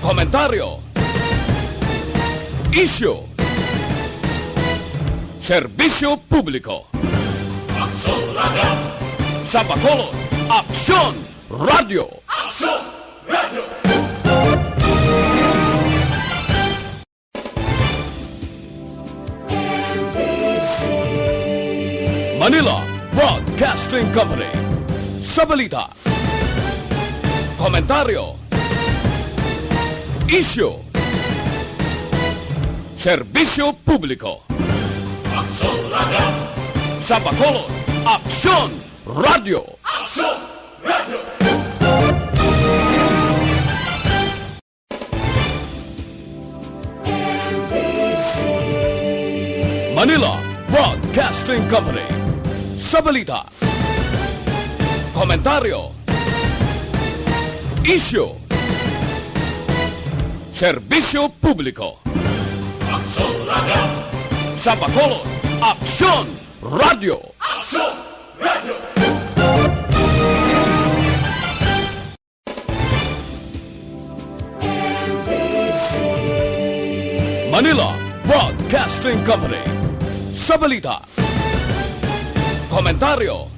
komentaryo, isyu, serbisyo publiko. Aksyon Radio! Sa Bacolod, Aksyon Radio! Aksyon Radio! Manila Broadcasting Company. Sa balita, komentaryo, isyu, serbisyo publiko. Aksyon Radio! Sa Bacolod, Aksyon Radio! Aksyon Radio! Manila Broadcasting Company. Sa balita, komentaryo, isyu, serbisyo publiko. Aksyon Radio! Sa Bacolod, Aksyon Radio! Aksyon Radio! Manila Broadcasting Company. Sa balita, komentaryo,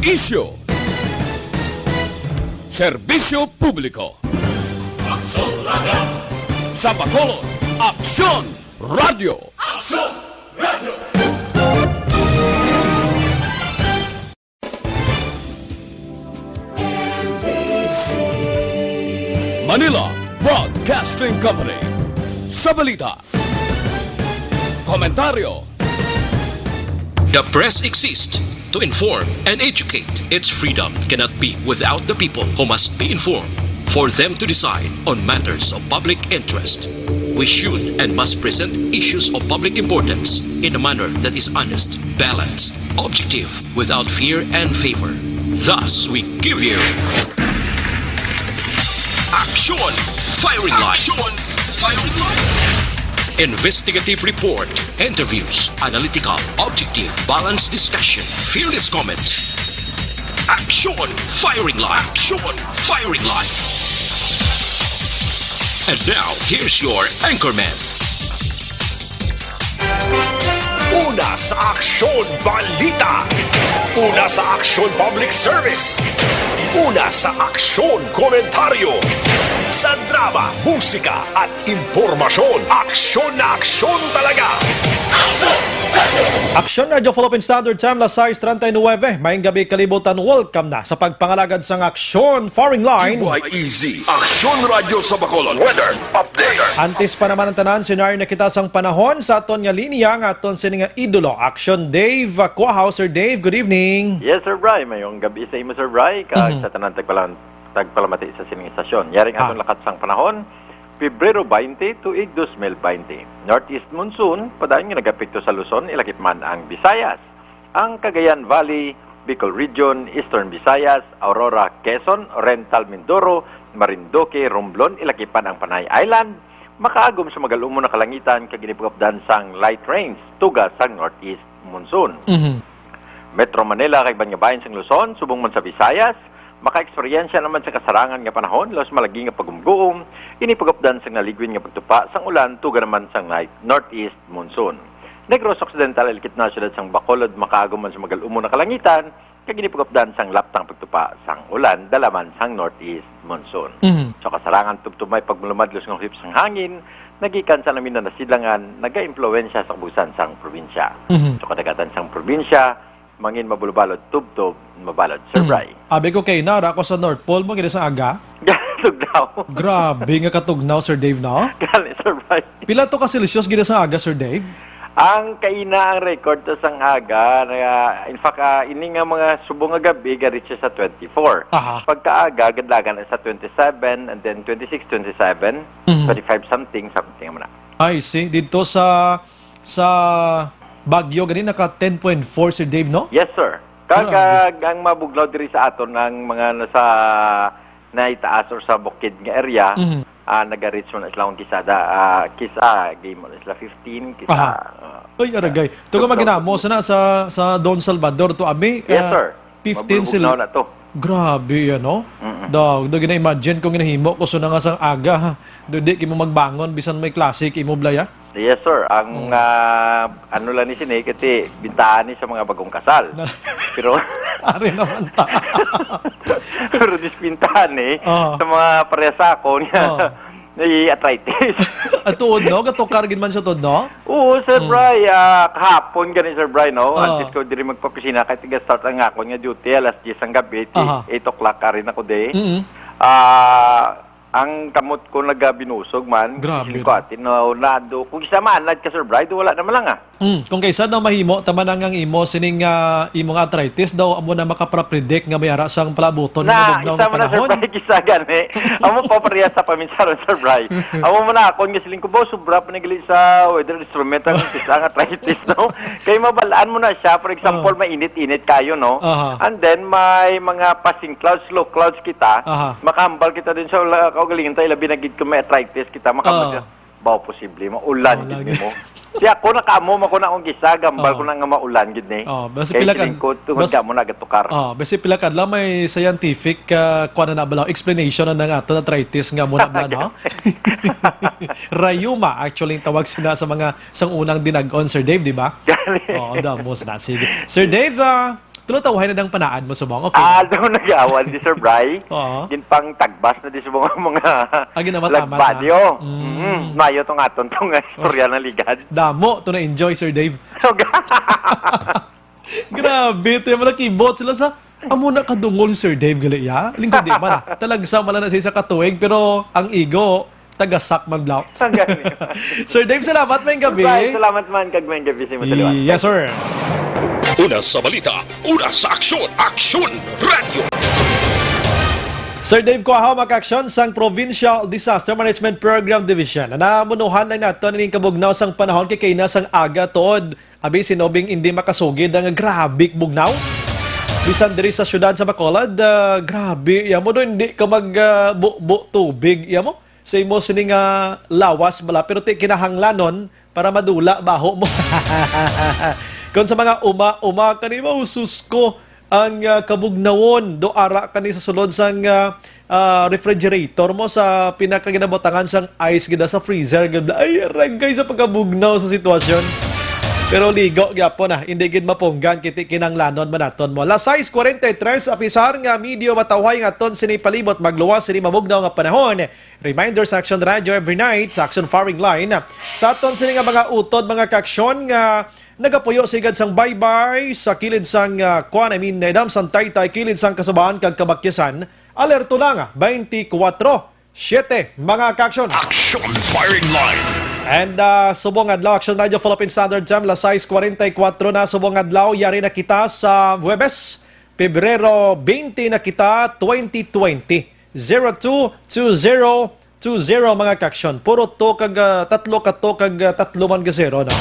isyu, serbisyo publiko. Aksyon Radio! Sa Bacolod, Aksyon Radio! Aksyon Radio! Manila Broadcasting Company. Sa balita, komentaryo, The press exists to inform and educate. Its freedom cannot be without the people who must be informed for them to decide on matters of public interest. We should and must present issues of public importance in a manner that is honest, balanced, objective, without fear and favor. Thus, we give you Action Firing Line. Action Firing Line. Investigative report, interviews, analytical, objective, balanced discussion, fearless comments. Action Firing Line. Action Firing Line. And now, here's your anchorman. Una sa Aksyon Balita. Una sa Aksyon Public Service. Una sa Aksyon Komentaryo. Sa drama, musika at impormasyon, aksyon na aksyon talaga. Aksyon Radio Philippine Standard Time, alas 6:39. Maayong gabi kalibutan, welcome na sa pagpangalagad sang Aksyon Firing Line. QYEZ, Aksyon Radio sa Bacolod. Weather Update. Antes pa naman ang tanan, senaryo na kita sang panahon sa aton nga linya nga aton sininga idolo. Aksyon Dave Quahaw. Sir Dave, good evening. Yes, Sir Bry. Mayong gabi sa imo, Sir Bry. Sa tanan tagpalamati sa sining istasyon. Yaring atong lakat sang panahon, Pebrero 20 to 2020. Northeast monsoon, padayon nga nagapekto sa Luzon, ilakip man ang Visayas. Ang Cagayan Valley, Bicol Region, Eastern Visayas, Aurora, Quezon, Oriental Mindoro, Marinduque, Romblon, ilakipan ang Panay Island. Makaagom sa magalumon na kalangitan, kaginipagapdan sang light rains, tugas sang Northeast monsoon. Metro Manila, kay Banyabayan sang Luzon, subong man sa Visayas, maka-eksperyensya naman sa kasarangan nga panahon, los malagi nga pagumguom, inipagapdan sang naligwin nga pagtupa sang ulan, tuga naman sang Northeast monsoon. Negros Occidental, ilikit na syudad sang Bacolod, makaagom man sa magalumon na kalangitan, kaginipagapdan sang laptang pagtupa sang ulan, dalaman sang Northeast monsoon. So kasarangan tubtumay pagmulumadlos ng hip sang hangin, nagikan sa namin na nasilangan, naga-impluensya sa kabusan sang probinsya. So kadagatan sang probinsya, mangin mabulubalod, tubtob, mabalod. Sir Bry. Abi ko kay nara ako sa North Pole mo, gina sa aga. Tugnaw. Grabe nga katugnaw, Sir Dave, no? Gali, Sir Bry. Pila to ka Celsius gina sa aga, Sir Dave? Ang kaina ang record to sang aga, in fact, ini nga mga subong nga gabi, garit siya sa 24. Aha. Pagkaaga, gadlagan sa 27, and then 26, 27, 25 something mo na. I see. Dito sa Baguio, gani naka 10.4, Sir Dave, no? Yes, sir. Kagag ang mabuglaw diri sa aton ng mga nasa naitaas or sa bukid nga area, naga-reach mo na silang kisada, game mo na sila 15, kisa. Ay, aragay. Ito ka maginamo, sana sa Don Salvador to Ami. Yes, sir. 15 sila. sila. Na to. Grabe yan, no? Do gina-imagine kung ginahimo ko so na nga sang aga, ha? Do di kimo magbangon bisan may classic imo blaya. Yes, sir. Ang ano lang ni Sine, kasi bintahan ni sa mga bagong kasal. Pero Ari naman ta. pero dispintahan sa mga parehasako niya. Arthritis. At tuod, no? Gatukar gid man siya tuod, no? Oo, Sir Bry. Kahapon gani, Sir Bry, no? Antes ko diri magpapisina kahit tiga-start ang ako nga duty, alas 10 ang gabi, 8 o'clock ka rin ako day. Ang kamot ko nagabinusog man. Grabe. Ko atin na unado. Kung isa man, ka, Sir Bry, wala naman lang Kung kaysa daw mahimo, tama na ang imo, sining imong arthritis daw, amo na makaprapredict nga may ara sang palabuton na, nga isa mo na, Sir Bry, kisa gani. Amo pa pareha sa paminsaron, Sir Bry. Amo mo na, kung ngasiling ko ba, sobra panigali sa weather instrument ang kisa ang arthritis, no? Kaya mabalaan mo na siya, for example, mainit-init kayo, no? And then, may mga passing clouds, low clouds kita, makahambal kita din sa kaugalingan tayo, labi na gid ko may arthritis kita, makahambal ba posible, maulan gid mo. Siya ako nakamo mako na akong gisa, gambal ko na nga maulan gid ni. Basi pila ka ko tungod ka mo na gatukar. Basi pila kadlaw may scientific kuan na balaw explanation na nga ato arthritis nga muna bala no. Rayuma actually ang tawag sila sa mga unang dinag-on Sir Dave, di ba? Damo na sige. Sir Dave, tunutawahin na dang panaan mo subong. Okay. Daw nag-awan di Sir Bry. Ginpang tagbas na di subong mga lagbadyo. Mayo tong aton tong istorya na ligad. Damo to na enjoy Sir Dave. Grabe, tayo mga keyboard sila sa amo na kadungol Sir Dave gali ya. Lingkod di man talagsa man na siya sa katuig pero ang ego taga-sak man blaw. Sir Dave, salamat may gabi. Bye, salamat man kag may gabi sa Mataliwan. Yes sir. Una sa balita, una sa aksyon, Aksyon Radio. Sir Dave Kuahaw, mag-aksyon sang Provincial Disaster Management Program Division. Namunuhan lang nato ning kabugnaw sang panahon kay kay sang aga tuod abi sinobing hindi makasugid ang grabik bugnaw. Bisan diri sa syudad sa Bacolod, grabe yamo do hindi ka magbubo tubig yamo. Sa imo sining lawas bala pero ti kinahanglanon para madula baho mo. Kung sa mga uma kanimo usus ko ang kabugnawon do ara kani sa sulod sang refrigerator mo sa pinakaginabotangan sang ice gida sa freezer gid ay ragay sa pagkabugnaw sa sitwasyon. Pero ligo gyapon hindi gid mapunggan kiti kinanglanon manaton mo. Las 6:43 apisar nga medyo matawhay nga ton sini palibot magluwas sini mabugnaw nga panahon. Reminder sa Action Radio every night sa Action Firing Line. Sa aton sini nga mga utod mga kaksyon nga nagapuyo sigad sang bye-bye sa kilid sang Dam sang Taytay kilid sang Kasabaan kag Kabakyasan. Alerto na nga 24/7 mga kaksyon. Action Firing Line. And subong adlaw Action Radio Philippine Standard Time las 6:44 na subong adlaw yari na kita sa Huwebes Pebrero 20 na kita 2020 022020 mga kaksyon. Puro to kag tatlo man ka zero no.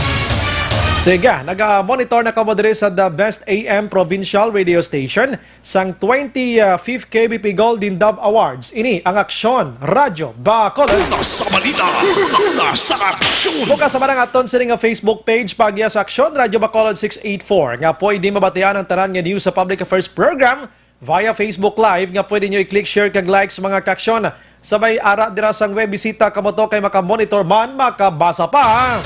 Sige, nag-monitor na kamo diri sa The Best AM Provincial Radio Station sang 25th KBP Golden Dove Awards. Ini ang Aksyon Radio Bacolod. Una sa balita, una sa aksyon. Bukas sa marang aton sa nga Facebook page pagya sa Aksyon Radio Bacolod 684. Nga pwede mabatian ang tanan nga news sa Public Affairs Program via Facebook Live. Nga pwede nyo i-click, share, kag like sa mga kaksyon. Sabay ara dira sang web bisita kamo to kay makamonitor man, makabasa pa.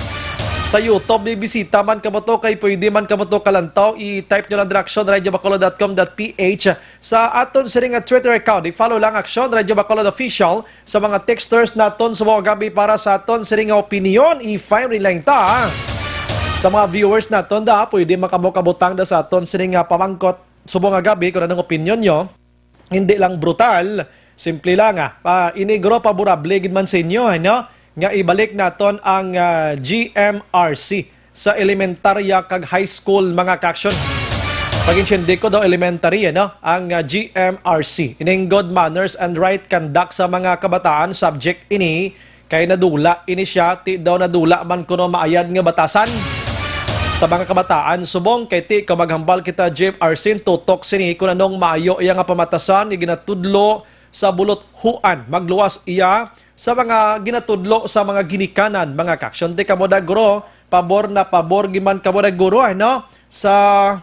Sa YouTube, bibisita man kamo to kay pwede man kamo to kalantaw. I-type nyo lang direction radiobacolod.com.ph sa aton sa nga Twitter account. I-follow lang Aksyon Radio Bacolod Official sa mga texters naton sa mga gabi para sa aton sa nga opinion. I-fire lang ta. Sa mga viewers naton da, pwede makamukabutang da sa aton sa nga pamangkot sa mga gabi kung anong opinion nyo. Hindi lang brutal, simple lang inigro paborable gid man sa inyo, ano? Nga ibalik naton ang GMRC sa elementarya kag high school mga kaksyon. Pag-intindi ko daw elementary, ang GMRC. Ining good manners and right conduct sa mga kabataan, subject ini, kay nadula ini siya, ti daw nadula man kuno maayad nga batasan. Sa mga kabataan, subong kay ti kamaghambal kita GMRC, tutok sini kung anong maayo iya nga pamatasan, iginatudlo sa bulot huan. Magluwas iya sa mga ginatudlo sa mga ginikanan mga kaksyon. Di kamo dagro, pabor na pabor giman kamo daguro, sa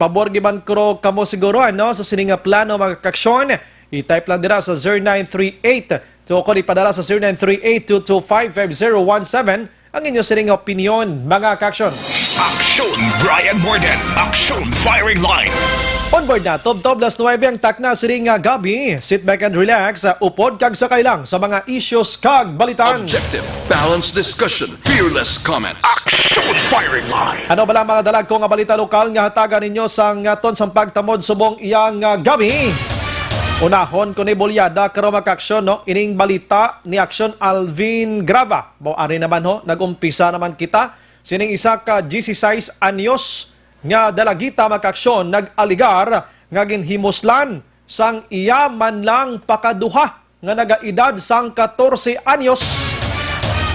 pabor giman kro kamo siguro ano sa sining nga plano mga kaaksyon. I-type lang dira sa 0938 to ko ipadala sa 0938-225-5017 ang inyong sining opinion mga kaaksyon. Aksyon Brian Morden. Aksyon Firing Line. On board na, Top 9 ang takna sining nga gabi. Sit back and relax. Upod kag sakay lang sa mga issues kag balitan. Objective, balanced discussion, fearless comments. Aksyon Firing Line. Ano bala mga dalag ko nga balita lokal nga hatagan ninyo sa ngaton sa pagtamod subong iyang gabi? Unahon ko ni Bolyada karo makaksyon no ining balita ni Aksyon Alvin Grava. Ari naman ho nagumpisa naman kita sining isa ka 16 anyos nga dalagita makaksyon nag-aligar nga ginhimuslan sang iya man lang pakaduha nga nagaedad sang 14 anyos.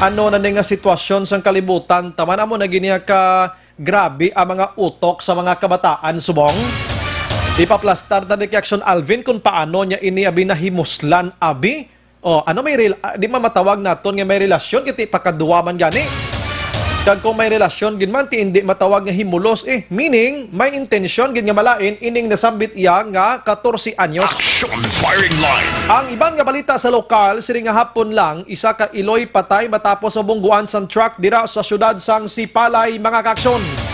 Ano na nga sitwasyon sang kalibutan taman amo na giniya ka grabe ang mga utok sa mga kabataan subong. Ipaplastar na ni Aksyon Alvin kung paano niya iniabi na himuslan abi. O ano may di man matawag naton nga may relasyon kiti pakaduwa man gani. Kag kung may relasyon gid man ti hindi matawag nga himulos meaning may intensyon gid nga malain ining nasambit iya nga 14 anyos. Aksyon Firing Line. Ang iban nga balita sa lokal siri nga hapon lang isa ka iloy patay matapos mabungguan sang truck dira sa syudad sang Sipalay mga kaaksyon.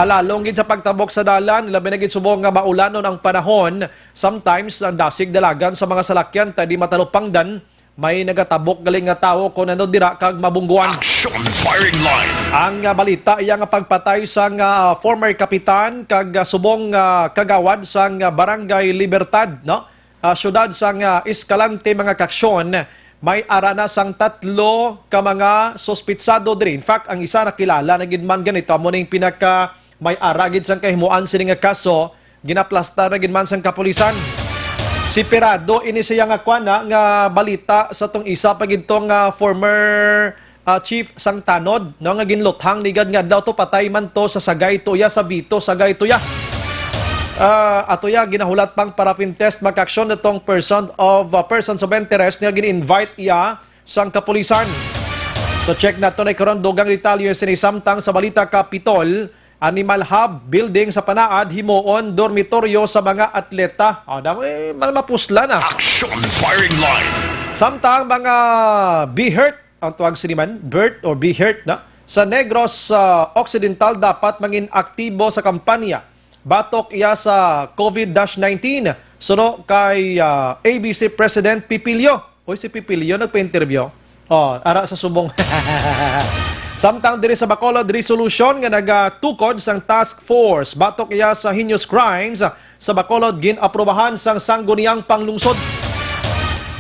Halalong gid sa pagtabok sa dalan, labi na gid subong nga maulanon ang panahon. Sometimes ang dasig dalagan sa mga salakyan tadi matalupangdan, may nagatabok galing nga tawo kun ano dira kag mabungguan. Aksyon Firing Line. Ang balita iya nga pagpatay sang former kapitan kag subong kagawad sang Barangay Libertad, no? Syudad sang Escalante mga kaaksyon. May arana sang 3 ka mga sospitsado diri. In fact, ang isa nakilala na gid man ganito mo ning pinaka may aragid sang kahimuan sini nga kaso, ginaplastar na gid man sang kapulisan. Si Pirado ini siya nga kwana nga balita sa tong isa pa gid tong former chief sang tanod no nga ginluthang ni gad nga daw to patay man to sa Sagay Tuya sa Bito Sagay Tuya. Atoya ginahulat pang paraffin test makaksyon natong persons of interest nga gin-invite iya sang kapulisan. So check nato na karon dugang detalye sinisamtang sa balita Kapitol. Animal Hub building sa Panaad himuon dormitoryo sa mga atleta. Dami malmapusla na. Aksyon Firing Line. Samtang mga be hurt ang tuwag siniman, Bert or be hurt na sa Negros Occidental dapat mangin aktibo sa kampanya. Batok iya sa COVID-19. Suno kay ABC President Pipilio. Hoy si Pipilio nagpa-interview. Ara sa subong. Samtang diri sa Bacolod resolution nga nagatukod sang task force batok iya sa heinous crimes sa Bacolod gin-aprobahan sang sangguniang panglungsod.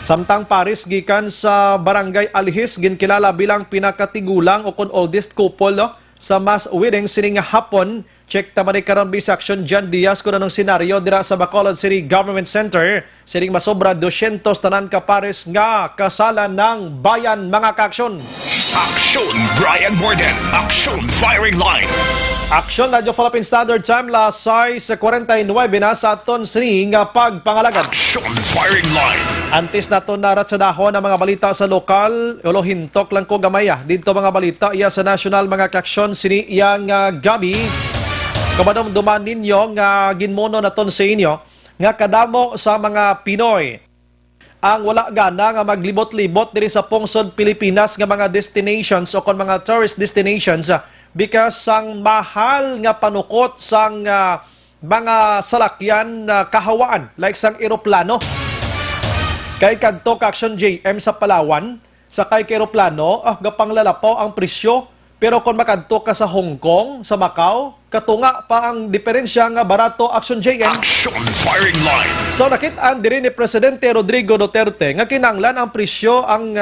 Samtang Paris gikan sa Barangay Alihis ginkilala bilang pinakatigulang o kon oldest couple sa mass wedding sining hapon. Check tama ni karon bis action John Diaz kuno ng senaryo dira sa Bacolod City Government Center. Sining masobra 200 tanan ka pares nga kasalan ng bayan mga kaaksyon. Aksyon Brian Morden. Aksyon Firing Line. Aksyon Radio Philippine Standard Time lasay sa 49 na sa aton sining pagpangalagad. Aksyon Firing Line. Antes nato naratsadahon ang mga balita sa lokal, ulo hintok lang ko gamaya. Dito mga balita iya sa national mga kaaksyon sini iyang gabi. Kamadom-duman ninyo nga ginmono naton sa inyo nga kadamo sa mga Pinoy ang wala gana nga maglibot-libot diri sa pungsod Pilipinas nga mga destinations o kon mga tourist destinations because sang mahal nga panukot sang mga salakyan kahawaan like sang eroplano. Kay kadto Action JM sa Palawan sakay kay eroplano gapang lalapaw ang presyo. Pero kung makadto ka sa Hong Kong, sa Macau, katunga pa ang diferensya nga barato Action JM. Action Firing Line. So nakitaan diri ni Presidente Rodrigo Duterte nga kinanglan ang presyo ang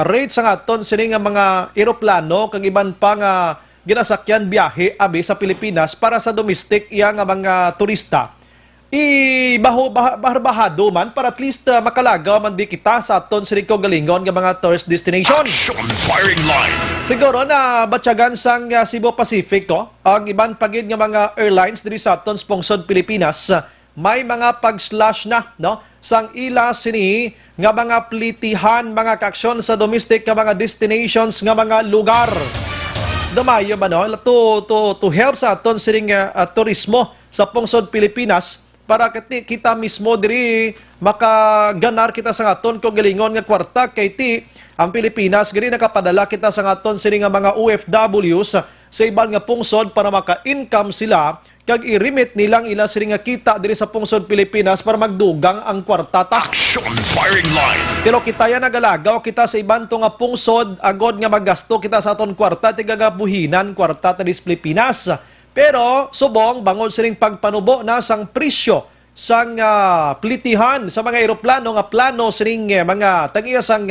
rate sa aton sini nga mga eroplano kag iban pa nga ginasakyan biyahe abi sa Pilipinas para sa domestic iya nga mga turista. Bahado man para at least makalagaw man di kita sa aton sini galingon nga mga tourist destination. Action Firing Line. Siguro na batyagan sang Cebu Pacific ang iban pagid nga mga airlines diri sa aton pungsod Pilipinas may mga pag-slash na sang ila sini nga mga plitihan mga kaaksyon sa domestic nga mga destinations nga mga lugar. Damayo man to help sa aton sining turismo sa pungsod Pilipinas para kita mismo diri makaganar kita sa aton kung galingon nga kwarta kay ti ang Pilipinas gani nakapadala kita sa aton sini nga mga OFWs sa ibang nga pungsod para maka-income sila kag i-remit nilang ila sini nga kita diri sa pungsod Pilipinas para magdugang ang kwarta ta. Action firing line. Pero kita yan nagalagaw, kita sa ibang to nga pungsod, agod nga magasto kita sa aton kwarta, tigagabuhinan kwarta ta dis Pilipinas. Pero subong, bangod sining pagpanubo na sang presyo sang plitihan sa mga eroplano nga plano sining mga tagiya sang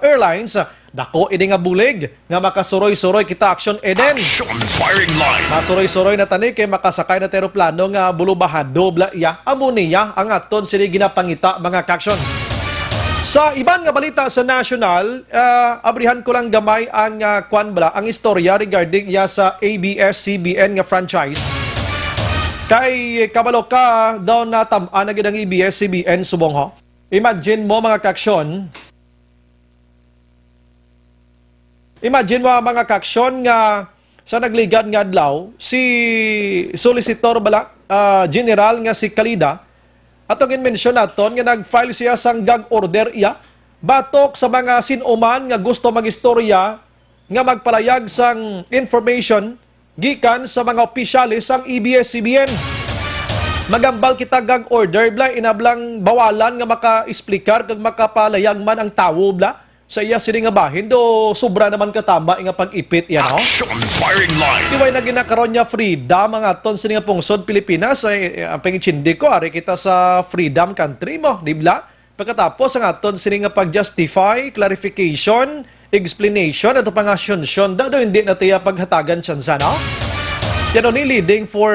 airlines, dako ini nga bulig nga makasuroy-suroy kita action eden. Action firing line. Masuroy-suroy na tani kay makasakay na eroplano nga bulubahan dobla iya amo niya ang aton sini ginapangita mga kaksyon. Sa iban nga balita sa national, abrihan ko lang gamay ang ang istorya regarding ya sa ABS-CBN nga franchise. Kay kabalo ka daw na tam-an na gid ang ABS-CBN subong ho. Imagine mo mga kaksyon. Imagine mo mga kaksyon nga sa nagligad nga adlaw si Solicitor General nga si Kalida atong in-mention naton nga nag-file siya sang gag order iya batok sa mga sinuman nga gusto magistorya nga magpalayag sang information gikan sa mga opisyalis sang ABS-CBN. Magambal kita gag order bla inablang bawalan nga maka-explicar kag makapalayag man ang tawo bla sa iya sini nga bahin do sobra naman katama nga pag-ipit yan no. Action firing line. Iway na ginakaroon niya freedom ang aton sini nga pungsod Pilipinas ay ang pangitsindi ko ari kita sa freedom country mo di ba? Pagkatapos ang aton sini nga pag-justify, clarification, explanation at pang-asyonsyon do hindi na tiya paghatagan tsansa no. Yan ni leading for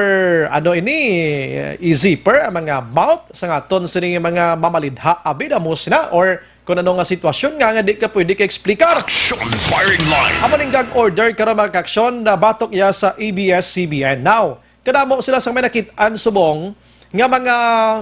easier ang mga mouth sa aton sini mga mamalidha abidamos na or kung ano nga sitwasyon nga di ka pwede ka eksplikar. Action firing line. Amo ning gag order karon mga kaksyon na batok iya sa ABS-CBN. Now, kadamo sila sa may nakit-an subong nga mga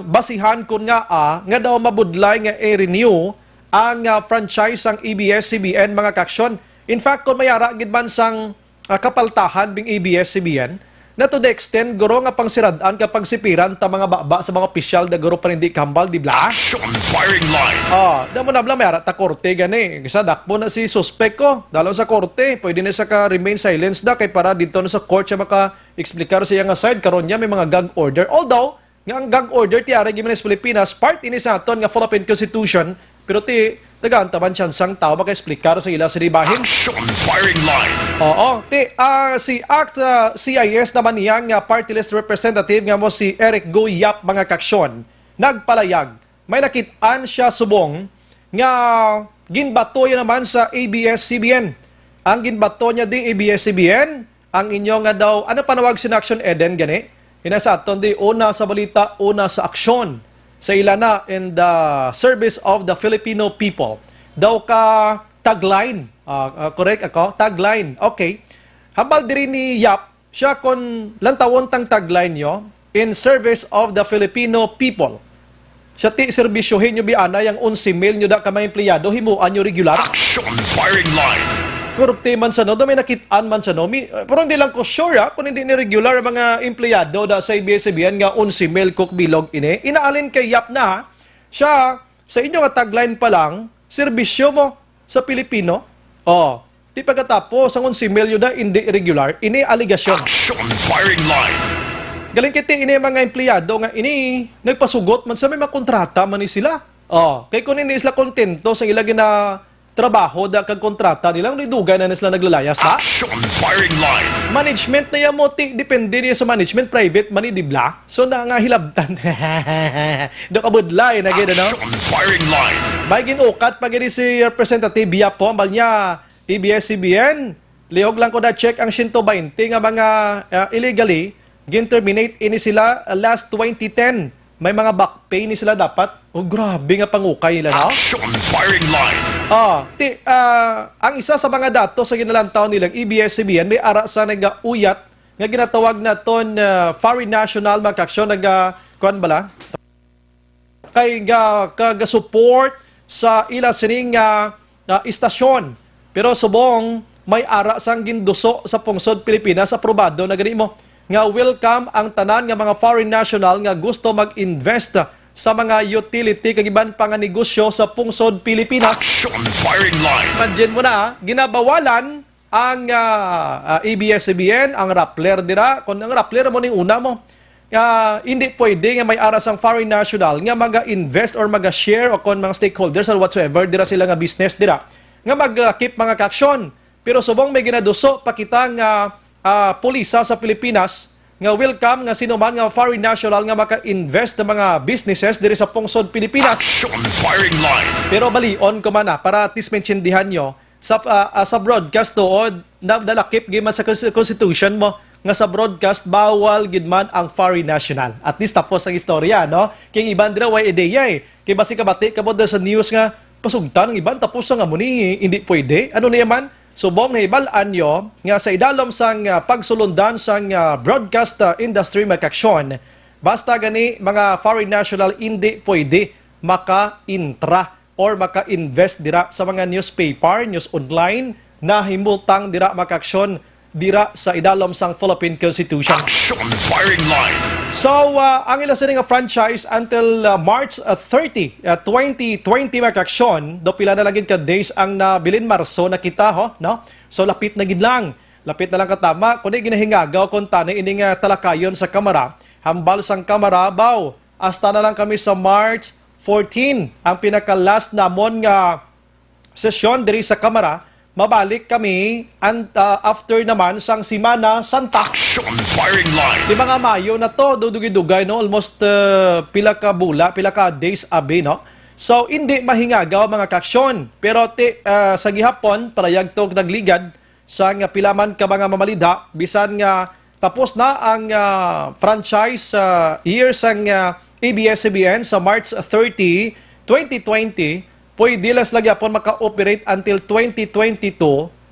basihan kun nga nga daw mabudlay nga i-renew ang franchise sang ABS-CBN mga kaksyon. In fact, kung mayara gid man sang kapaltahan bing ABS-CBN na to the extent guro nga pangsiradaan kapag sipiran ta mga baba sa mga opisyal da guro pa hindi kambal di bla. Action firing line. Damo na bla mayara ta korte gani. Isa dakpo na si suspect ko. Dalaw sa korte, pwede na sa ka remain silence da kay para dito na sa court siya maka-explicar siya nga side karon niya may mga gag order. Although nga ang gag order ti ara gimen sa Pilipinas part ini sa aton nga Philippine Constitution pero ti dagan taman sang tao maka-explicar sa ila sa ribahin. Action firing line. Oo. Si CIS naman niya nga party list representative nga mo si Eric Go Yap mga kaksyon. Nagpalayag. May nakit-an siya subong nga ginbato niya naman sa ABS-CBN. Ang ginbato niya di ABS-CBN, ang inyo nga daw, ano panawag sin Action Eden gani? Inasa aton di una sa balita, una sa aksyon. Sa ilana in the service of the Filipino people. Daw ka tagline. Correct ako? Tagline. Okay. Hambal diri ni Yap, siya kon lantawon tang tagline nyo, in service of the Filipino people. Siya ti serbisyohin nyo biana yung 11,000 nyo da ka mga empleyado, himuan nyo regular. Action firing line. Korupte man sa no, may nakitaan man sa no. Pero hindi lang ko sure kung hindi ni regular mga empleyado da sa ABS-CBN nga 11,000 cook bilog ini. Inaalin kay Yap na siya sa inyo nga tagline pa lang, serbisyo mo sa Pilipino. Di pagkatapos ang 11,000 da hindi regular, ini aligasyon. Action firing line. Galing kiti ini mga empleyado nga ini nagpasugot man sa may makontrata man ni sila. Kay kung hindi sila kontento sa ilagi na trabaho da kag kontrata nilang dugay na sila naglalayas ha. Action firing line. Management na yamoti depende niya sa management private man di bla. So na nga hilabtan. Do kabudlay na gid no. Action firing line. May ginukat pag si representative Yap po ambal niya ABS-CBN. Lihog lang ko na check ang 120 nga mga illegally gin-terminate ini sila last 2010. May mga back pay ni sila dapat. Grabe nga pangukay nila no. Action firing line. Ang isa sa mga datos sa ginalantaw nilang ABS-CBN may ara sa nag-uyat nga ginatawag na ton Foreign National Makaksyon kuan bala kay kaga-support sa ila sining istasyon. Pero subong may ara sang ginduso sa pungsod Pilipinas aprobado na gani mo nga welcome ang tanan nga mga foreign national nga gusto mag-invest sa mga utility kag iban pa nga negosyo sa pungsod Pilipinas. Action firing line. Imagine mo na, ginabawalan ang ABS-CBN, ang Rappler dira. Kung ang Rappler mo ning una mo, hindi pwede nga may aras ang foreign national nga mag-invest or mag-share o kung mga stakeholders or whatsoever dira sila nga business dira nga mag-keep mga kaksyon. Pero subong may ginaduso pakita nga pulisa sa Pilipinas nga welcome nga sino man nga foreign national nga maka-invest ng mga businesses diri sa pungsod Pilipinas. Action firing line. Pero balion ko man para at least mentiondihan nyo sa broadcast tuod nadalakip giman sa constitution mo nga sa broadcast bawal gid man ang foreign national. At least tapos ang istorya, no? King iban dira way ideya eh. Kay basi kabati kabod sa news nga pasugtan ng iban tapos nga muni hindi pwede. Ano niya man? Subong na ibalaan nyo nga sa idalom sang pagsulundan sang broadcast industry makaksyon, basta gani mga foreign national hindi pwede maka-intra or maka-invest dira sa mga newspaper, news online na himutang dira makaksyon dira sa idalom sang Philippine Constitution. Action firing line. So, ang ila sila nga franchise until March 30, 2020 makaksyon, do pila na lang ka days ang nabilin Marso na kita, ho, no? So, lapit na gid lang. Lapit na lang katama. Kundi ginahingagaw kung tani ining talakayon sa kamera. Hambal sang kamera, baw. Hasta na lang kami sa March 14. Ang pinaka-last namon nga sesyon diri sa kamera. Mabalik kami after naman sang Semana Santa. Action firing line. Di mga Mayo na to, dudugay-dugay, no? Almost pila ka days abi, no? So, hindi mahingagaw mga kaksyon. Pero sa gihapon, parayag to nagligad sa nga pilaman ka mga mamalida, bisan nga tapos na ang franchise year sang ABS-CBN sa March 30, 2020, pwede las lagi apon maka-operate until 2022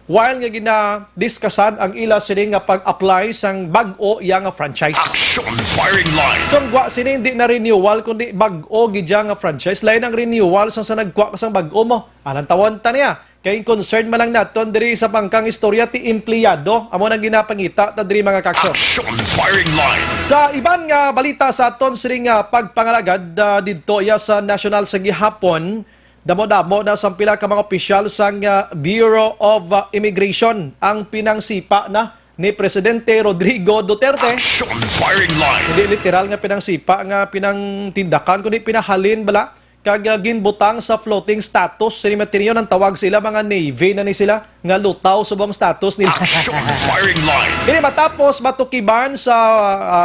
while nga gina-discussan ang ila sini nga pag-apply sang bag-o iya nga franchise. Action firing line. So, gwa sini hindi na renewal kundi bag-o gidya nga franchise. Lain ang renewal sa nagkuha ka sang bag-o mo. Anong tawon ta niya? Kaya concern man lang naton diri sa pangkang istorya ti empleyado amo nang ginapangita ta diri mga kaksyon. Action firing line. Sa iban nga balita sa aton sini nga pagpangalagad didto iya sa national sa gihapon, damo-damo na sa pila ka mga opisyal sang Bureau of Immigration ang pinangsipa na ni Presidente Rodrigo Duterte. Action firing line. Hindi literal nga pinangsipa nga pinangtindakan kundi pinahalin bala kag ginbutang sa floating status. Sa materiyo ng tawag sila mga Navy na ni sila nga lutaw subong status nila. Action firing line. Ini matapos matukiban sa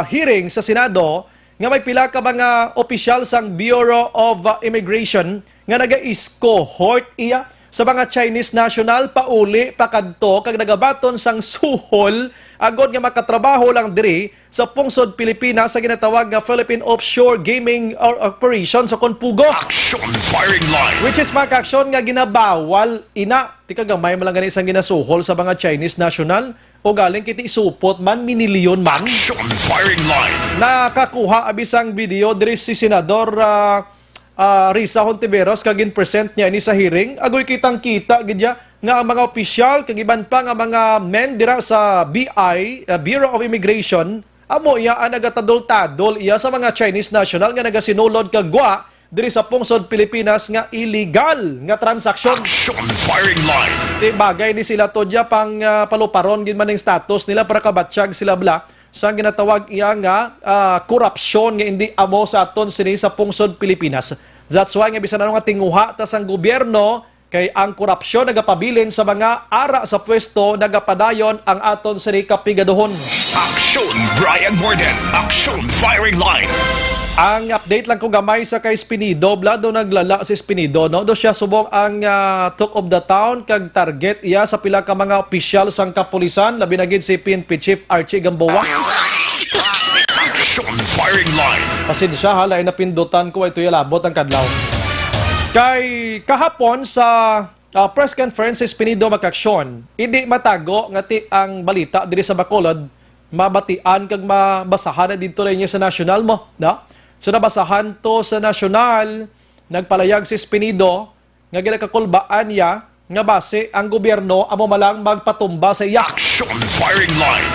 hearing sa Senado nga may pila ka mga opisyal sang Bureau of Immigration nga naga-escort iya sa mga Chinese national pauli pakadto kag nagabaton sang suhol agod nga makatrabaho lang diri sa pungsod Pilipinas sa ginatawag nga Philippine Offshore Gaming Operation sa Konpugo. Action firing line. Which is mga kaksyon nga ginabawal ina. Tika gamay malang gani isang ginasuhol sa mga Chinese national o galing kiti isupot man minilyon man. Action firing line. Nakakuha abisang video diri si Senador Risa Hontiveros kagin present niya ni sa hearing. Agoy kitang-kita gidya nga ang mga opisyal kag iban pa nga mga men dira sa BI, Bureau of Immigration, amo iya ang nagatadol-tadol iya sa mga Chinese national nga nagasinulod kag gwa diri sa pungsod Pilipinas nga illegal nga transaksyon. Action firing line. Di bagay ni sila todya pang paluparon gid maning status nila para kabatsyag sila bla sa ginatawag iya nga korupsyon nga hindi amo sa aton sini sa pungsod Pilipinas. That's why nga bisan ano nga tinguha ta sang gobyerno kay ang korupsyon nagapabilin sa mga ara sa pwesto nagapadayon ang aton sini kapigaduhon. Action Brian Morden. Action firing line. Ang update lang ko gamay sa kay Spinido, blado naglala si Spinido, no? Do siya subong ang talk of the town kag target iya sa pila ka mga opisyal sang kapulisan, labi na gid si PNP Chief Archie Gamboa. Action firing line. Pasensya ha, lain na pindutan ko ito labot ang kadlaw. Kay kahapon sa press conference si Spinido makaksyon, hindi matago ngati ang balita diri sa Bacolod, mabatian kag mabasahan na dito rin sa national mo, no? So nabasahan to sa national, nagpalayag si Spinido, nga ginakakulbaan niya, nga base ang gobyerno amo malang magpatumba sa iya. Action firing line.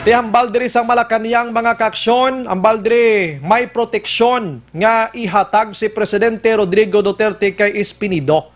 Ti hambal diri sa Malacañang mga kaaksyon, hambal diri may proteksyon nga ihatag si Presidente Rodrigo Duterte kay Espinido.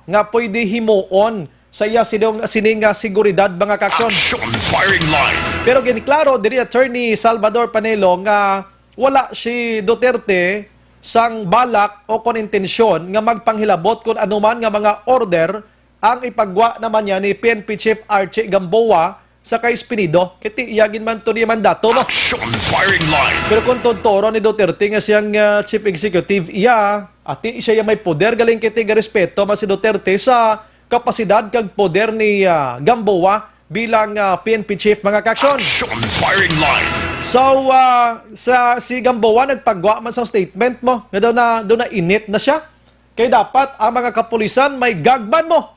Nga pwede himuon sa iya sining seguridad mga kaaksyon. Action firing line. Pero giniklaro diri Attorney Salvador Panelo nga wala si Duterte sang balak o kon intensyon nga magpanghilabot kung anuman nga mga order ang ipagwa naman niya ni PNP Chief Archie Gamboa sa kay Espinido. Kiti iyagin man to ni mandato mo. Action firing line. Pero kung tunturo ni Duterte nga siyang chief executive, ati siya may poder galing kiti nga respeto man si Duterte sa kapasidad kag poder ni Gamboa bilang PNP chief mga kaaksyon. Action firing line. So, si Gamboa nagpagwa man sa statement mo, nga daw na init na siya. Kaya dapat ang mga kapulisan may gagban mo.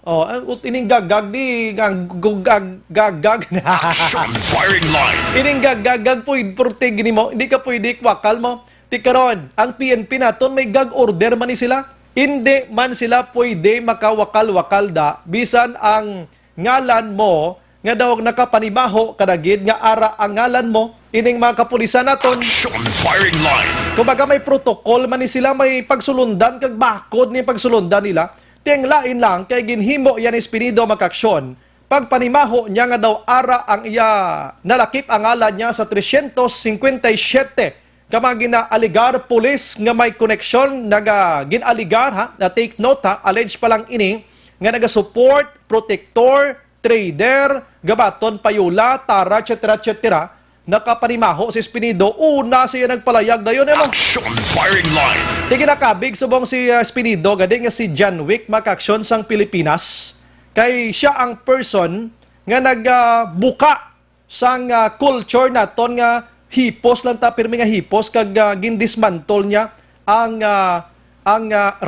Ining gagag ni gagag. Action firing line. Ining gagag pwede gini mo, hindi ka pwede kwakal mo. Ti karon, ang PNP naton may gag order man ni sila. Hindi man sila pwede makawakal-wakal da bisan ang ngalan mo nga daw nakapanimaho kadagid nga ara ang ngalan mo ining mga kapulisan naton. Action firing line. Kumbaga may protocol man ni sila, may pagsulundan kag bakod ni pagsulundan nila. Tiyang lain lang kay ginhimo yan Espinido makaksyon. Pagpanimaho niya nga daw ara ang iya nalakip ang ngalan niya sa 357 kamang ginaaligar pulis nga may koneksyon ginaligar na take note alleged pa lang ining nga naga-support, protector, trader, gabaton, payula, tara, etc. Nakapanimaho si Espinido, una siya nagpalayag na yun. Action firing line. Tingin nakabig subong si Espinido, gading nga si John Wick makaksyon sang Pilipinas. Kay siya ang person nga nagbuka sang culture naton nga hipos lang ta, pirmi nga hipos, kag gindismantol niya ang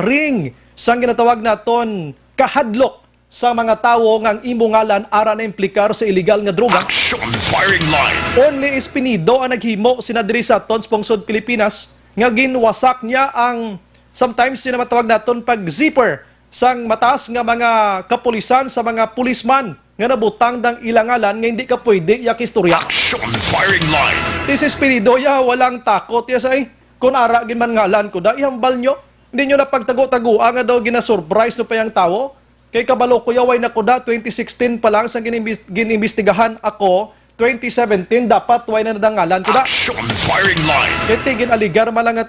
ring sang ginatawag naton kahadlok sa mga tao nga ang imo ngalan ara na implikar sa illegal nga droga. Action firing line. Only Espinido ang naghimo sinadiri sa aton sponsod Pilipinas nga ginwasak niya ang sometimes sinamatawag naton pag zipper sang mataas nga mga kapulisan sa mga pulisman nga nabutang dang ilang ngalan nga hindi ka pwede yak istorya. Action firing line. Tis Espinido walang takot ya say kun ara gin man ngalan ko da ihambal nyo. Hindi nyo na pagtago-taguan nga daw gina-surprise no pa yung tao. Kay kabalo ko yaway na ko da, 2016 pa lang sa ginimbestigahan ako, 2017 dapat way na nadangalan ko da. Action firing line. Kaya ginaligar malang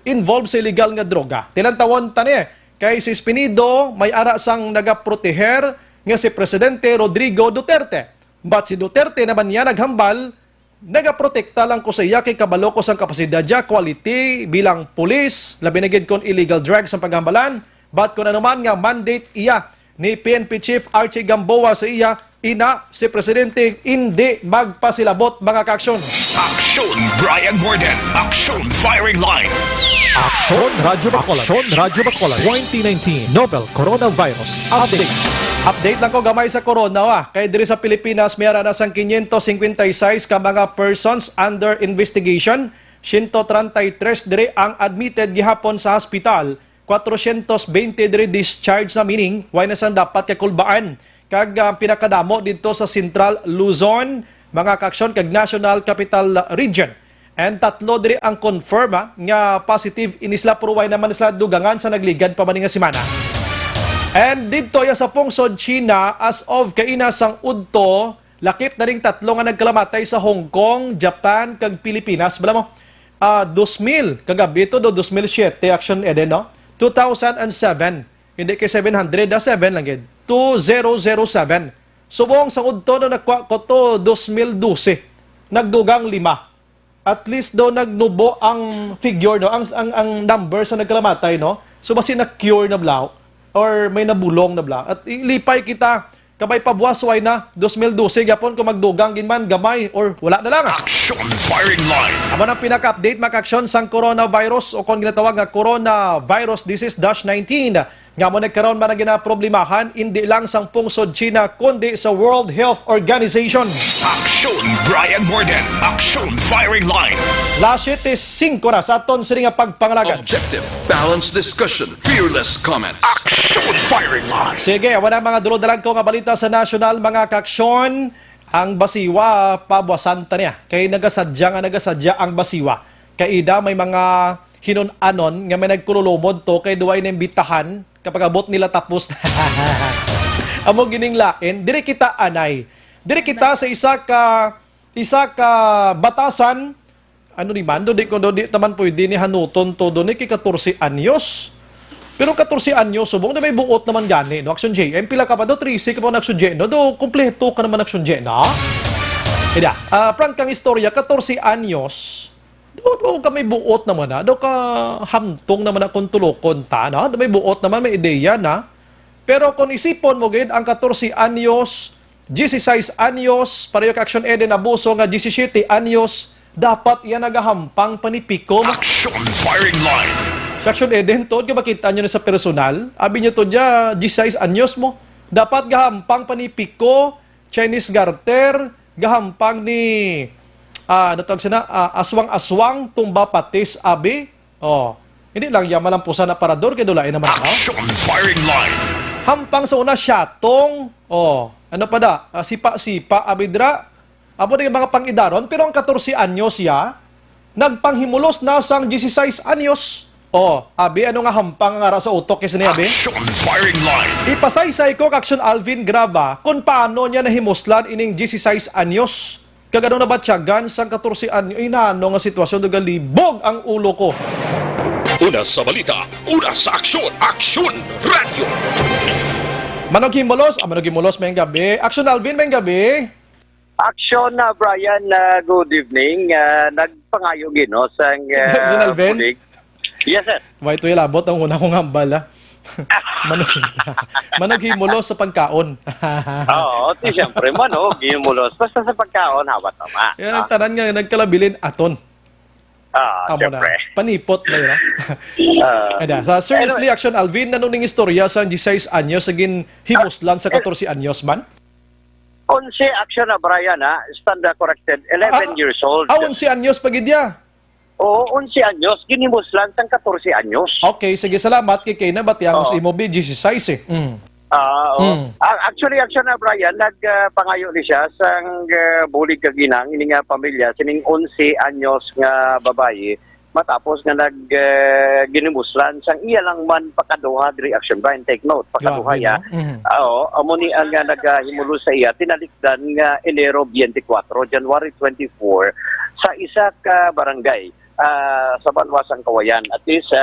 involved sa illegal nga droga. Tinantawon tani kay si Espinido may ara sang nagaproteher nga si Presidente Rodrigo Duterte. But si Duterte naman niya naghambal, nagaprotekta lang ko sa iya kay kabalo ko sang kapasidad niya, quality bilang pulis, labi na gid kon illegal drugs ang paghambalan. But kung ano man nga mandate iya ni PNP Chief Archie Gamboa sa iya, ina si Presidente hindi magpasilabot mga kaaksyon. Action Brian Morden. Action firing line. Aksyon Radyo Bacolod. Aksyon Radyo Bacolod 2019 Novel Coronavirus Update. Update lang ko gamay sa corona kay diri sa Pilipinas mayara na sang 556 ka mga persons under investigation. 133 diri ang admitted gihapon sa hospital. 420 diri discharge na meaning why na sang dapat kakulbaan kag pinakadamo dito sa Central Luzon mga kaaksyon kag National Capital Region and 3 diri ang confirm nga positive inisla pero why naman isla dugangan sa nagligad pa man nga semana. And dito ya sa pungsod China as of kaina sang udto lakip na ring 3 nga nagkalamatay sa Hong Kong, Japan kag Pilipinas. Bala mo 2000 kagabi to do 2007 action eden no 2007. Hindi kay 700, 7 lang yun. 2007. Subong sa udto na nakuha ko to 2012. Nagdugang 5. At least daw nagnubo ang figure, no? ang number sa nagkalamatay, no? So basi na-cure na blaw or may nabulong na blaw. At ilipay kita, kabay pabuwasway na 2012, yapon kung magdugang ginman, gamay, or wala na lang. Action firing line. Amo nang pinaka-update makaksyon sang coronavirus o kung ginatawag nga coronavirus disease-19 nga mo nagkaroon man na ginaproblemahan hindi lang sang pungsod China kundi sa World Health Organization. Action Brian Morden. Action firing line. Lasit is 5 na sa aton sini nga pagpangalagan. Objective, balanced discussion, fearless comment. Action firing line. Sige, wala mga dulod-dalag ko nga balita sa national mga kaaksyon. ang basiwa pabwasanta niya. Kay nagasadya ang basiwa. Kay ida may mga hinon-anon nga may nagkululumod to kay duway na imbitahan kapag abot nila tapos na. Amo gining lain, dire kita anay. Dire kita sa isa ka batasan ano ni man do di taman pwede ni hanuton to do ni kay 14 anyos. Pero 14 anyos subong na may buot naman gani no action J. Pila ka pa do 13 ka pa action J no do kompleto ka naman action J na. Ida, prank kang istorya 14 anyos. Do ka may buot naman na. Do ka hamtong naman na kung tulokon ta na. Do may buot naman may ideya na. Pero kung isipon mo gid ang 14 anyos, 16 anyos, pareho ka action Eden abuso nga 17 anyos, dapat yan nagahampang panipiko. Action firing line. Sa action Eden, to, makita nyo na sa personal, abi nyo to dya, 16 anyos mo, dapat gahampang panipiko, Chinese garter, gahampang ni, natawag siya na, aswang-aswang, tumba patis, abi. Oh, hindi lang yaman lang pusa na parador, kaya dulain naman ako. Action firing line. Hampang sa una, syatong, oh, ano pa da, sipa-sipa, abidra, abo na yung mga pangidaron, pero ang 14 anyos ya, nagpanghimulos na sang 16 anyos. Oh, abi, ano nga hampang nga sa utok kasi ni abi? Action firing line. Ipasaysay ko Action Alvin Graba kung paano niya nahimuslan ining 16 anyos. Kaganong nabatyagan sang 14 anyos, inano nga sitwasyon do galibog ang ulo ko. Una sa balita, una sa aksyon, Aksyon Radio! Manog Himulos, may gabi. Action Alvin, may gabi. Action na Brian, good evening. Nagpangayo gino sang Action Alvin? pulig. Yes sir. Why ito ilabot ang una kong hambala. Manog Himulos sa pagkaon. Oo, siyempre manog, gimulos. Basta sa pagkaon, hawat tama. Yan ang tanan nga, nagkalabilin aton. Amo na. Siyempre. Panipot na yun, ha? Ada, sa seriously, Action Alvin, nanuning istorya sa 16 anyos, saging himuslan sa 14 anyos man? 11 action na Brian, stand corrected, 11 years old. 11 anyos pagidya. Oo, 11 anyos, ginimuslan sang 14 anyos. Okay, sige, salamat kay Kay na batiyang sa imo bi 16 eh. Actually, action na Brian, nagpangayo ni siya sang bulig kaginang, ini nga pamilya, sining 11 anyos nga babae, matapos nga ginimuslan sang iya lang man pakaduha diri action Brian, take note pakaduha ya. Amo ni ang nagahimulo sa iya tinalikdan nga Enero 24, January 24 sa isa ka barangay sa Banwasang Kawayan, at least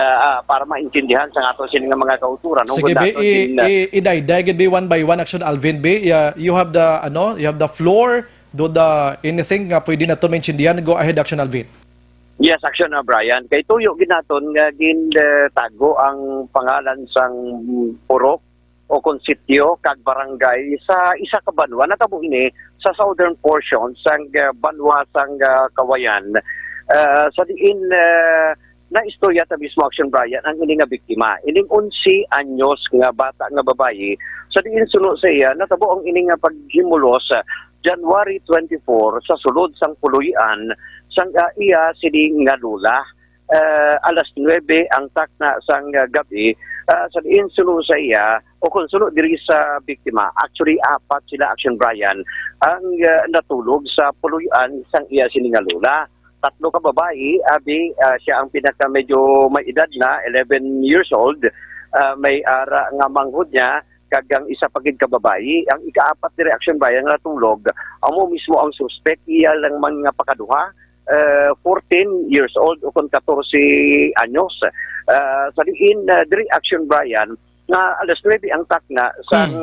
para maintindihan sa ato sini nga mga kauturan. Sige be, idayday gid be one by one Action Alvin be. You have the floor, do the anything nga pwede naton maintindihan. Go ahead Action Alvin. Yes, action na Brian. Kay tuyo ginaton nga tago ang pangalan sang purok o konsityo kag barangay sa isa ka banwa natabo ini sa southern portion sang Banwasang Kawayan. Sa diin na istorya ta mismo Action Brian ang ini nga biktima. Ining 11 anyos nga bata nga babae. Sa diin suno sa iya natabo ang ini nga paghimulos January 24 sa sulod sang Puluyan sang iya sining nga lula. Alas 9 ang takna sang gabi sa diin suno sa iya o kung suno diri sa biktima. Actually apat sila Action Brian ang natulog sa Puluyan sang iya sining nga lula. Tatlo ka babae, abi siya ang pinaka medyo may edad na 11 years old, may ara nga manghud niya kagang isa pagid ka babae. Ang ikaapat ni Action Brian nga tulog, amo mismo ang suspect, iya lang man nga pakaduha, 14 years old o kon 14 anyos. Sa diin diri Action Brian nga alas 9 ang takna sang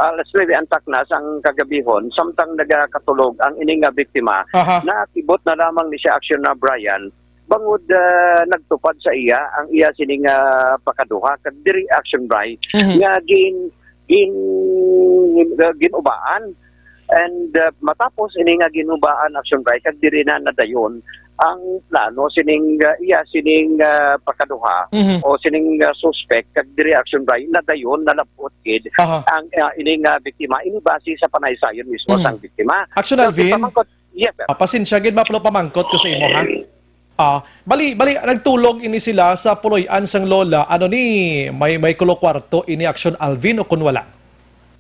alas 9 ang takna sang kagabihon samtang nagakatulog ang ining nga biktima na tibot na lamang ni siya Action na Brian bangod nagtupad sa iya ang iya sining pakaduha kag diri Action Brian nga ginubaan and matapos ini nga ginubaan Action Brian kag diri na nadayon ang plano sining pakaduha o sining suspect kag diri Action Brian nadayon nalapot kid ang ining biktima ini base sa panaysayon mismo sang biktima. Action Alvin. Yes, sir. Pasensya gid maplo pamangkot ko sa imo ha. Bali nagtulog ini sila sa Puloy-an sang lola. Ano ni may kulo kwarto ini Action Alvin o kun wala?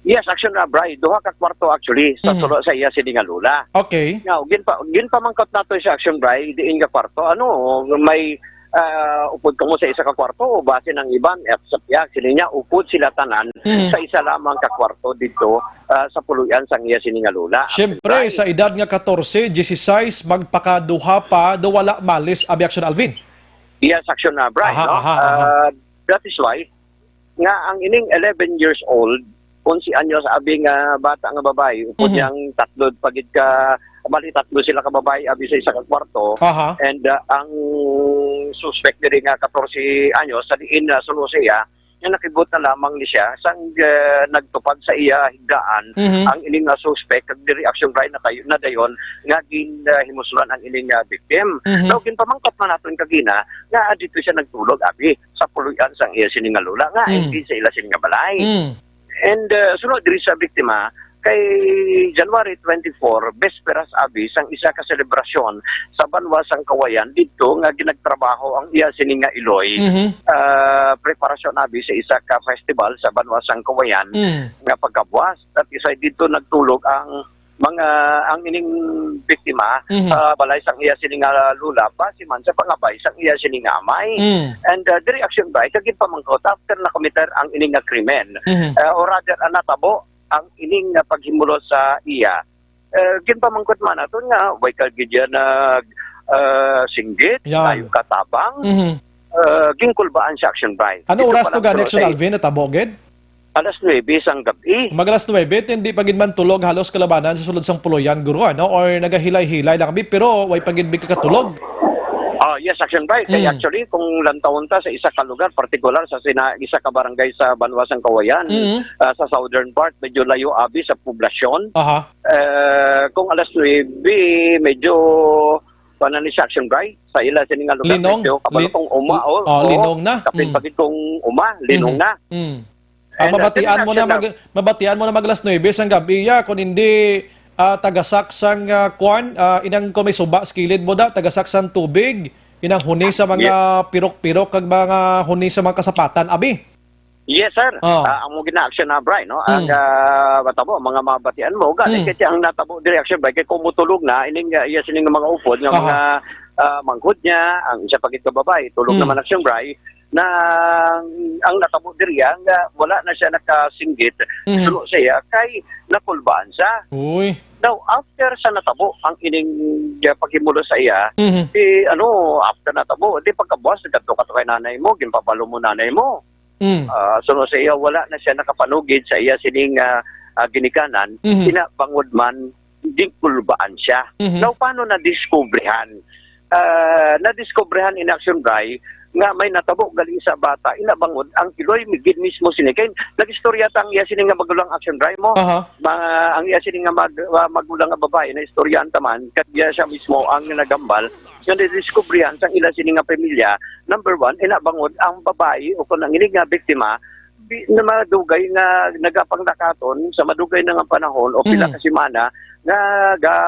Yes, action na Bray. Duha ka kwarto actually sa tulo sa iya sining nga lula. Okay. Now, ginpamangkot nato sa action Bray diin nga kwarto. Ano, may upod ka mo sa isa ka kwarto o base ng iban at sa piyak sila niya upod sila tanan sa isa lamang ka kwarto dito sa puluyan sang iya sining nga lula. Siyempre, sa edad nga 14, 16, magpakaduha pa, do wala malis abi Action Alvin. Yes, action na Bray. Aha, No? aha, aha. That is why nga ang ining 11 years old 11 anyos abi nga bata nga babae upod yang tatlo pagid ka mali tatlo sila ka babae abi sa isa ka kwarto. Aha. And ang suspect diri nga 14 anyos sa diin na Sulusia nga nakibot na lamang ni siya sang nagtupad sa iya higdaan ang ining nga suspect kag diri action right na kayo na dayon nga himuslan ang ining victim. So ginpamangkot man naton kagina nga dito siya nagtulog abi sa puluyan sang iya sining nga lula nga hindi sa ila sining nga balay. And sunod diri sa biktima kay January 24, Besperas abi sang isa ka selebrasyon sa Banwa sang Kawayan dito nga ginagtrabaho ang iya sining nga Iloy. Preparasyon abi sa isa ka festival sa Banwa sang Kawayan nga pagkabuas at isa dito nagtulog ang ang ining biktima balay sang iya sining nga lula base man sa pangabay sang iya sining nga amay. And the reaction by kagin pamangkot after na committer ang ining nga krimen or rather natabo ang ining nga paghimulo sa iya. Ginpamangkot man aton nga way kagidya nag singgit, tayo katabang, ginkulbaan sa action by. Ano oras to gani Action Alvin natabo gid? Alas 9 sang gabi. Magalas 9, hindi pagid man tulog halos kalabanan sa sulod sang puloyan guro ano or nagahilay-hilay lang kami pero way pagid bi katulog. Yes, action by. Kaya actually, kung lantawon ta sa isa ka lugar, particular sa isa ka barangay sa Banwasang Kawayan, sa southern part, medyo layo abi sa poblasyon. Kung alas 9, medyo panan ni action by sa ila sining nga lugar. Linong. Medyo kabalutong linong na. Kapit pagid kong linong na. Mabatian mo na maglas 9 sang gabi ya kung hindi tagasak sang kwan inang kung may suba skilid mo da tagasak sang tubig inang huni sa mga pirok-pirok kag mga huni sa mga kasapatan abi. Yes sir. Ang mo gina-action na Brian no ang batabo mga mabatian mo gani kay ang natabo reaction ba kay kumutulog na ining iya sining mga upod nga mga manghod niya ang isa pagit ka babae tulog naman action Brian na ang natabo diri nga wala na siya nakasinggit sulo siya kay napulbaan siya. Uy. Now after sa natabo ang ining paghimulo sa iya after natabo di pagkabuas ngadto ka kay nanay mo ginpabalo mo nanay mo. Sulo sa iya wala na siya nakapanugid sa iya sining ginikanan pinabangod man di kulbaan siya. Now paano na diskubrehan? Na-discoveryhan in action Bray nga may natabo gali sa bata inabangod ang Iloy migid mismo sinikay nagistorya tang iya sining nga magulang action Bray mo ang iya sining nga magulang nga babae na istoryahan taman kat iya siya mismo ang nagambal nga na-discoveryhan sang ila sining nga pamilya number 1 inabangod ang babae o kung ang inig nga biktima na madugay nga nagapanglakaton sa madugay na nga panahon o pila ka semana nga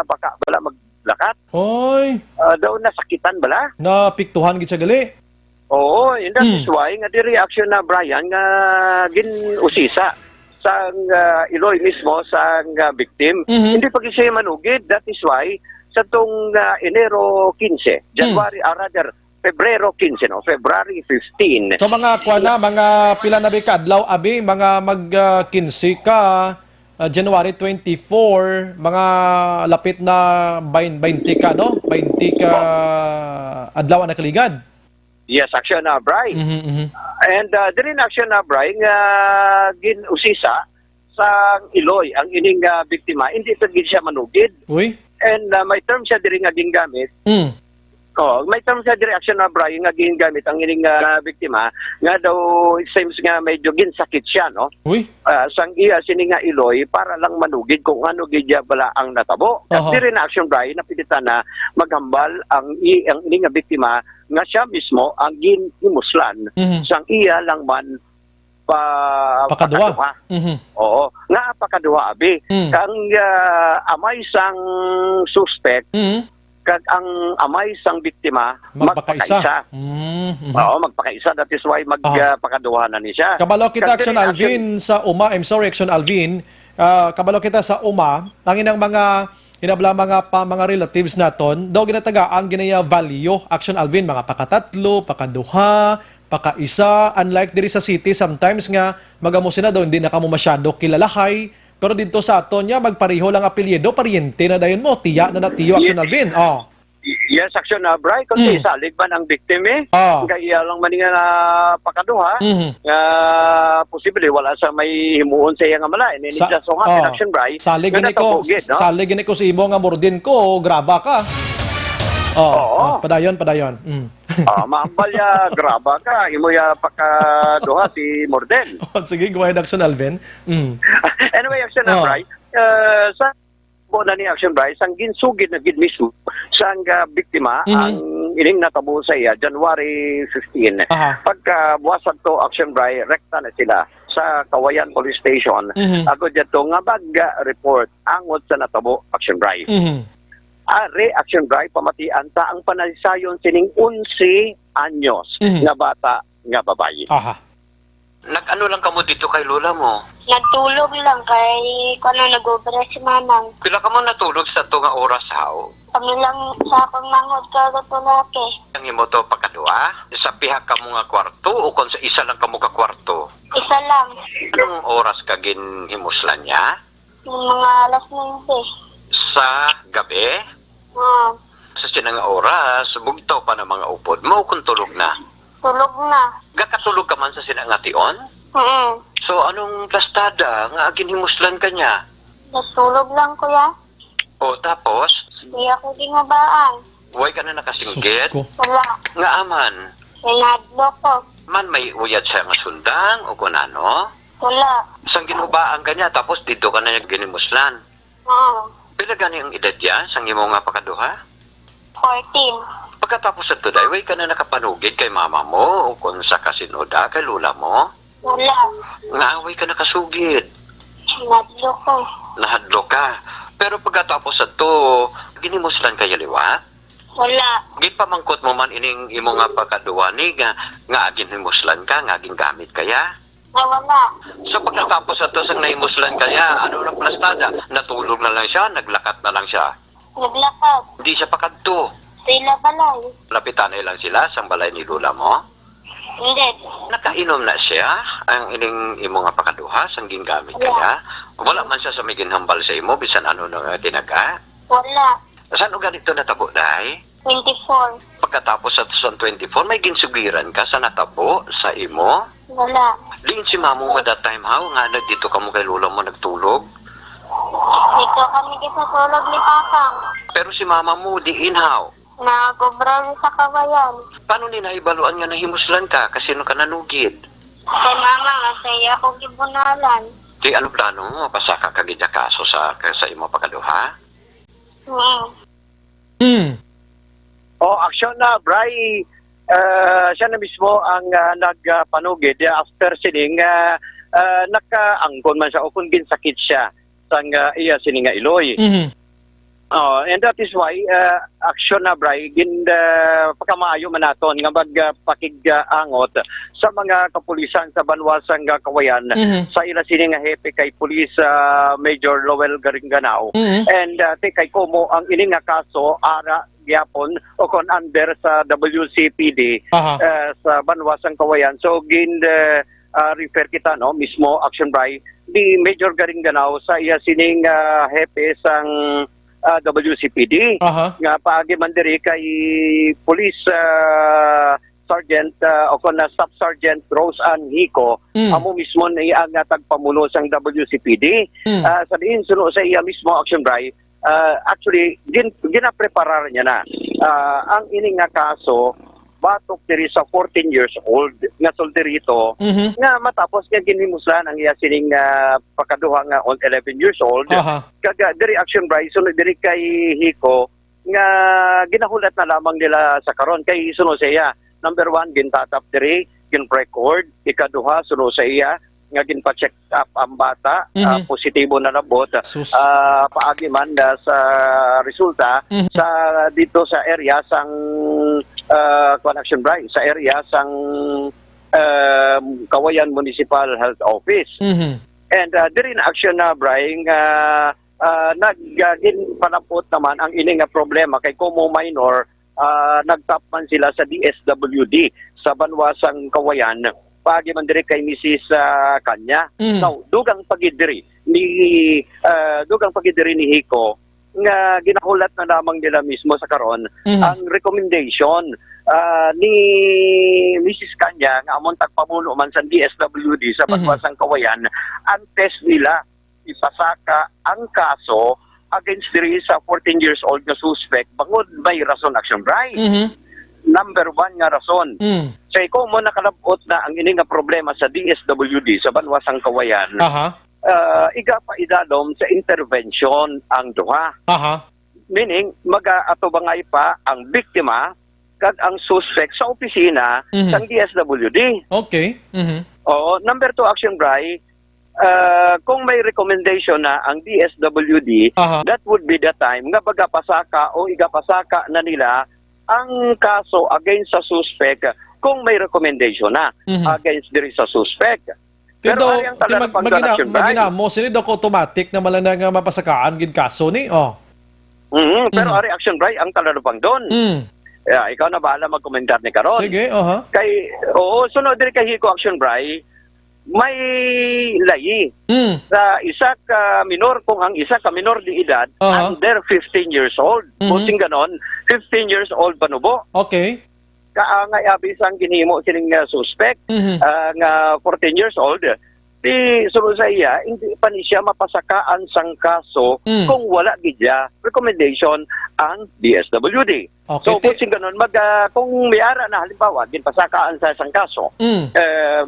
baka bala maglakat. Hoy. Daw nasakitan bala? Napiktuhan gid siya gali. Oo, and that is why nga di reaction na Brian nga usisa sa Iloy mismo sa victim. Hindi pag siya manugid. That is why sa tong Enero 15, January rather Pebrero 15 no, February 15. So mga kuana, mga pila na bikadlaw abi mga mag-15 ka January 24, mga lapit na 20 ka no? 20 ka adlaw na kaligad. Yes, action na Bray. And din action na Bray nga ginusisa sa Iloy ang ining biktima hindi pa gid siya manugid. Uy. And may term siya diri nga gingamit. May term siya diri action na Bray nga gingamit ang ining biktima nga daw it seems nga medyo ginsakit siya no. Uy. Sang iya sining nga Iloy para lang manugid kung ano gidya bala ang natabo. At diri na action Bray napilitan na maghambal ang ining nga biktima nga siya mismo ang gimuslan sang iya lang man pakadua. Oo, nga pakadua abi. Kang amay sang suspect kag ang amay sang biktima Magpakaisa. Oo, magpakaisa. That is why magpakaduha na ni siya. Kabalo kita, Kag Action diri Alvin, sa UMA. I'm sorry, Action Alvin. Kabalo kita sa UMA. Ang inang mga hinabla mga relatives naton, daw ginatagaan ginaya value, Action Alvin, mga pakatatlo, pakaduha, pakaisa. Unlike diri sa city, sometimes nga magamusin na daw, hindi na kamo masyado kilalahay. Pero dito sa aton niya, magpareho lang apelyido, pariente na dayon mo, tiya na tiyo, Action Alvin. Oh. Yes, Action Bray, kasi salig man ang biktima kaya lang man nga pakaduha, posible wala sa may himuon sa iyang amala. And just so happen, Action Bray, salig gini ko si imo nga murdin ko, graba ka. Padayon. Maambal ya, graba ka, imo ya pakaduha si Morden. Sige, gawin Action Alvin. Anyway, Action Bray, sa na ni Action Bray, sang ginsugid na gidmisu sang biktima ang ining natabo sa iya January 15. Pagka buwasan to Action Bray, rekta na sila sa Kawayan Police Station. Ako dito nga report angot sa natabo Action Bray. Are Action Bray pamatian ta ang panalisayon sining 11 anyos nga bata nga babayi. Nag-ano lang kamo dito kay lola mo? Nagtulog lang kay kung nag-obra si Manang. Pila ka mo natulog sa to nga oras haw? Kami lang sa akong mangod kagatulake. Ang imo to pagkadua? Sa pihak ka mo nga kwarto o kung sa isa lang ka mo ka kwarto? Isa lang. Anong oras ka ginhimuslan niya? Yung mga alas 9. Sa gabi? Sa sinang oras, bugtaw pa ng mga upod mo kung tulog na? Tulog na. Gakatulog ka man sa sinangation? So, anong plastada nga ginhimuslan ka niya? Natulog lang, kuya. O, tapos? Hindi ako ginabaan. Huwag ka na nakasinggit? Wala. Nga aman? Sinadlo ko. Man may uyad siya nga sundang o kung ano? Wala. Sang ginubaan ka niya, tapos dito ka na ginimuslan? Pila gani ang edad niya, sang imo nga pakaduha? 14. Pagkatapos sa tuday, way ka na nakapanugid kay mama mo o kung sa kasinoda kay lula mo? Wala. Nga, way ka nakasugid. Sinadlo ko. Nahadlo ka. Pero pagkatapos sa to, ginimuslan kayo liwa? Wala. Gipamangkot mo man ining imo nga pagkaduwa ni nga ginhimuslan ka, nga gingamit kaya? Wala. So pagkatapos sa to, sang naimuslan kaya, ano na plastada? Natulog na lang siya, naglakat na lang siya? Naglakad. Hindi siya pakadto. Sila balay. Lapitan na lang sila sa balay ni lula mo? Hindi. Nakainom na siya ang ining imo nga pakaduha sang gingamit kaya? Wala man siya sa may ginhambal sa imo bisan ano nga tinaga? Wala. Saan o ganito natabo dahi? 24. Pagkatapos sa 2024 may ginsugiran ka sa natabo sa imo? Wala. Diin si mamo mo that time how nga dito ka mo kay lula mo nagtulog? Dito kami kisatulog ni Papa. Pero si mama mo diin how? Nagobra sa Kawayan. Paano ni naibaluan nga nahimuslan ka? Kasino ka nanugid? Kay mama nga saya ako gibunalan. Di ano plano mo? Pasaka ka gidya kaso sa imo pakaduha? Action na, Bray. Siya na mismo ang nagpanugid after sining nakaanggon man siya o kung ginsakit siya sang iya sining iloy. And that is why action na Bray pagkamaayo man naton nga magpakigangot sa mga kapulisan sa banwasang Kawayan sa ila sini nga hepe kay Police Major Lowell Garinganao and kay Como ang ini nga kaso ara gyapon o kon under sa WCPD sa banwasang Kawayan. So refer kita no mismo Action Bray di Major Garinganao sa iya sining hepe sang WCPD nga paagi man diri kay Police Sergeant o kon Staff Sergeant Rose Ann Hico amo mismo na iya nga tagpamulo sang WCPD sa diin suno sa iya mismo Action Bray actually ginapreparar niya na ang ining nga kaso batok diri sa 14 years old nga solderito nga matapos nga ginhimuslan ang iya sining pakaduha nga on 11 years old kaga diri Action Bray sunod diri kay Hico nga ginahulat na lamang nila sa karon kay sunod sa iya number 1 gintatap diri gin record ikaduha sunod sa iya nga ginpa-check up ang bata, positibo na nabot. Sus. Paagi man sa resulta sa dito sa area sang Connection Bray, sa area sang Kawayan Municipal Health Office. And diri na action na Bray nga nagginpanapot naman ang ini nga problema kay Como Minor. Nagtap man sila sa DSWD sa Banwasang Kawayan pagi man diri kay Mrs. Kanya. Now, dugang pagidiri ni Hiko nga ginahulat na lamang nila mismo sa karon ang recommendation ni Mrs. Kanya nga among tagpamuno man sa DSWD sa Banwasang Kawayan ang test nila ipasaka ang kaso against diri sa 14 years old na suspect bangod may rason action Bray. Number 1 nga rason. So ikaw mo nakalabot na ang ini nga problema sa DSWD sa Banwasang Kawayan. Iga pa idalom sa intervention ang duha. Meaning mag-atubangay pa ang biktima kag ang suspect sa opisina sang DSWD. Okay. Oo, number 2 action Bray. Kung may recommendation na ang DSWD, that would be the time nga bagapasaka o igapasaka na nila ang kaso against sa suspect kung may recommendation na against diri sa suspect. Pero ari ang talanapang action magina mo sini dok automatic na malanang nga mapasakaan gid kaso ni. Pero ari action Bray ang talanapang don. Ikaw na bahala mag-komentar ni karon. Sige, Kay sunod diri kay Hiko action Bray. May layi sa isa ka minor kung ang isa ka minor di edad under 15 years old. Kusing ganon, 15 years old panubo. Okay. Kaangay abis ang ginhimo kining suspect nga 14 years old. Di sunod sa iya, hindi pa ni siya mapasakaan sang kaso kung wala gidya recommendation ang DSWD. Okay. So kusing ganon kung may ara na halimbawa ginpasakaan sa isang kaso,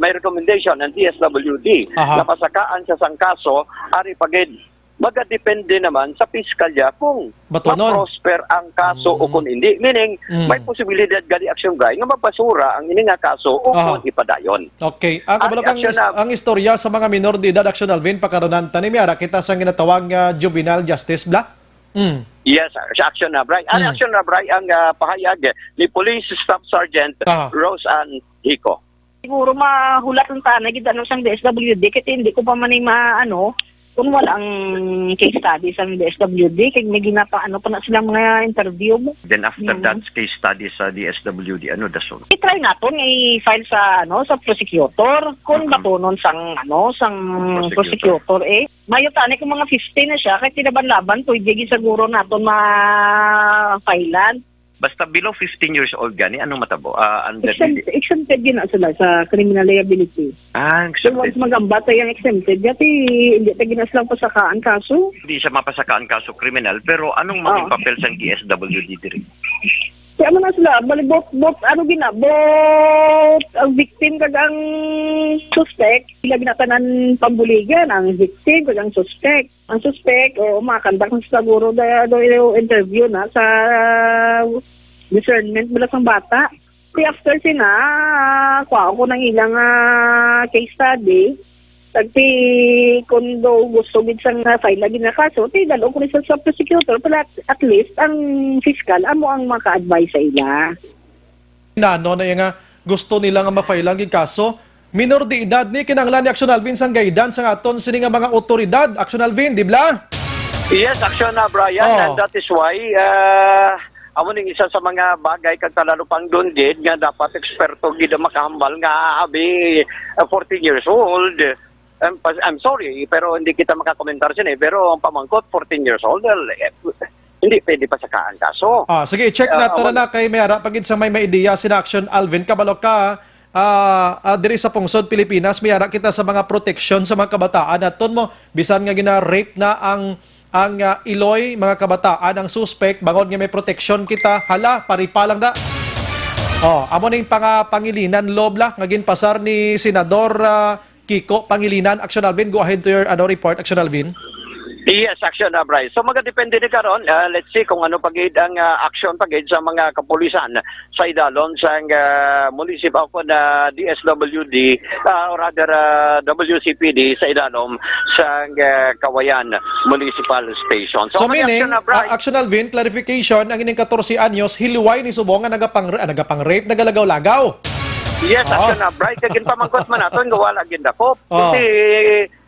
may recommendation ng DSWD na pasakaan sa isang kaso, ari pagid magadepende naman sa piskalya kung ma-prosper ang kaso o kung hindi. Meaning, may posibilidad gali action Bray nga mapasura ang ini nga kaso o kung ipadayon. Okay. Ang kabalokang ang istorya sa mga minor de edad action Alvin pakaronan tani miara kita sa ginatawag nga juvenile justice bla. Yes, sa action na Bray. Ang action na Bray ang pahayag ni Police Staff Sergeant Rose Ann Hiko. Siguro mahulat ang tanay gid ano sang DSWD kasi hindi ko pa man maano kung wala ang case study sa DSWD, kaya may ginapaano pa na silang mga interview mo. Then after that case study sa DSWD, ano dason? I-try natin, i-file sa sa prosecutor. Kung batunon sang prosecutor mayo tani kung mga 15 na siya, kaya tinaban-laban, pwede siguro natin ma-filean. Basta below 15 years old gani, anong matabo? Exempted yun sila sa criminal liability. Exempted. So once magambata yung exempted, dati hindi tayo ginas lang pasakaan kaso. Hindi siya mapasakaan kaso kriminal, pero anong maging papel sa DSWD diri? Kaya mo na sila, balibot, ang victim kag ang suspect, sila ginatanan pambuligan, ang victim kag ang suspect. Ang suspect, makakanda kung siguro daw interview na sa discernment mula sa bata. After sina, kuha ko ng ilang case study, tagti kung daw gusto bid sang file lagi na kaso, dalo ko rin sa prosecutor, pero at least ang fiscal, amo ang maka-advise sa ila. Nano na yung gusto nila nga ma-file ang kaso, minor de edad ni kinahanglan ni Action Alvin sang guidance sang aton sini nga mga otoridad. Action Alvin, di bla? Yes, action na Brian, and that is why amo ning isa sa mga bagay kag talalupang doon gid nga dapat eksperto gid makahambal nga abi 14 years old. I'm sorry, pero hindi kita makakomentar siya pero ang pamangkot 14 years old, hindi pwede pa sakaan kaso. Sige, check na tara na kay Mayara pagid sa may ideya sina Action Alvin kabalo ka diri sa Pungsod Pilipinas mayara kita sa mga protection sa mga kabataan aton mo bisan nga gina-rape na ang iloy mga kabataan ang suspect bangod nga may protection kita hala paripalang da. Amo ning pangilinan lobla nga ginpasar ni Senador Kiko Pangilinan. Action Alvin, go ahead to your report Action Alvin. Yes, action na, Bryce. So magadepende ni karon. Let's see kung ano pagid ang action pagid sa mga kapulisan sa idalom sa municipal of DSWD or rather WCPD sa idalom sa Kawayan Municipal Station. So meaning, mag-action na, Bryce. Action Alvin, clarification, ang ining 14 anyos, hilway ni subong nga nagapang-rape, nagalagaw-lagaw. Yes, action na, Bryce. Kagin pamangkot man nato, nga wala gid dako. Kasi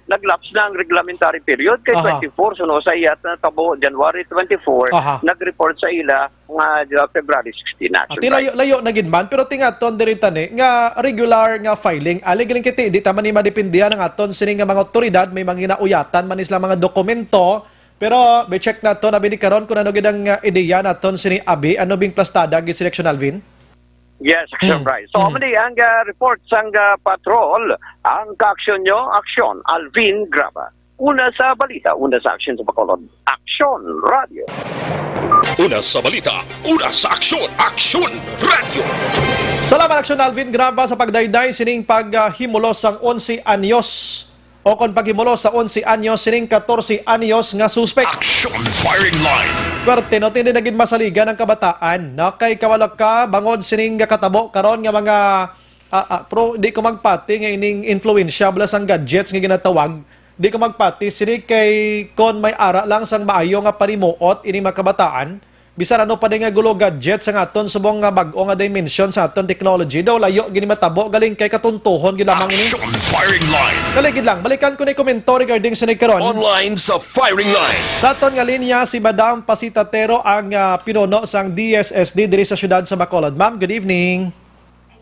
naglaps na ang reglamentary period kay 24 suno sa iyat na tabo January 24 nag-report sa ila nga February 16 na. Ati layo na ginman pero tingaton diri tani nga regular nga filing ali galing kiti di ta man ni madepindihan ang aton sini nga mga otoridad may mga ginauyatan man isla mga dokumento pero be check nato na bini karon kun ano gid ang ideya naton sini abi ano bing plastada gid selection Alvin. Yes, action, Bryce. So, mali ang report sang patrol, ang ka-action nyo, action, Alvin Graba. Una sa balita, una sa action sa Bacolod. Action Radio. Una sa balita, una sa aksyon, Aksyon Radio. Salamat Action Alvin Graba sa pagdayday sining paghimulos sang 11 anyos o kon paghimulos sa 11 anyos sining 14 anyos nga suspect. Action firing line. Swerte no tindi naging masaligan ang kabataan na kay kawalak ka bangod sining katabo karon nga mga pro di ko magpati nga ining influensya blas ang gadgets nga ginatawag di ko magpati sini kay kon may ara lang sang maayo nga panimuot ini mga kabataan bisan ano pa din nga gulo gadget sa aton subong nga bag-o nga dimension sa aton technology daw layo gini matabo galing kay katuntuhon gid lamang ini. Action firing line. Kaligid lang balikan ko ni komento regarding sa karon. Online sa firing line. Sa aton nga linya si Madam Pasitatero ang pinuno sang DSSD diri sa syudad sa Bacolod. Ma'am, good evening.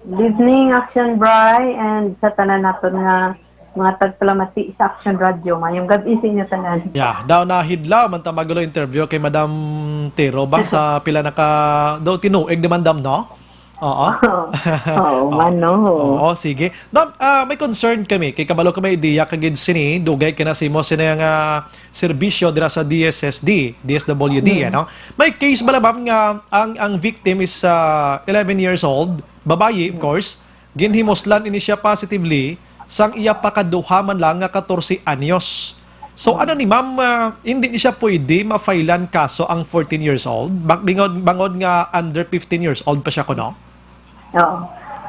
Good evening, Action Bry, and sa tanan naton nga mga tagpalamati sa Action Radio. Mayong gabi sa inyo tanan. Yeah, daw na hidlaw man ta magulo interview kay Madam Tero ba sa pila naka daw tinuig ni Madam no? Oo. Oo, mano. Oo, sige. Ma'am, may concern kami kay kabalo ka may ideya kagid sini dugay kinasimo sini nga serbisyo dira sa DSWD ano. May case bala ma'am nga ang victim is 11 years old, babae of course. Ginhimoslan ini siya positively sang iya pakaduha man lang nga 14 anyos. So ano ni ma'am, hindi ni siya pwede ma-filean kaso ang 14 years old? Bangod nga under 15 years old pa siya kuno? Oo.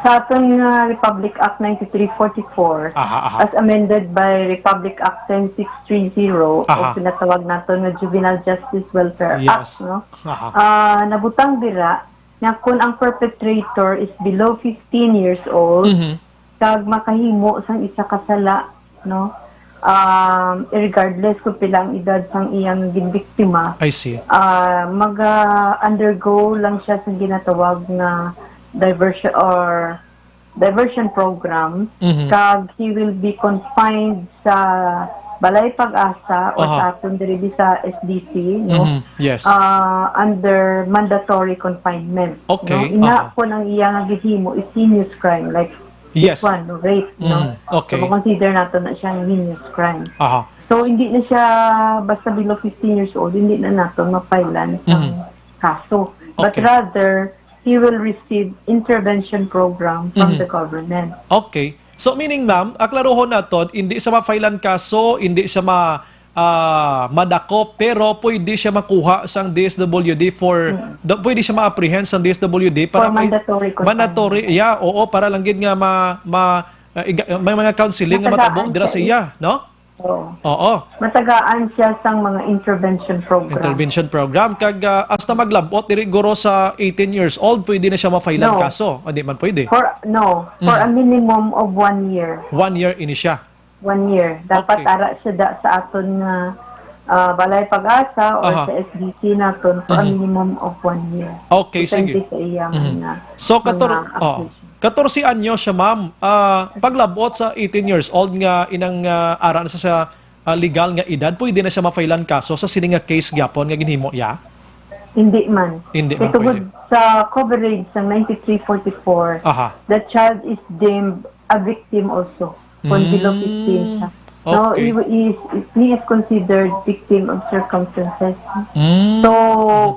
Sa aton Republic Act 9344 as amended by Republic Act 10630 o pinatawag nato nga Juvenile Justice Welfare Act, no? Nabutang dira na kung ang perpetrator is below 15 years old, kag makahimo sang isa kasala, no? Regardless kung pilang edad sang iyang ginbiktima. I see. Undergo lang siya sa ginatawag na diversion program. Kag he will be confined sa Balay Pag-asa o sa aton diri sa SDC, no? Yes. Under mandatory confinement. Okay. No? Ina po nang iyang gihimo is heinous crime like yes. One, rape, no? Okay. So, consider nato na siyang heinous crime. Aha. So, hindi na siya, basta below 15 years old, hindi na nato mapailan ng kaso. But rather, he will receive intervention program from the government. Okay. So, meaning, ma'am, aklarohon nato, hindi sa mapailan kaso, hindi sa madako, pero pwede siya makuha sang DSWD for pwede siya ma-apprehend sang DSWD para for mandatory oo, para lang gid nga may mga counseling nga matabo dira sa iya, no? Oo. Matagaan siya sang mga intervention program. Kag hasta maglabot diri guro sa 18 years old pwede na siya ma-filean kaso. Hindi man pwede. For a minimum of 1 year. 1 year ini siya. 1 year. Dapat ara siya sa aton Balay Pag-asa or sa SDC naton for a minimum of 1 year. Okay, sige. Sa iyang so 14 anyo siya, ma'am. Paglabot sa 18 years old nga inang aran sa legal nga edad, pwede na siya ma-filean kaso sa sini nga case gyapon nga ginhimo ya? Hindi man. Ito sa coverage sa 9344, the child is deemed a victim also kung below 15 siya. So, he is considered victim of circumstances. So,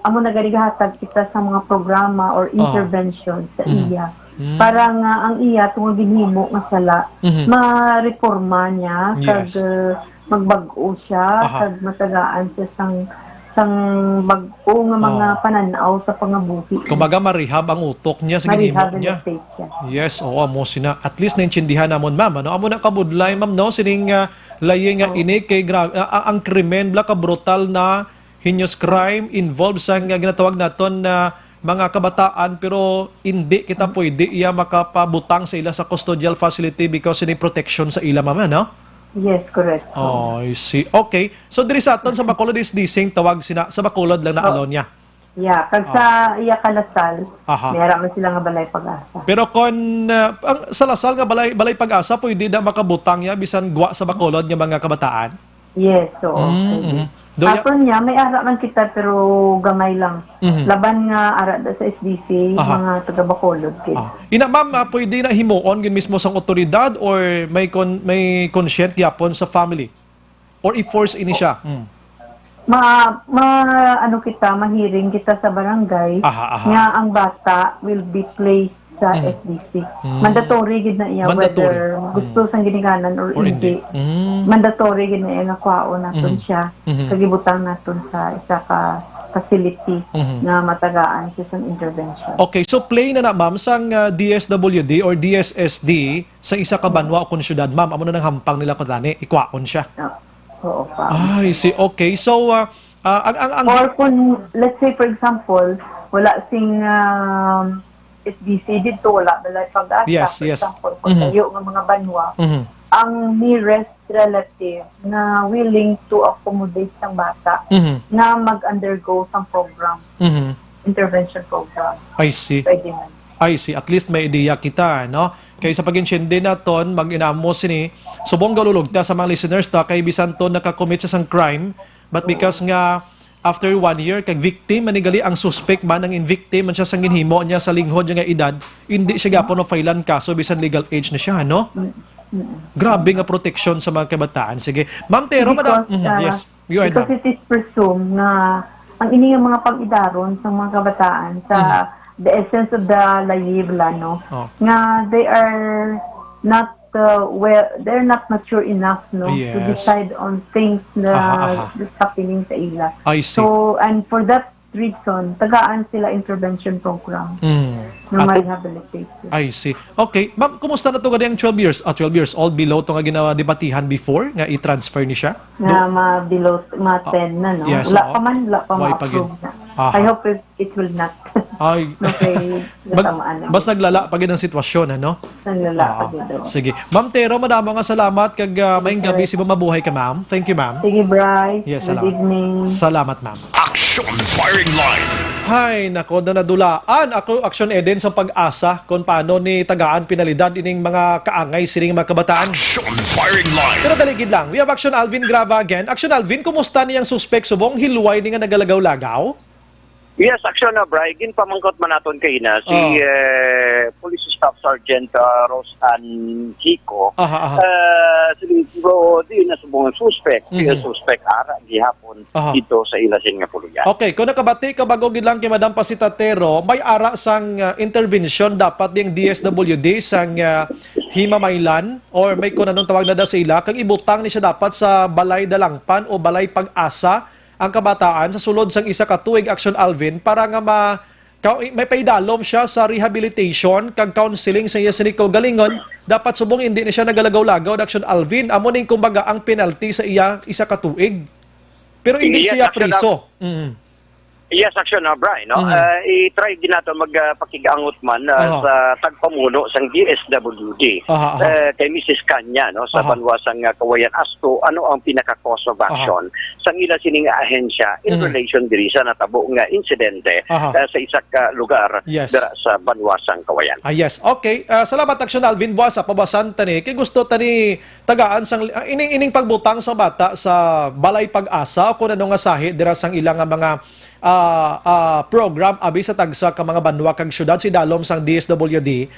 amo nagarigatag kita sa mga programa or intervention sa iya. Para nga ang iya tungod ginhimo nga sala, ma-reforma niya kag magbag-o siya, kag matagaan siya sang bag-o nga mga pananaw sa pangabuhi. Kumbaga marihab ang utok niya sa ginimo niya. Yes, oo, amo sina. At least naintindihan namon, ma'am. Ano amo na kabudlay, ma'am, no? Sining laying nga ini kay ang krimen bla ka brutal na heinous crime involved sa ginatawag naton na mga kabataan, pero hindi kita pwede iya makapabutang sa ila sa custodial facility because ini protection sa ila, ma'am, no? Yes, correct. Oh, I see. Okay. So diri sa aton sa Bacolod is dising tawag sina sa Bacolod lang na Alonia. Yeah, kag sa iya kalasal, meron man sila nga balay pag-asa. Pero kon ang sa Lasal nga balay pag-asa pwede na makabutang ya bisan guwa sa Bacolod nga mga kabataan. Yes, so. Aton niya, may ara man kita pero gamay lang. Laban nga ara sa SDC, mga taga Bacolod kid. Ina ma'am, pwede na himuon gin mismo sang otoridad or may consent gyapon sa family? Or i-force ini siya? Ano kita, mahiring kita sa barangay nga ang bata will be placed sa SDC. Mandatory gid na iya whether gusto sang ginikanan or hindi. Mandatory gid na iya nga kwaon naton siya. Kagibutang naton sa isa ka facility na matagaan siya sang intervention. Okay, so play na ma'am sang DSWD or DSSD sa isa ka banwa o konsyudad, ma'am. Amo na nang hampang nila kutani, ikwaon siya. Oo pa. I see. Okay. So or kung let's say for example, wala sing SDC dito, wala balay pag-asa. Yes. For example, kung tayo ng mga banwa, ang nearest relative na willing to accommodate ng bata na mag-undergo sa program, intervention program. I see. Pwede man. I see. At least may ideya kita, no? Kaya sa pag-insyende naton, mag-inamo sini, subong galulugta sa mga listeners ta, kay bisan to nakakommit sa sang crime, but because nga, after 1 year, kag victim, manigali ang suspect man, ang invictim, man siya sang ginhimo niya sa linghod niya nga edad, hindi siya gapon na filean kaso, bisan legal age na siya, no? Grabe nga protection sa mga kabataan. Sige. Ma'am Tero, madam. Yes. Go ahead, because it is presumed na ang ini nga mga pag-idaron sa mga kabataan sa the essence of the layibla, no? Nga they are not they're not mature enough, no, to decide on things na that's happening sa ila. I see. So, and for that reason, tagaan sila intervention program na rehabilitation. I see. Okay. Ma'am, kumusta na ito yung 12 years? 12 years old below ito nga ginawa debatihan before nga i-transfer ni siya? Na below 10 na, no? Yes, wala pa ma-approve na. I hope it will not. Ay. Okay. Bas naglala pag ang sitwasyon, ano? Naglala pag ito. Sige. Ma'am Tero, madamo nga salamat kag mayong gabi si mabuhay ka, ma'am. Thank you, ma'am. Sige, Bryce. Yes, Good evening. Salamat, ma'am. Action Firing Line. Hay, nako na nadulaan. Ako, Action Eden sa pag-asa kung paano ni tagaan pinalidad ining mga kaangay sining mga kabataan. Action Firing Line. Pero taligid lang. We have Action Alvin Grava again. Action Alvin, kumusta niyang suspect subong hilway ni nga nagalagaw-lagaw? Yes, action na, Bri. Ginpamangkot man naton kay na si Police Staff Sergeant Rosan Chico. Siguro di na subong suspect. Suspect ara gihapon dito sa Ilasin nga puluyan. Okay, kung nakabati ka bago gid lang kay Madam Pasitatero, may ara sang intervention dapat ding DSWD sang Himamaylan or may kung anong tawag na da sa ila, kag ibutang ni siya dapat sa Balay Dalangpan o Balay Pag-asa ang kabataan sa sulod sang isa ka tuig, Action Alvin, para nga may paidalom siya sa rehabilitation kag counseling sa iya siniko galingon. Dapat subong hindi na siya nagalagaw-lagaw, Action Alvin. Amo ning kumbaga ang penalty sa iya isa ka tuig. Pero hindi siya priso. Yes, action na, Brian. No? I-try din natin magpakigangot man sa tagpamuno sang DSWD kay Mrs. Kanya, no, sa banwasang Kawayan Asto, ano ang pinaka-cause of action sang ila sining ahensya in relation diri sa natabo nga insidente sa isa ka lugar dira sa banwasang Kawayan. Yes. Okay. Salamat, Action Alvin. Buwasa, pabasan tani. Kay gusto tani tagaan sang ining pagbutang sa bata sa Balay Pag-asa kung ano nga sahi dira sang ilang mga program abi sa tagsa ka mga banwa kag syudad si dalom sang DSWD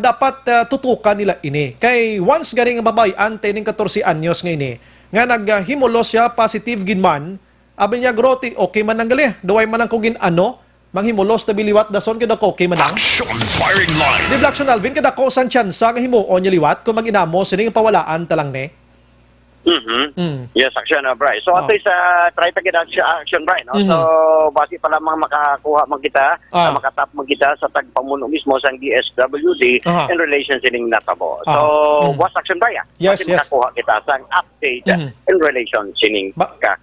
dapat tutukan nila ini kay once garing nga babay ante ning 14 anyos nga ini nga naghimulos siya positive ginman abi niya groti okay man nang gali duway man lang kugin ano manghimulos na biliwat dason kada ko okay man ang Action Firing Line. Di Action Alvin kada ko sang tsansa nga himuon niya liwat kung maginamo sining pawalaan talang ne. Yes, action, Bri. So, at least, try to get action, Bri. No? So, basi pa lamang makakuha man kita, makatap man kita sa tagpamuno mismo sa DSWD in relation sa ning natabo. So, what's action, Bri? Yes, basi yes. makakuha kita sa update in relation sa ning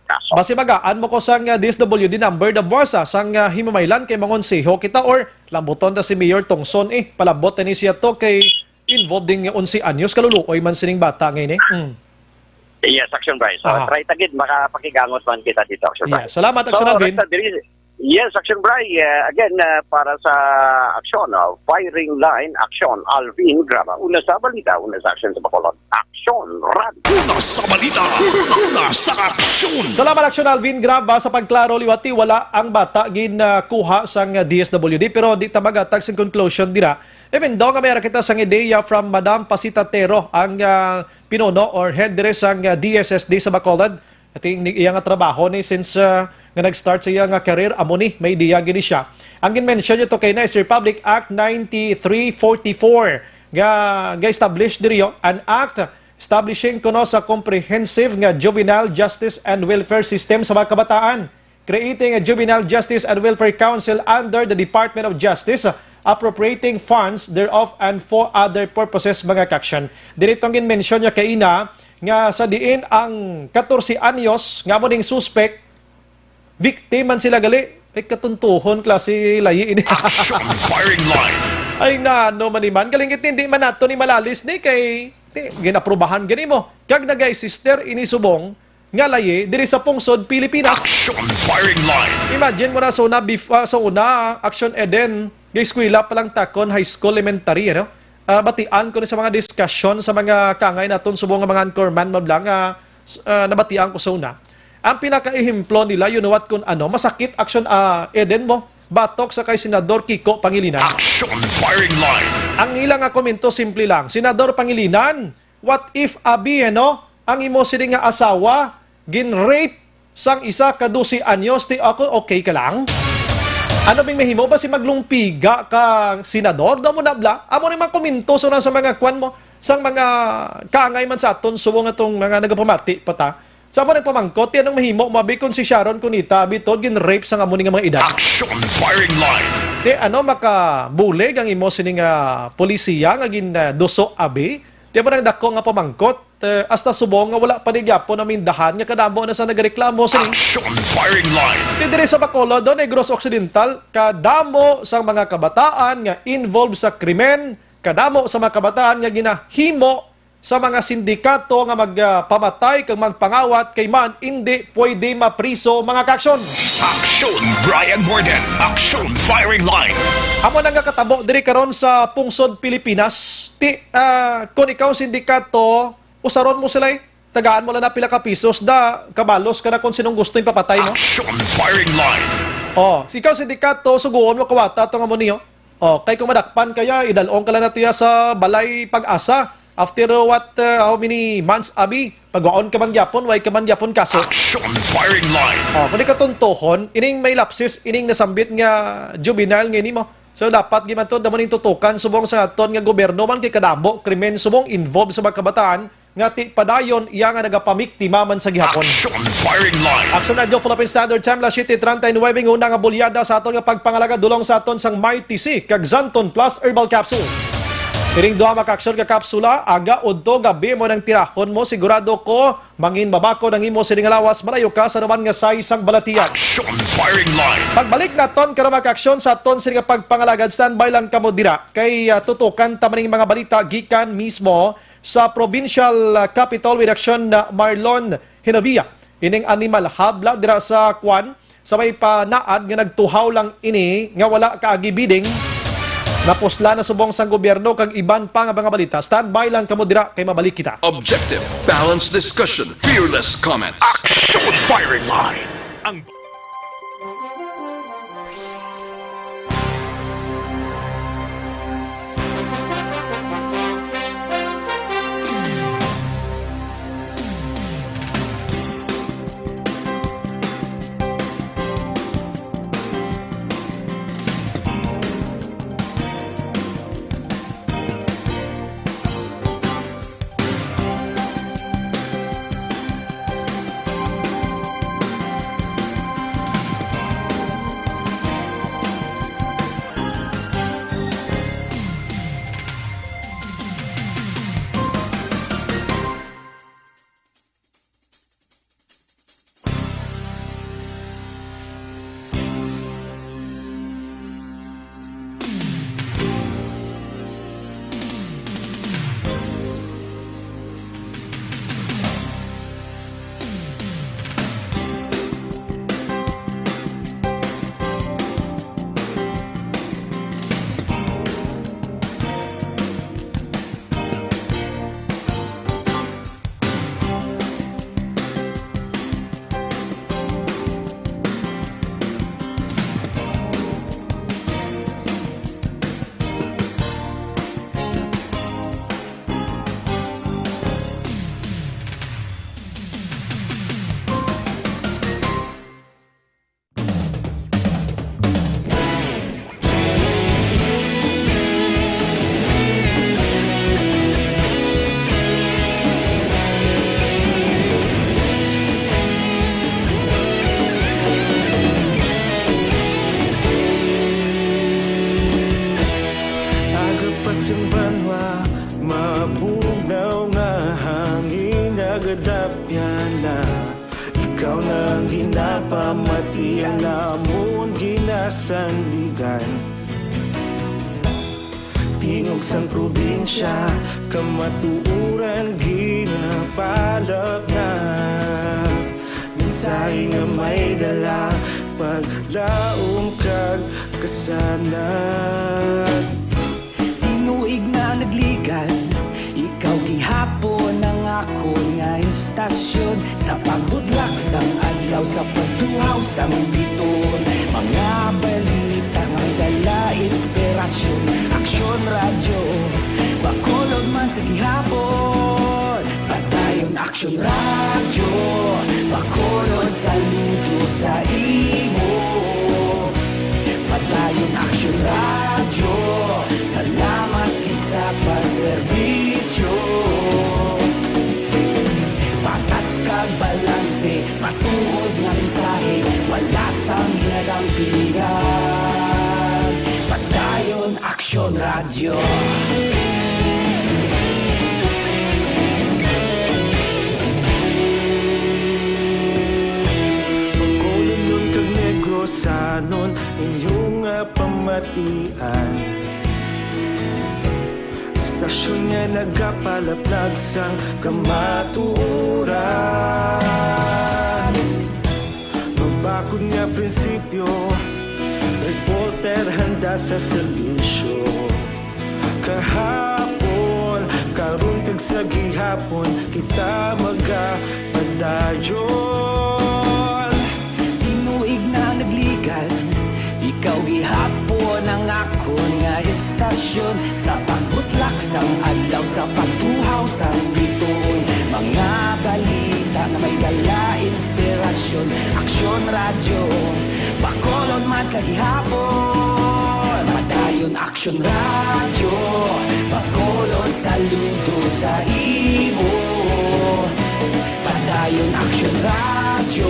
kaso. Basi magaan mo ko sang DSWD number the boss sang himamaylan kay mangonseho kita or lambuton ta si Mayor Tongson palabot ni siya to kay involved ding 11 anyos kaluluoy man sining bata ngayon Yes, Action Bri. So, try tagid, makapakigangot man kita dito, Action Bri. Yeah, salamat, Action Alvin. Yes, Action Bri. Again, para sa action, firing line, action, Alvin Graba. Una sa balita, una sa action sa Bacolod. Action, Radio. Una sa balita, una sa aksyon. Salamat, Action Alvin Graba. Sa pagklaro, liwati, wala ang bata ginakuha sang DSWD, pero di ta magatag sa conclusion dira. Even though nga mayroon kita sang ideya from Madam Pasita Tero, ang pinuno or head dire sang DSSD sa Bacolod. At iya nga trabaho ni since nga nag-start sa iya nga career, amo ni may ideya gini siya. Ang gin-mention nyo to kay na is Republic Act 9344 nga establish diriyo an act establishing kuno sa comprehensive nga juvenile justice and welfare system sa mga kabataan, creating a juvenile justice and welfare council under the Department of Justice, appropriating funds thereof and for other purposes mga kaksyon. Diretong gin-mention niya kay ina nga sa diin ang 14 anyos nga mo ding suspect biktiman sila gali ay katuntuhon klase layi ini. Action firing line. Ay na no maniman galingit hindi man nato ni malalis ni kay ginaprubahan gani mo kag nagay sister ini subong nga layi diri sa Pungsod, Pilipinas. Action firing line. Imagine mo na sa una Action Eden gay eskwela pa lang takon high school elementary batian ko ni sa mga discussion sa mga kangay naton subong nga mga anchorman mablang nabatian ko sa una. Ang pinakaihimplo nila you know what kun ano masakit Action Eden mo batok sa kay Senador Kiko Pangilinan. Action firing line. Ang ilang nga komento simple lang. Senador Pangilinan, what if abi ang imo sini nga asawa gin-rape sang isa ka 12 anyos ti ako okay ka lang? Ano bing mahimo ba si maglumpiga ka senador? Damo na bla. Amo ni man komento so sa mga kwan mo sang mga kaangay man sa aton suwong atong mga nagapamati pata. Sa mo nagpamangkot yan ang mahimo mabikon si Sharon Cunita bitod gin-rape sang amo ni nga mga edad. Action firing line. Di makabulig ang imo sini nga polisiya nga gin duso abi. Di ba nang dako nga pamangkot hasta subong nga wala pa ni gyapon na mindahan nga kadamo na sa nagreklamo sini. Action firing line. Diri sa Bacolod Negros Occidental kadamo sa mga kabataan nga involved sa krimen, kadamo sa mga kabataan nga ginahimo sa mga sindikato nga magpamatay kag magpangawat kay man hindi pwede mapriso mga kaksyon. Action Brian Morden. Action firing line. Amo nang katabo diri karon sa Pungsod, Pilipinas. Kung ikaw sindikato, usaron mo sila tagaan mo lang na pila ka pisos da kabalos ka na kung sinong gusto yung papatay mo. Action firing line. Ikaw sindikato, suguon mo kawata itong amo niyo. Kay kung madakpan kaya, idalong ka lang natuya sa balay pag-asa. After how many months, abi, pagwaon ka man gyapon, way ka man gyapon kaso. Action firing line. Kung di ka tuntuhon, ining may lapsis, ining nasambit nga juvenile nga mo. So dapat gimanto damo ning tutukan subong sa aton nga gobyerno man kay kadamo krimen subong involved sa mga kabataan nga ti padayon iya nga nagapamiktima man sa gihapon. Action firing line. Action Radio Philippine Standard Time las 7:39 una nga bulyada sa aton nga pagpangalaga dulong sa aton sang Mighty C kag Zanton Plus Herbal Capsule. Piring duha maka-action ka kapsula, aga udto gabi mo nang tirahon mo, sigurado ko mangin babako nang imo sining lawas, malayo ka sa naman nga saysang balatian. Action firing line. Pagbalik naton karon maka-action sa aton sining pagpangalagad, standby lang kamo dira kay tutukan ta maning mga balita gikan mismo sa provincial capital with action na Marlon Hinabia. Ining animal habla dira sa Kwan sa may panaad nga nagtuhaw lang ini nga wala kaagi bidding. Napusla na subong sang gobyerno kag iban pa nga mga balita. Standby lang kamo dira kay mabalik kita. Objective, balanced discussion, fearless comment. Action firing line. nagadapya na ikaw nang ginapamati ang namon ginasandigan. Tingog sang probinsya kamatuuran ginapalap na minsay nga may dala paglaom kag kasanag. Tinuig na nagligan, ikaw gihapon ang ako nga istasyon sa paghudlak sang adlaw sa pagtuhaw sang biton. Mga balita nga dala inspirasyon, aksyon radyo bakolod man sa gihapon. Padayon aksyon radyo bakolod saludo sa imo. Padayon aksyon radyo, salamat kisa pagserbisyo. Patas kag balanse, matuod nga mensahe, wala sang ginadang pilihan. Padayon aksyon radyo. Bakolod nun kag Negrosanon inyong pamatian. Stasyon nga nagapalaplag sang kamatuuran. Magbakod nga prinsipyo, reporter handa sa serbisyo. Kahapon, karon kag sa gihapon, kita magapadayon. Tinuig na nagligan, ikaw gihapon ang ako nga istasyon sa pagbutlak sang adlaw sa pagtuhaw sang biton. Mga balita na may dala inspirasyon, aksyon radyo bakolod man sa gihapon. Padayon aksyon radyo bakolod saludo sa imo. Padayon aksyon radyo,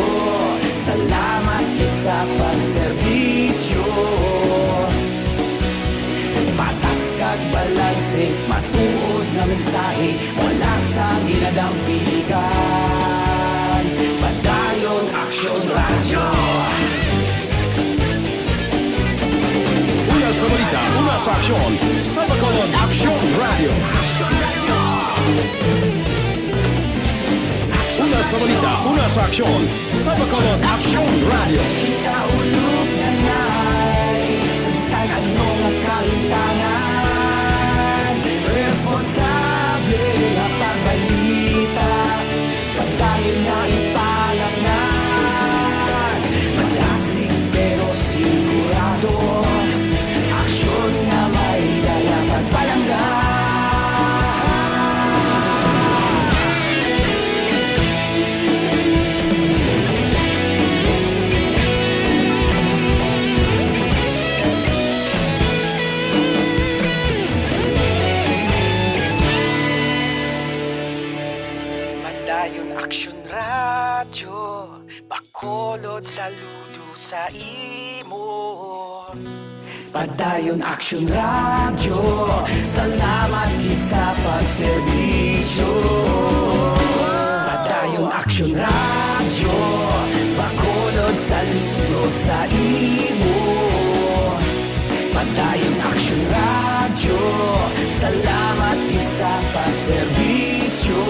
salamat kit sa pagserbisyo. Patas kag balanse, matuod na mensahe, wala sang ginadang piligan. Padayon aksyon radyo. Una sa balita, una sa aksyon, sa Bacolod Aksyon Radio. Una sa balita, una sa aksyon, sa Bacolod Aksyon Radio. Ikaulog na na'y sabisan ano nga kahintangan. Responsable nga pagbalita, pagdayon na ipalangnan. Malasig pero sigurado, aksyon nga may dala pagpalanggan. Padayon aksyon radyo, bakolod saludo sa imo. Padayon aksyon radyo, salamat kit sa pagserbisyo. Padayon aksyon radyo, bakolod saludo sa imo. Padayon aksyon radyo, salamat kit sa pagserbisyo.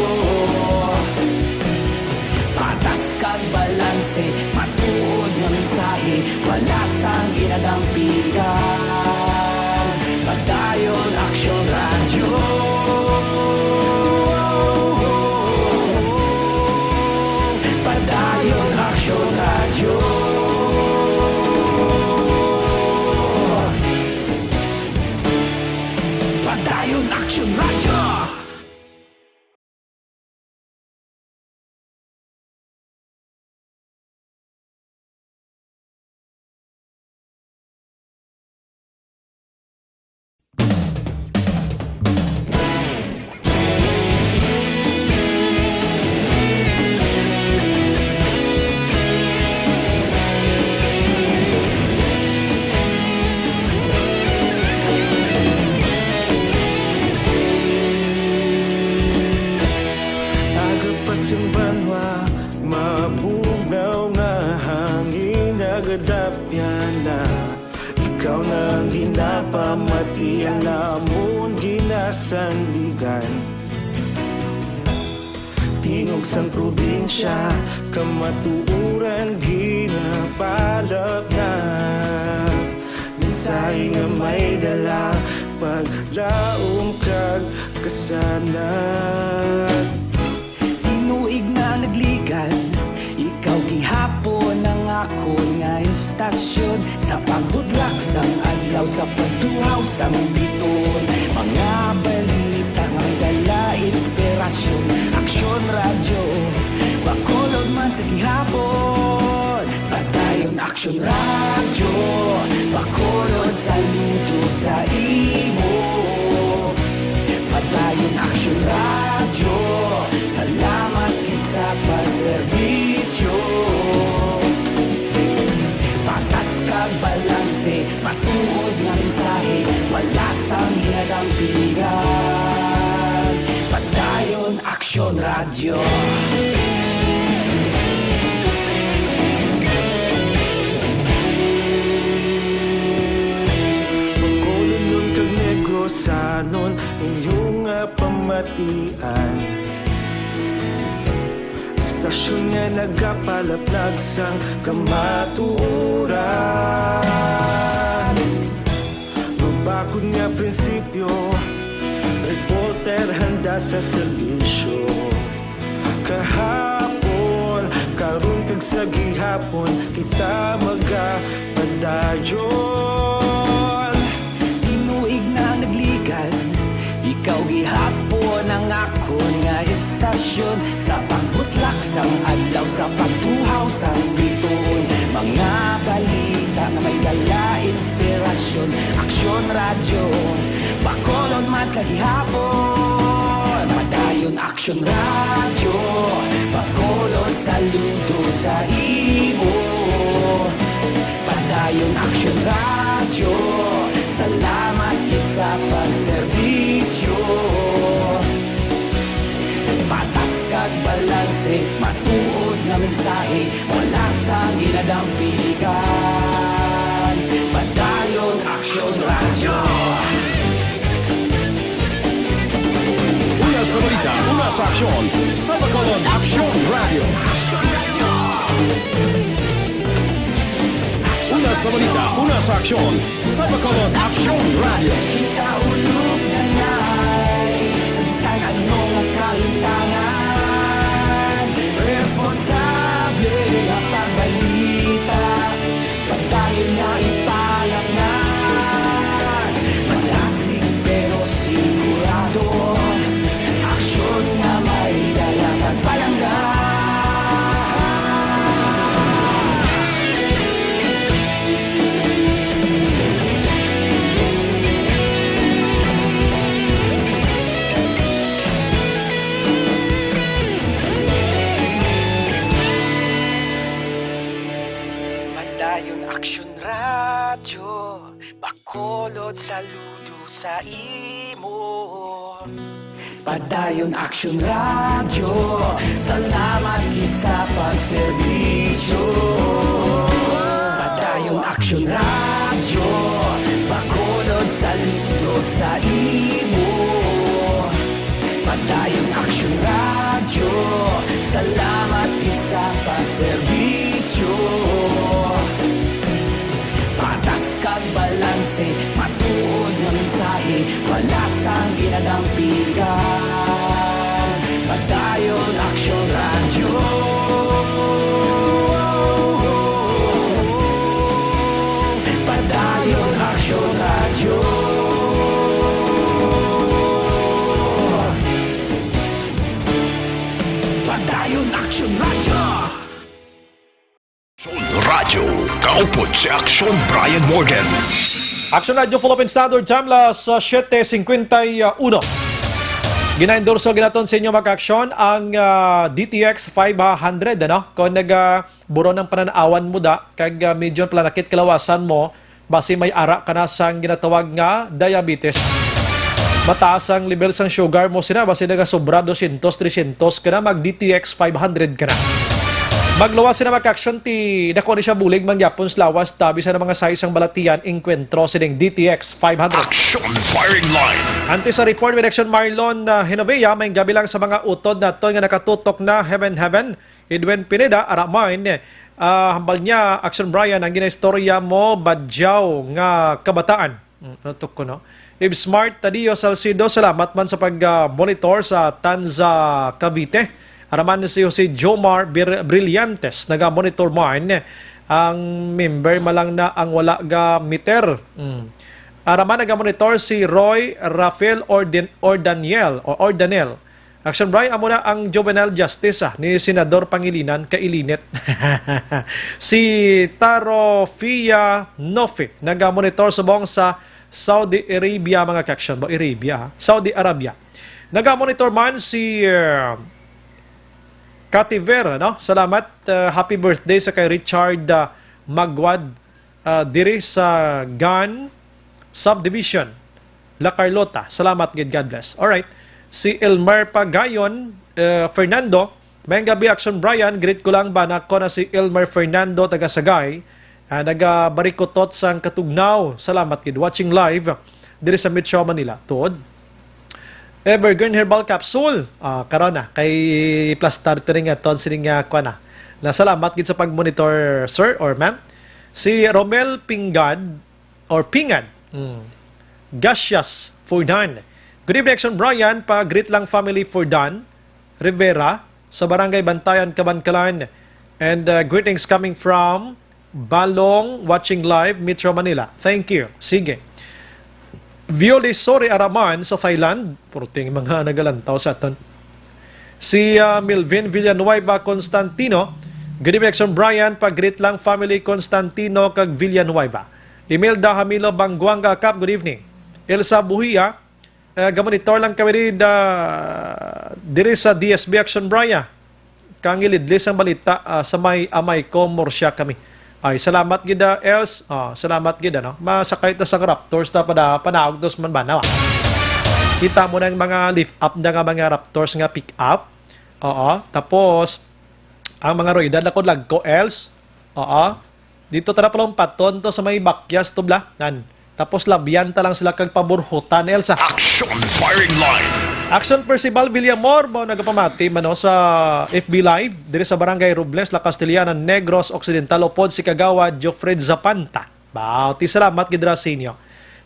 Patas kag balanse, matuod nga mensahe, wala sang ginadang piligan. Padayon aksyon radyo. Padayon aksyon radyo. Padayon aksyon radyo. banwa mabugaw nga hangin nagadapyan na ikaw na ginapamatian namon ginasandigan tingog sang probinsya kamatuuran ginapalap na minsay nga may dala paglaom kag kasanat Tinuig na nagligan Ikaw gihapon ang ako nga istasyon Sa pagbudlak sang adlaw Sa pagtuhaw sang biton Mga balita nga dala inspirasyon Aksyon radyo Bacolod man sa gihapon Padayon aksyon radyo Bacolod saludo sa imo Padayon aksyon radyo Salamat isa pa serbisyo Patas kag balanse Matuod nga mensahe Wala sang ginadampigan Padayon aksyon radyo Magkulunod kag negosanon inyong pamatian Stasyon nga nagapalaplag sang kamatuuran Mabakod nga prinsipyo Reporter handa sa serbisyo Kahapon, karon kag sa gihapon Kita magapadayon Tinuig na nagligan Ikaw gihapon ang ako nga istasyon Sa pagbutlak sang adlaw Sa pagtuhaw sang biton Mga balita na may dala inspirasyon Aksyon radyo Bacolod man sa gihapon Padayon aksyon radyo Bacolod saludo sa imo Padayon aksyon radyo Salamat sa pagserbisyo Patas kag balanse Matuod nga mensahe Wala sang ginadampigan Padayon aksyon radyo Una sa balita, una sa aksyon, sa Bacolod Aksyon Radio. Una sa balita, una sa aksyon, sa Bacolod Aksyon Radio. Ikaulog na ngay Sa bisan anong kalintangan Responsable nga pagbalita Pagdayon nga ipalaknan Malasig pero sigurado Aksyon nga may dala pagpalanggan Padayon aksyon radyo Bacolod saludo sa imo Padayon aksyon radyo Salamat gid sa pagserbisyo Padayon aksyon radyo Bacolod saludo sa imo Padayon aksyon radyo Salamat gid sa pagserbisyo Patas kag balanse Matuod nga mensahe Wala sang ginadampigan Padayon aksyon radyo Padayon aksyon radyo Padayon aksyon radyo Radyo, kaupod si Aksyon Brian Morgan. Action Radio Philippine Standard Time las 7:51. Gina-endorso ginaton sa inyo mag-aksyon ang DTX 500 ano? Kung nag-buro ng pananawan mo da kag medyo planakit kalawasan mo basi may ara ka na sang ginatawag nga diabetes. Mataas ang level sang sugar mo sina, basi naga sobra 200, 300 ka na, mag DTX 500 ka na. Magluwas sila mag-action ti dako ni siya bulig mangyapon lawas tabi sa mga size ang balatian inkwentro sining DTX 500. Action firing line. Ante sa report with Action Marlon Hinovea, may gabi lang sa mga utod na to nga nakatutok na Heaven. Edwin Pineda, Aramain, hambal niya, Action Brian, ang ginaistorya mo, badyaw nga kabataan. Ano to ko, no? If Smart, Tadio Salcido, salamat man sa pag-monitor sa Tanza, Cavite. Araman si Jose Jomar Brillantes, naga-monitor man ang member malang na ang wala ga meter. Araman naga-monitor si Roy Rafael Ordanel. Action Brian, amo na ang juvenile justice ni Senador Pangilinan kailinit. Si Taro Fia Nofi, naga-monitor subong sa Saudi Arabia, mga kaksyon. Saudi Arabia. Naga-monitor man si Kativer, no? Salamat. Happy birthday sa kay Richard Magwad diri sa GAN Subdivision, La Carlota. Salamat, God bless. Alright. Si Elmer Pagayon Fernando, may gabi Action Brian, greet ko lang ba na ako na si Elmer Fernando taga Sagay, nagabarikotot sang Katugnaw. Salamat, God. Watching live diri sa Metro Manila. Tuod. Evergreen Herbal Capsule. Karon na kay plastar to ring aton sining kwa na. Salamat gid sa pag-monitor, sir or ma'am. Si Romel Pingad or Pingad. Gasyas Furdan. Good evening, Action Brian. Pa-greet lang family Furdan Rivera sa Barangay Bantayan, Kabankalan. And greetings coming from Balong, watching live, Metro Manila. Thank you. Sige. Violisori Araman sa Thailand. Puruting mga nagalantaw sa aton. Si Milvin Villanueva Constantino. Good evening, Action Brian. Pag-greet lang family Constantino kag Villanueva. Imelda Hamilo Bangguanga Cap. Good evening. Elsa Buhia. Gamonitor lang kami diri sa DSB Action Brian. Kangilidlis ang balita sa may amay ko morsya kami. Ay, salamat gida, Els. Salamat gida, no? Masakay na sa Raptors na panaog dos man ba na. Kita mo na yung mga lift up na nga mga Raptors nga pick up. Oo. Tapos, ang mga roidad na ko lagko, Els. Oo. Dito tara palong paton to sa may bakyas to bla. Tapos labyan ta lang sila kag paburhutan, Els. Action firing line. Action Percival Villamor mo nagapamati mano sa FB Live diri sa Barangay Robles, La Castellana, Negros Occidental, upod si Kagawa Jofred Zapanta. Bauti salamat gidra sa inyo.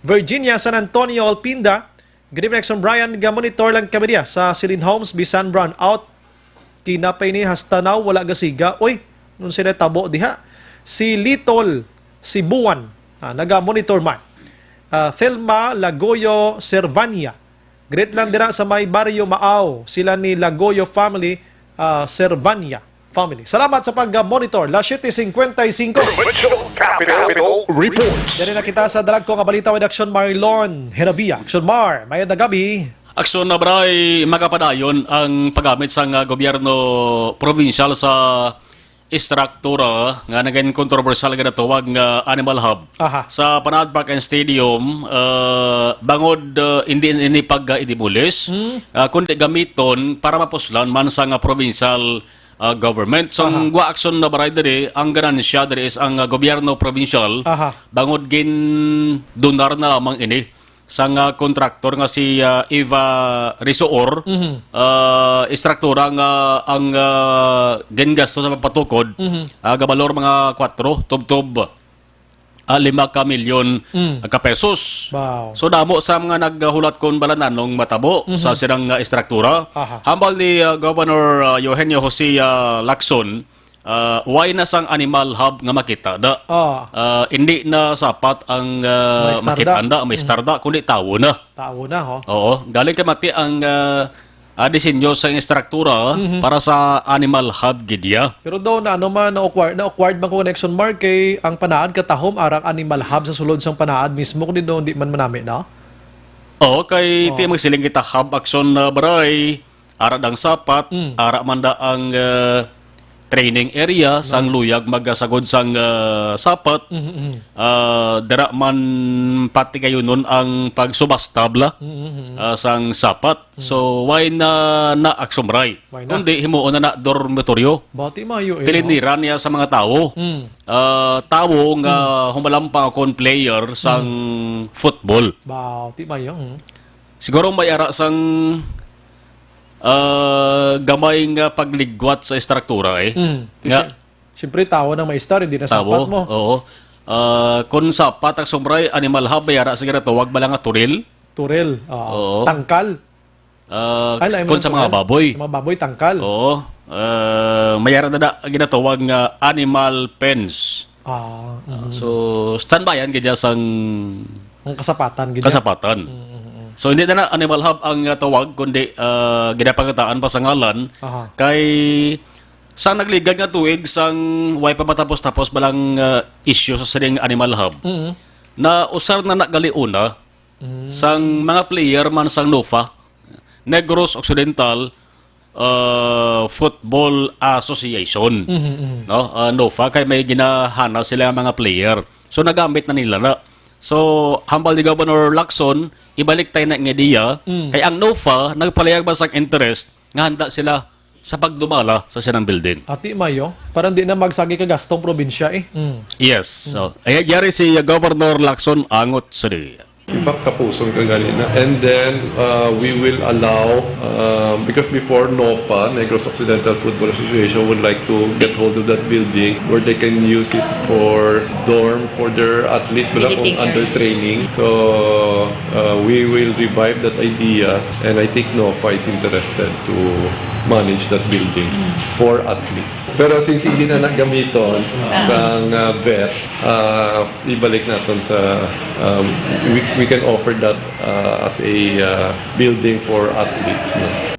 Virginia, San Antonio, Alpinda. Good evening, Action Brian. Ga-monitor lang kami diya sa Silin Homes, Bisan Brown out. Tinapay ni Hastanaw, wala gasiga. Uy, nun sila tabo diha. Si Litol, si Buwan, naga-monitor man. Thelma Lagoyo Servania. Great lang dira sa may Barrio Maaw. Sila ni Lagoyo family, Servania family. Salamat sa pag-monitor. La 7:55. Capital Reports. Dari na kita sa dalag ko nga balita with Action Marlon Hinovea. Action Mar, mayad na gabi. Aksyon na bray magapadayon ang paggamit sa gobyerno provincial sa istruktura nga naging kontrobersyal nga natawag nga Animal Hub. Sa Panad Park and Stadium, bangod hindi pag-idibulis, kundi gamiton para mapuslan man sa nga provincial government. So, ang aksyon na baray diri, ang ganansya diri is ang gobyerno provincial, bangod gin donar na lamang ini sa nga kontraktor nga si Eva Risoor, istruktura nga ang gingasto sa papatukod, gabalor mga 4, tub-tub 5 ka milyon ka pesos. Wow. So damo sa mga naghulat kon balananong matabo sa silang istruktura. Hambal ni Governor Eugenio Jose Lacson, why na sang Animal Hub nga makita da. Hindi na sapat ang makita da, may starda, kundi tawo na. Tawo na, ho? Oo. Galing kay mati ang disenyo sa istruktura para sa Animal Hub gidya. Pero daw na ano man na-acquired man connection mark kay ang panaad katahom arang Animal Hub sa sulod sang panaad mismo kundi daw hindi man manami na. Oo, kay ti magsiling kita hub action na baray ara dang sapat, ara man da ang training area sang luyag magasagod sang sapat. Dara man pati kayo nun ang pagsubastabla sang sapat. So why na aksumray? Kundi himuon na dormitoryo. Bati mayo Tiliniran niya sa mga tao. Tao nga humalampang akong player sang football. Bati mayo. Siguro may ara sang gamay nga pagligwat sa estruktura Nga, siyempre tao na may star, hindi na sapat mo. Oo. Kung sapat ang sumray, animal hub, may ara siguro wag ba lang nga turil? Turil. Oo. Tangkal. Kung sa mga baboy. Sa mga baboy, tangkal. Oo. May ara na ginatawag nga animal pens. So, standby yan ganyan sang ang kasapatan. Kasapatan. So hindi na animal hub ang tawag kundi ginapangataan pa sa ngalan kay sang nagligad nga tuig sang way pa matapos-tapos balang issue sa sining animal hub na usar na nagaliuna sang mga player man sang NOFA, Negros Occidental Football Association. No, NOFA kay may ginahana sila mga player. So nagamit na nila na. So hambal ni Governor Lacson ibalik tayo na ng ideya, kay ang NOFA, nagpalayag ba sa interest, nga handa sila sa pagdumala sa sinang building. Ati Mayo, parang di na magsagi ka gastong probinsya Yes. So, ayari si Governor Lacson angot sa diya. Ipagkapusong kagalina. And then we will allow, because before NOFA, Negros Occidental Football Association, would like to get hold of that building where they can use it for dorm for their athletes under training. So we will revive that idea, and I think NOFA is interested to manage that building for athletes. Pero since hindi na nagamiton ng vet, ibalik natin sa we can offer that as a building for athletes. No?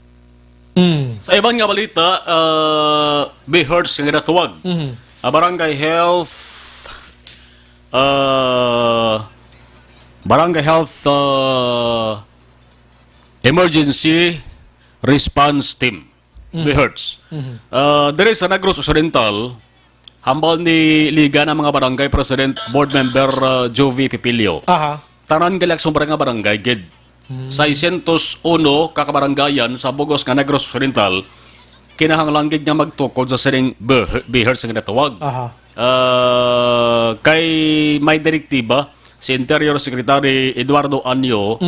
Sa ibang nga balita, BHERS nga natawag. Barangay Health Emergency Response Team. BHERS. There is sa Negros Occidental, hambal ni Liga ng mga Barangay President Board Member Jovi Pipilio. Tanan galak sumbara nga barangay gid. 601 kakabarangayan sa Bugos nga Negros Occidental kinahanglan gid nga magtukod sa sining BHERS nga natawag. Kay may direktiba si Interior Secretary Eduardo Anyo,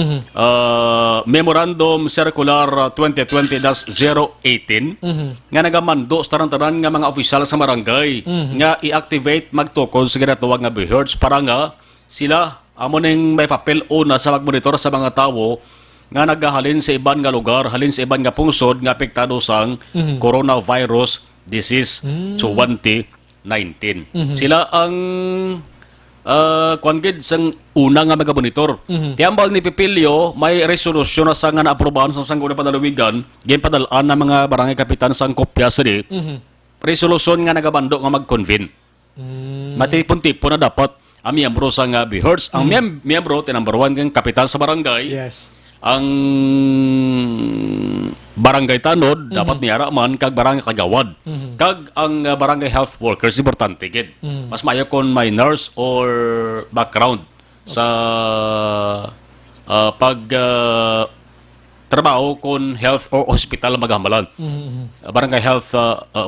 Memorandum Circular 2020-018 nga nagamando sa tanan nga mga opisyal sa barangay nga i-activate magtukod sa ginatawag nga BHERS para nga sila amo ning may papel una sa magmonitor sa mga tawo nga nagahalin sa iban nga lugar, halin sa iban nga pungsod nga apektado sang coronavirus disease 2019. Sila ang kuangid sang una nga magmonitor. Tiambal ni Pipilio may resolusyon na sa nga naaprobahan sa sangguniang padaluwigan, ginpadalaan ng mga barangay kapitan sang kopya sa di. Resolusyon nga nagabando nga mag-convene. Matipon-tipon na dapat ang miyembro sa nga BHERS. Ang miyembro, number 1 ng kapitan sa barangay. Yes. Ang barangay tanod, dapat miyara man, kag barangay kagawad. Kag ang barangay health workers, importante gid. Mas mayo kon may nurse or background sa trabaho kon health or hospital magahamalan. Barangay health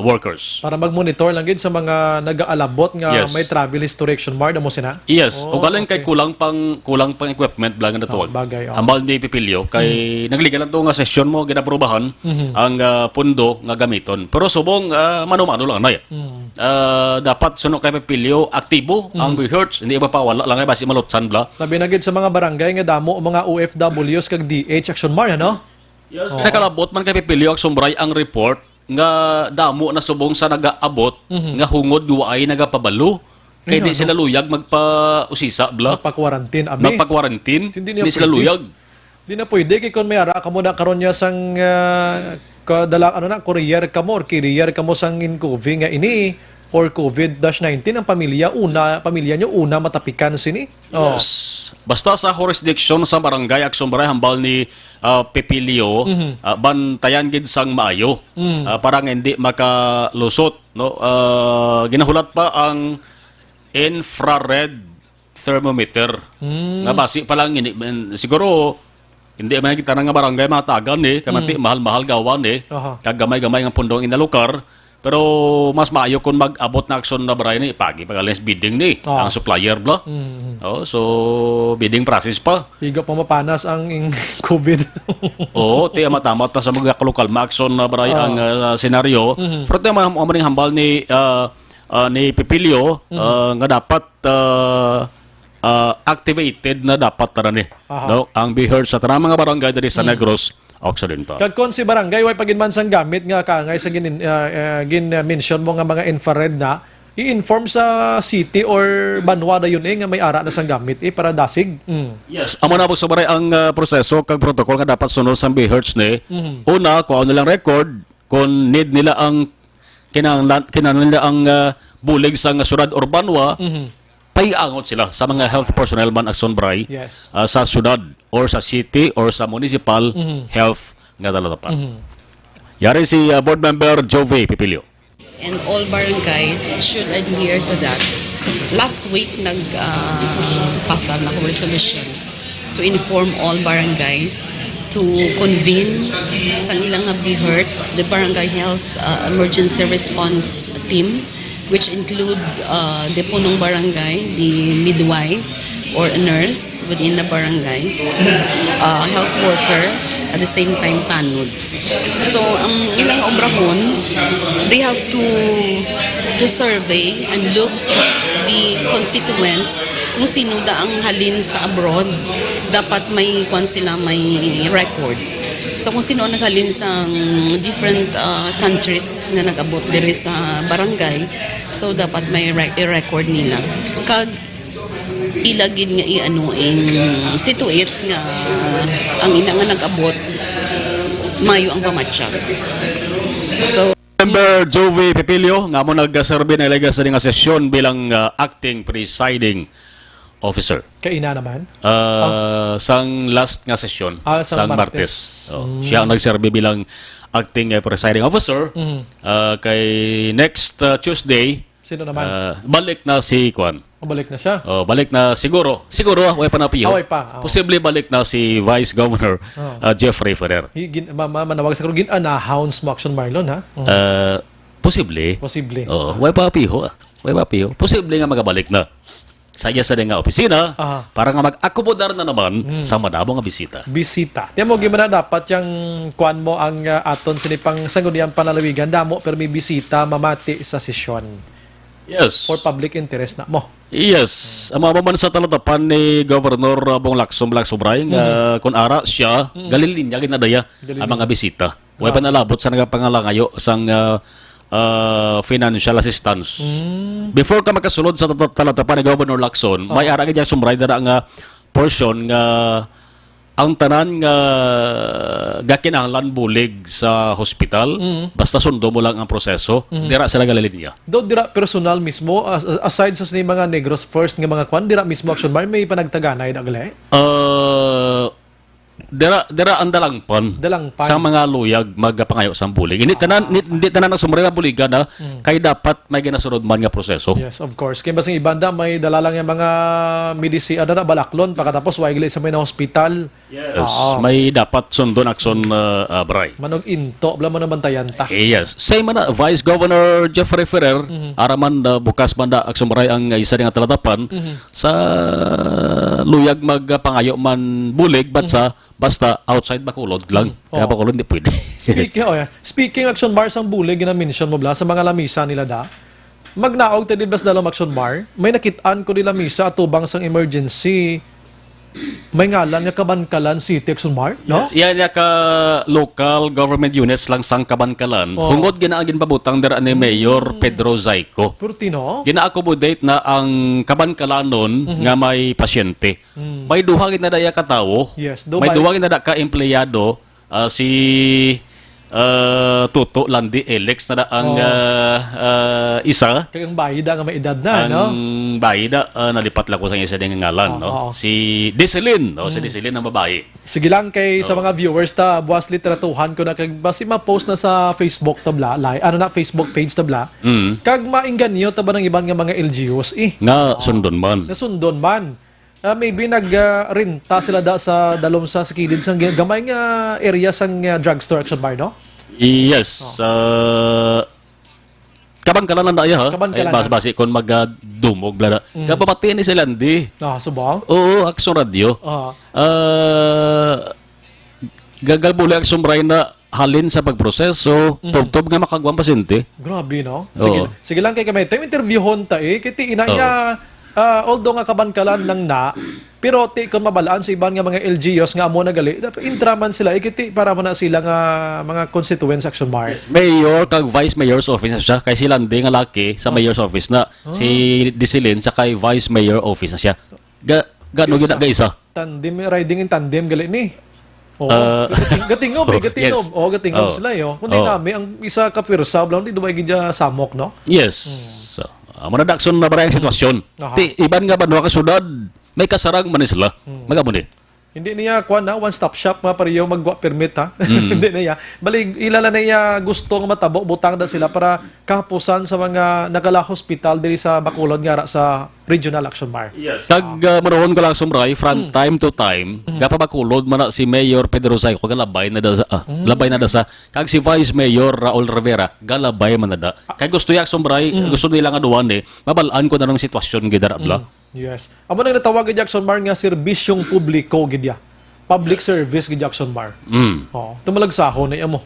workers. Para mag-monitor lang gid sa mga nag-aalabot nga may travel history mark mo sina. Yes, o galing kay kulang pang equipment blang na tuwag. Ambal ni Pipilio kay nagliga lang to nga session mo ginaprobahan ang pundo nga gamiton. Pero subong mano-mano lang na. Dapat suno kay Pipilio aktibo ang BHERS, hindi ba pa wala lang kay basi malutsan bla. Labi na gid sa mga barangay nga damo mga OFWs kag DH action mar ano. Yes. Nakalabot man kay Pipilio ang sumbray ang report nga damo na subong sa nagaabot nga hungod guwaay nagapabalo kay di sila luyag magpa-usisa bla magpa-quarantine di sila luyag. Di na pwede kay kon may ara kamo na karon nya sang kadala courier kamo or carrier kamo sang in-COVID nga ini or COVID-19 ang pamilya nyo una matapikan sini. Yes. Basta sa jurisdiction sa barangay Aksumbray hambal ni Pipilio bantayan gid sang maayo para nga hindi makalusot no, ginahulat pa ang infrared thermometer. Nga basi pa lang siguro hindi man kita nga barangay mga tagan kamati mahal-mahal gawan kag gamay-gamay nga pundong inalukar. Pero mas maayo kung mag-abot na aksyon na baray ni pagi pag-alins bidding ang supplier bla. So bidding process pa. Higa pa mapanas ang COVID. Oo, tiya matamat na sa mga kalokal ma-aksyon na baray ang senaryo. Pero tiya maring hambal ni Pipilio nga dapat activated na dapat tara no? Ang BIHERD sa tanang mga barangay dali sa Negros Occidental. Kagkon si barangay way paginman sang gamit nga kangay sa gin-mention mo nga mga infrared na i-inform sa city or banwa da yun nga may ara na sang gamit para dasig. Yes, amo na po sa baray ang proseso kag protocol nga dapat sunod sa BIHERD Una, kung ano lang record kung need nila ang kinahanglan nila ang bulig sa syudad or banwa, paiangot sila sa mga health personnel man action bray sa syudad or sa city or sa municipal health nga dalatapan. Yari si board member Jove Pipilio. And all barangays should adhere to that. Last week nagpasa na resolution to inform all barangays to convene sa ilang BIHERD, the Barangay Health Emergency Response Team, which include the punong barangay, the midwife or a nurse within the barangay, health worker, at the same time tanod. So ang ilang obrahon, they have to survey and look the constituents kung sino da ang halin sa abroad, dapat may may record. So kung sino naghalin sa different countries nga nag-abot diri sa barangay, so dapat may record nila. Kag ilagin nga situate nga ang ina nga nag-abot mayo ang pamatya. So Member Jove Pipilio nga mo nag-survey na ilaga sa nga sesyon bilang acting presiding officer. Kaina naman? Sang last nga sesyon, sang Martes. Siya ang nag-survey bilang acting presiding officer. Kay next Tuesday, sino naman? Balik na si Kwan. Balik na siya? Balik na siguro, way pa na piho. Posible balik na si Vice Governor Jeffrey Ferrer. Manawag sa karo gin-announce mo action Marlon ha? Posible. Way pa piho. Posible nga magabalik na sa iya sa nga opisina para nga mag-akomodar na naman sa madamo nga bisita. Tiyan mo, gimana dapat yung kuan mo ang aton sinipang sangguniang panalawigan damo pero may bisita mamati sa sesyon. Yes. For public interest na mo. Yes. Ang mga man sa talatapan ni Governor Bong Lacson Bray nga kung ara siya, galilinya ginadaya ang mga bisita. Way pa nalabot sa nagapangalangayo sang financial assistance. Before ka makasulod sa talatapan ni Governor Lacson, may ara gid sumray dara nga portion nga ang tanan nga gakinahanglan bulig sa hospital, basta sundo mo lang ang proseso, dira sila galilinya. Do dira personal mismo aside sa mga Negros First nga mga kwan, dira mismo action bar may panagtaganay dagle? Dira ang dalangpan sa mga luyag magpangayo sa bulig. Hindi tanan ang sumray nga buligan kay dapat may ginasunod man nga proseso. Yes, of course. Kaya basing ibanda may dalalang yung mga medisi balaklon pagkatapos waigli sa may na hospital. Yes, may dapat sundon akson Bray. Manog into, bla man bantayan ta. Yes. Say man na Vice Governor Jeffrey Ferrer araman bukas man da akson Bray ang isa nga talatapan sa luyag magpangayo man bulig basta outside Bacolod lang. Kaya Bacolod hindi pwede. Speaking action bar sang bulig gina-mention mo bla sa mga lamisa nila magnaog tayo bas dalam action bar. May nakitaan ko nila misa atubang sang emergency. May ngalan nga Kabankalan City Action Bar, no? Yes. Yan ka local government units lang sang Kabankalan. Hungod ginaagin pabutang dira ni Mayor Pedro Zaico. Purtino? Gina-accommodate na ang Kabankalanon nga may pasyente. May duha gid na daya ka tawo. Yes, may duha gid na ka empleyado si Tuto Landi Elex na ang isa. Kaya ang bayida nga may edad na, no? Ang bayida, nalipat lang ko sa isa din ng ngalan, no? Si Deselin, no? Si Deselin ang babae. Sige lang kay sa mga viewers ta buwas literatuhan ko na kag basi ma-post na sa Facebook tabla, Facebook page tabla. Kag maingganyo ta ba ng ibang nga mga LGUs Nga sundon man. Nasundon man. Maybe nag-renta sila sa dalom sa kilid sang gamay nga area sang drugstore action bar, no? Yes. Kabangkalan na daya, ha? Kabangkalan Ay, basi kon magdumog blada. Kapapati ni sila hindi. Subang? Oo, Action Radio. Gagalbuli Action Bray na halin sa pagproseso, tubtob nga makagwang pasyente. Grabe, no? Oo. Sige lang kay kamay. Time interviewon ta kiti ina niya although nga kabankalan lang na, pero ti kung mabalaan sa ibang nga mga LGUs nga amo na gali, intraman sila ikiti para mo na sila nga mga constituents action bar. Mayor kag vice mayor's office na siya kay sila hindi nga laki sa mayor's office na si Desilin sa kay vice mayor office na siya. Gano gina isa. Tandem riding in tandem gali ni. Gatingob. Yes. Gatingob sila yo. Kundi nami ang isa ka pirsa lang di duway gidya samok, no? Yes. So, manadakson na ba ang sitwasyon? Ti iban nga ba ka sudad may kasarang man sila. Magamo ni. Hindi niya kuan na one-stop shop nga pareho magwa permit ha. Hindi niya. Bali ilala na niya gusto nga matabo butang da sila para kapusan sa mga nagala hospital diri sa Bacolod nga sa Regional Action Bar. Yes. Kag maroon ko lang sumray from time to time, gapa Bacolod man si Mayor Pedro Zayco galabay na da sa labay na da sa kag si Vice Mayor Raul Rivera galabay man na da. Kag gusto yak sumray, gusto nila nga duwan mabalaan ko na ng sitwasyon gidarabla. Yes. Amo nang natawag ni Jackson Bar nga serbisyong publiko gidya. Public service gi Jackson Bar. Tumalagsahon na amo.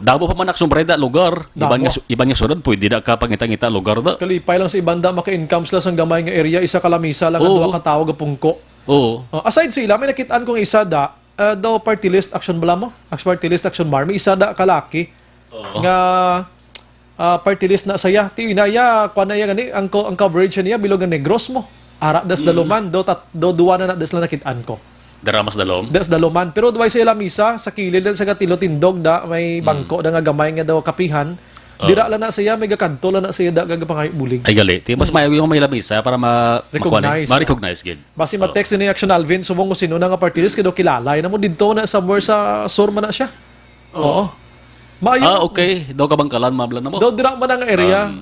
Dabo pa man aksyon da lugar. Iban nga sunod pwede da ka pangita-ngita lugar da. Kalipay lang sa ibanda maka-income sila sang gamay nga area isa kalamisa lang duwa ka tawo ga pungko. Aside sila may nakitaan kong isa da daw party list action bala mo. Party list action bar may isa da kalaki nga party list na saya. Ti inaya kuan na gani ang coverage niya bilog nga negros mo. Ara das daluman do duwa na das lang nakitaan ko. Daramas dalom? Das daloman. Pero duway sa lamisa, sa kilid sa katilo tindog da, may bangko da nga gamay nga daw kapihan. Dira lang na siya, may gakanto lang na siya da gagapangay bulig. Ay gali. Mas mayaw yung may lamisa para ma-recognize. Basi ma-text ni Action Alvin, sumong sino na nga party list, kado kilalay na mo dito na somewhere sa Surma na siya. Oo. Okay. Daw kabangkalan, mablan na mo. Daw dira man ang area.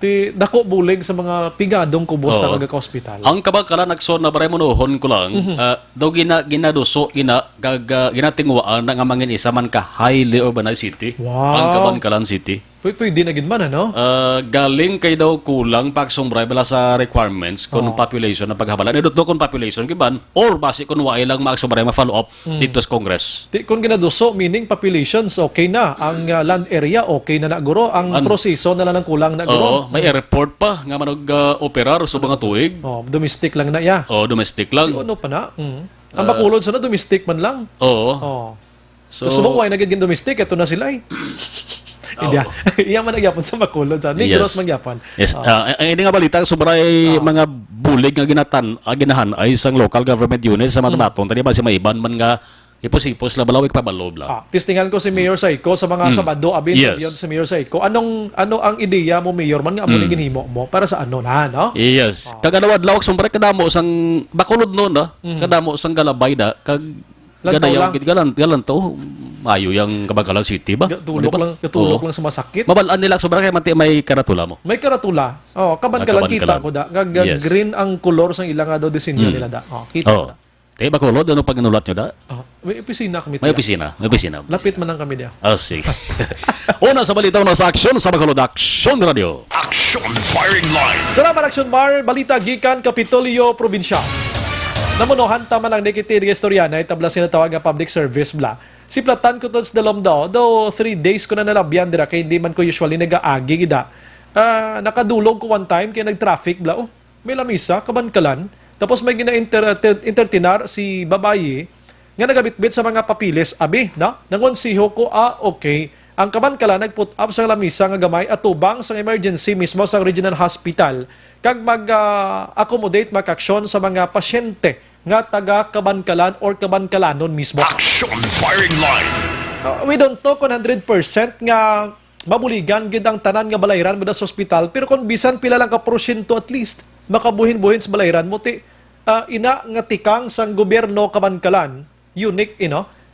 Ti dako bulig sa mga pigadong kubos na kaga-hospital. Ang kabangkalan nagson na bare monohon ko lang, daw ginaduso ginatingwaan nga mangin isa man ka highly urbanized city. Ang kabangkalan city. Pwede na gid man ano? Galing kay daw kulang pagsumbray bala sa requirements kun population na paghabalan. Idot kun population giban or base kun waay lang magsumbray ma-follow up dito sa Congress. Kung ginaduso meaning populations okay na, ang land area okay na guro, ang proseso na lang kulang na guro. May airport pa nga manog operar sa mga tuig. Domestic lang na ya. Domestic lang. Ano pa na? Ang Bacolod sa na domestic man lang. So subong way nagiging domestic ito na sila Iya man nagyapon sa Bacolod sa Negros magyapon. Yes. Ang ini nga balita sobray mga bulig nga ginahan ay isang local government unit sa Matamatong tani ba si maiban man nga ipos-ipos la balawik pa balob la. Tistingan ko si Mayor Zayco sa mga Sabado abin yon si Mayor Zayco. Ano ang ideya mo Mayor man nga amo ni ginhimo mo para sa ano na no? Yes. Kagadawad lawak sombra kadamo sang Bacolod no kadamo sang galabay da kag gadayang galan to mayo yang Kabangkalan City ba? Katulok lang sa masakit. Mabalaan nila sobra kay manti may karatula mo. May karatula. Kabangkalan kita ko da. Green ang color sang ilang daw disenyo nila da. Kita ko da. Te Bacolod ano pag inulat nyo da? May opisina kami. May opisina. Lapit man lang kami dia. Sige. Una sa balita na sa aksyon sa Bacolod Action Radio. Action Firing Line. Salamat Action Bar, balita gikan Kapitolyo Provincial. Namunohan tama lang nikiti nga istorya na itabla sinatawag nga public service bla. Si platan ko to sa dalom daw 3 days ko na nalabyan dira kay hindi man ko usually nagaagi gida. Nakadulog ko one time kay nag-traffic bla. May lamisa Kabangkalan. Tapos may gina-entertinar si babayi nga nagabitbit sa mga papilis abi na nangonsiho ko okay. Ang Kabangkalan nag-put up sa lamisa nga gamay at tubang sa emergency mismo sa regional hospital kag mag-accommodate makaksyon sa mga pasyente nga taga Kabangkalan or Kabangkalanon mismo. Action Firing Line. We don't talk on 100% nga mabuligan gid ang tanan nga balayran mo sa ospital, pero kung bisan pila lang ka porsyento at least makabuhin-buhin sa balayran mo ti ina nga tikang sang gobyerno Kabankalan, unique,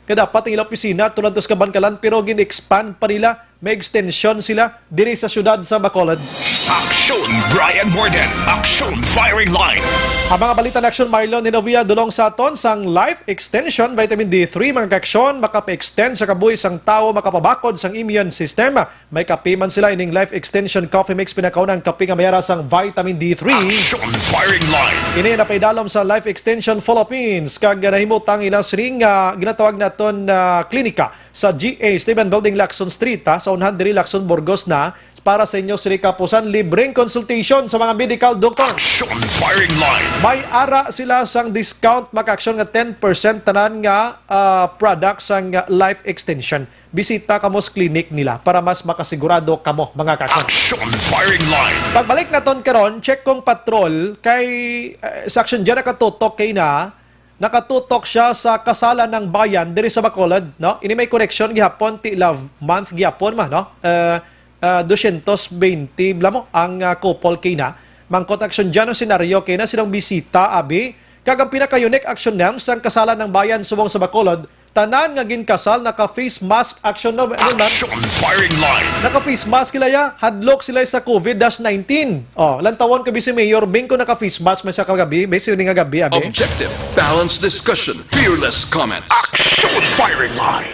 kada dapat ang ilang opisina tulad sa Kabankalan, pero gin-expand pa nila, may extension sila diri sa syudad sa Bacolod. Aksyon Brian Morden, Aksyon Firing Line. Ang mga balita na aksyon, Marlon, ninawia dulong sa aton sang life extension, vitamin D3, mga kaksyon, makapa-extend sa kabuhi sang tao, makapabakod sang immune system. May kape man sila ining life extension coffee mix, pinakaw ng kape nga mayara sang vitamin D3. Aksyon Firing Line. Ini na paidalom sa Life Extension Philippines, kag nahimutang ilang siring ginatawag naton klinika sa GA Stephen Building, Lacson Street, sa unhan diri Lacson, Burgos na, para sa inyo siri kapusan, libreng consultation sa mga medical doctor. Aksyon Firing Line. May ara sila sang discount, maka-aksyon nga 10% tanan nga products sang life extension. Bisita kamo sa clinic nila para mas makasigurado kamo, mga kaksyon. Aksyon Firing Line. Pagbalik naton karon, check kong patrol kay sa aksyon dyan nakatutok kay nakatutok siya sa kasalan ng bayan diri sa Bacolod, no? Ini may connection gihapon ti Love Month gihapon no? 220 blamo ang couple kay mangkot aksyon dyan ang senaryo kay silang bisita abi kag ang pinaka-unique action nam sang kasalan ng bayan subong sa Bacolod, tanan nga ginkasal naka-face mask action no. Aksyon Firing Line. Naka-face mask sila hadlok sila sa COVID-19. Lantawon kabi si Mayor Bing ko naka-face mask man siya kagabi, base yun nga gabi abi. Objective, balanced discussion, fearless comment. Aksyon Firing Line.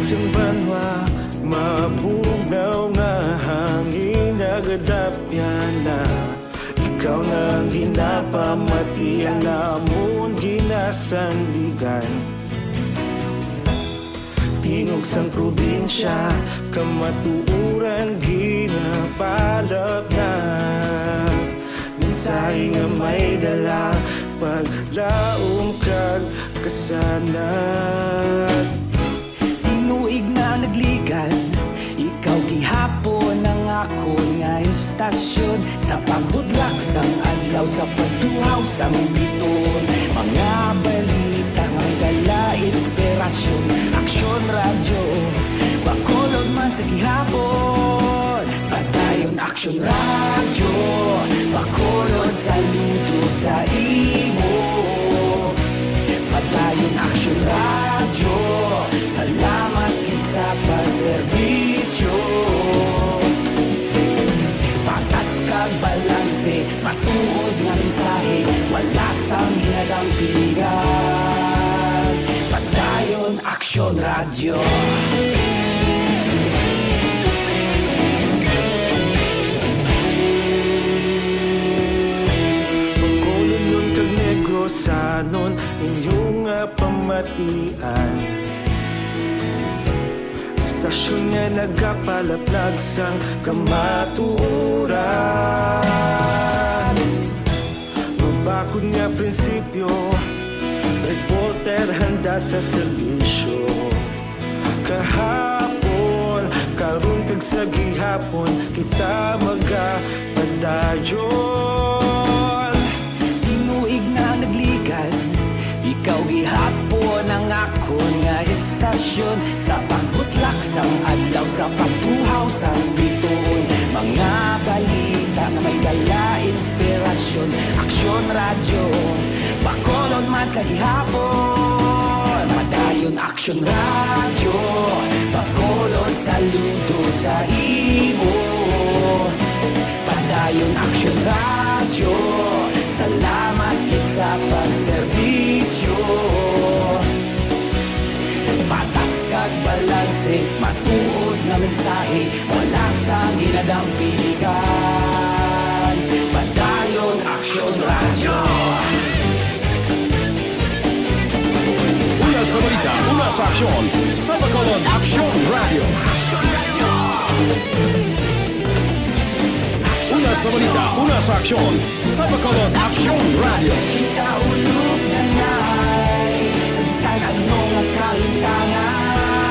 Yung banwa, mabugaw nga hangin nagadapyan na ikaw nang ginapamatian namon ginasandigan. Tingog sang probinsya, kamatuuran ginapalap na mensahe nga may dala, paglaom kag kasanat. Tinuig na nagligan, ikaw gihapon ang ako nga istasyon. Sa pagudlak sang adlaw, sa pagtuhaw sang biton, mga balita nga gala, inspirasyon. Aksyon radyo, Bacolod man sa gihapon. Padayon aksyon radyo, Bacolod saludo sa imo. Padayon aksyon radyo, salamat kisa pagserbisyo. Patas kag balanse, matuod nga mensahe, wala sang ginadang piligan. Padayon aksyon radyo. Bacolod nun kag Negrosanon, inyong pamatian. Stasyon nga nagapalaplag sang kamatuuran. Mabakod nga prinsipyo, reporter handa sa serbisyo. Kahapon, karon kag sa gihapon, kita magapadayon. Tinuig na nagligan, ikaw gihapon ang ako nga istasyon. Sa pagbutlak sang adlaw, sa pagtuhaw sang biton, mga balita na may dala, inspirasyon. Aksyon radyo, Bacolod man sa gihapon. Padayon aksyon radyo, Bacolod saludo sa imo. Padayon aksyon radyo, salamat kit sa pagserbisyo. Patas kag balanse, matuod na mensahe, wala sang ginadang piligan. Padayon aksyon radyo. Una sa balita, una sa aksyon, sa Bacolod Aksyon Radio. Una sa balita, una sa aksyon, Sa Bacolod Action Radio. Ikaulog na na'y Sansan anong ang kalintangan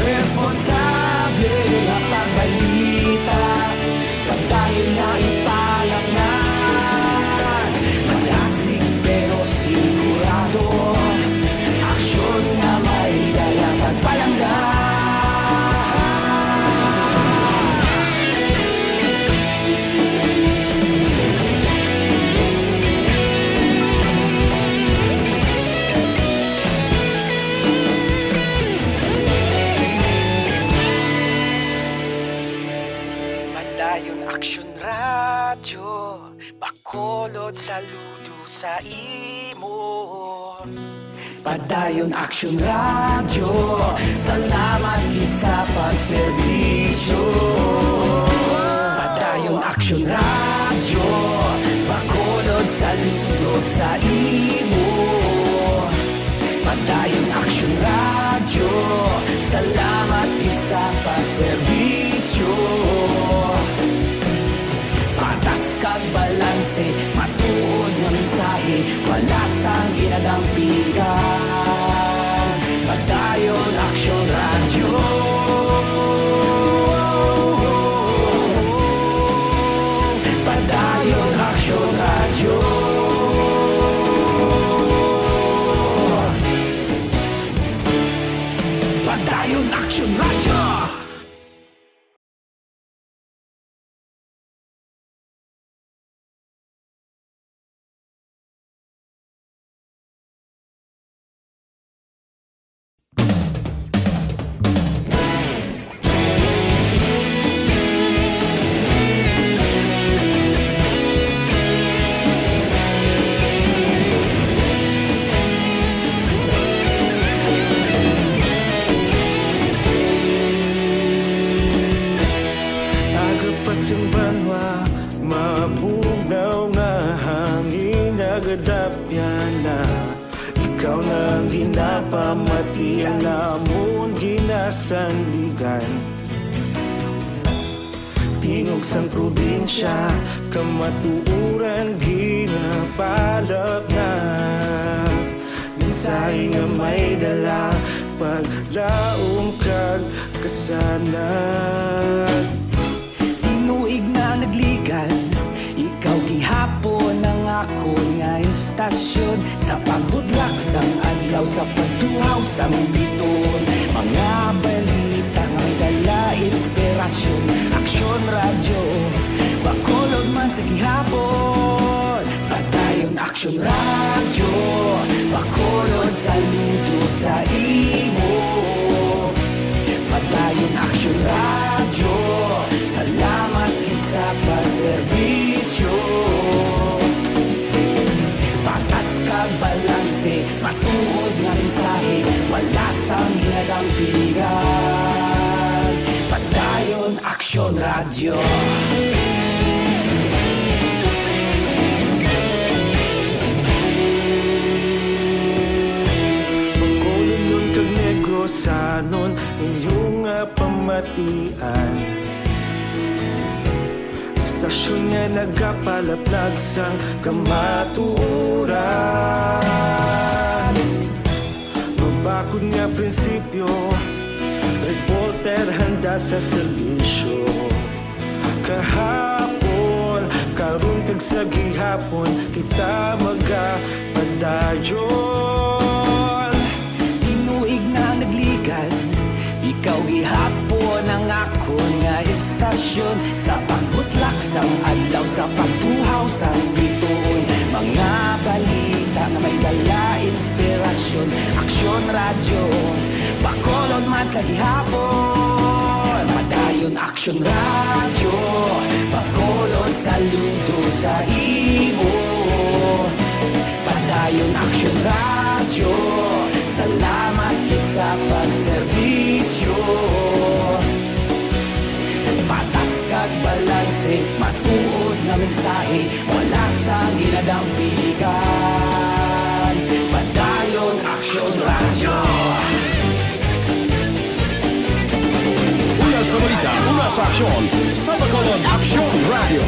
Responsable na pagbalita Pagdayo na ipalaknan Malasig pero sigurado Aksyon na may dala pagpalanggan Padayon Aksyon Radyo Bacolod saludo sa imo Padayon Aksyon Radyo Salamat gid sa pagserbisyo Padayon Aksyon Radyo Bacolod saludo sa imo Padayon Aksyon Radyo Salamat gid sa pagserbisyo Patas kag balanse, matuod nga mensahe, wala sang ginadampigan. Padayon Aksyon Radyo. Padayon Aksyon Radyo. Padayon Aksyon Radyo. Yung banwa, mabugnaw nga hangin nagadapyan na ikaw nang ginapamatian namon ginasanligan tingog sang probinsya kamatuuran ginapalap na mensahe nga may dala paglaom kag kasanag Inuig na nagligan Ikaw gihapon ang ako nga istasyon Sa paghudlak sang adlaw Sa pagtuhaw sang biton Mga balita nga dala inspirasyon Aksyon Radyo Bacolod man sa gihapon Padayon Aksyon Radyo Bacolod saludo sa imo Padayon Aksyon Radyo Salamat sa pagserbisyo Patas kag balanse Matuod nga mensahe Wala sang ginadampigan Padayon Aksyon Radyo Bacolod nun kag Negrosanon Inyong pamatian Stasyon nga nagapalaplag sang kamatuuran Mabakod nga prinsipyo Reporter handa sa serbisyo Kahapon, karon kag sa gihapon Kita magapadayon Tinuig na nagligan Ikaw gihapon ang ako nga istasyon Sa pagbutlak sang adlaw Sa pagtuhaw sang biton Mga balita na may dala inspirasyon Aksyon Radyo Bacolod man sa gihapon Padayon Aksyon Radyo Bacolod saludo sa imo Padayon Aksyon Radyo Salamat gid sa pagserbisyo Patas kag balanse Matuod na mensahe Wala sang ginadampigan Padayon Aksyon Radyo Una sa balita, una sa aksyon. Sa Bacolod Action Radio.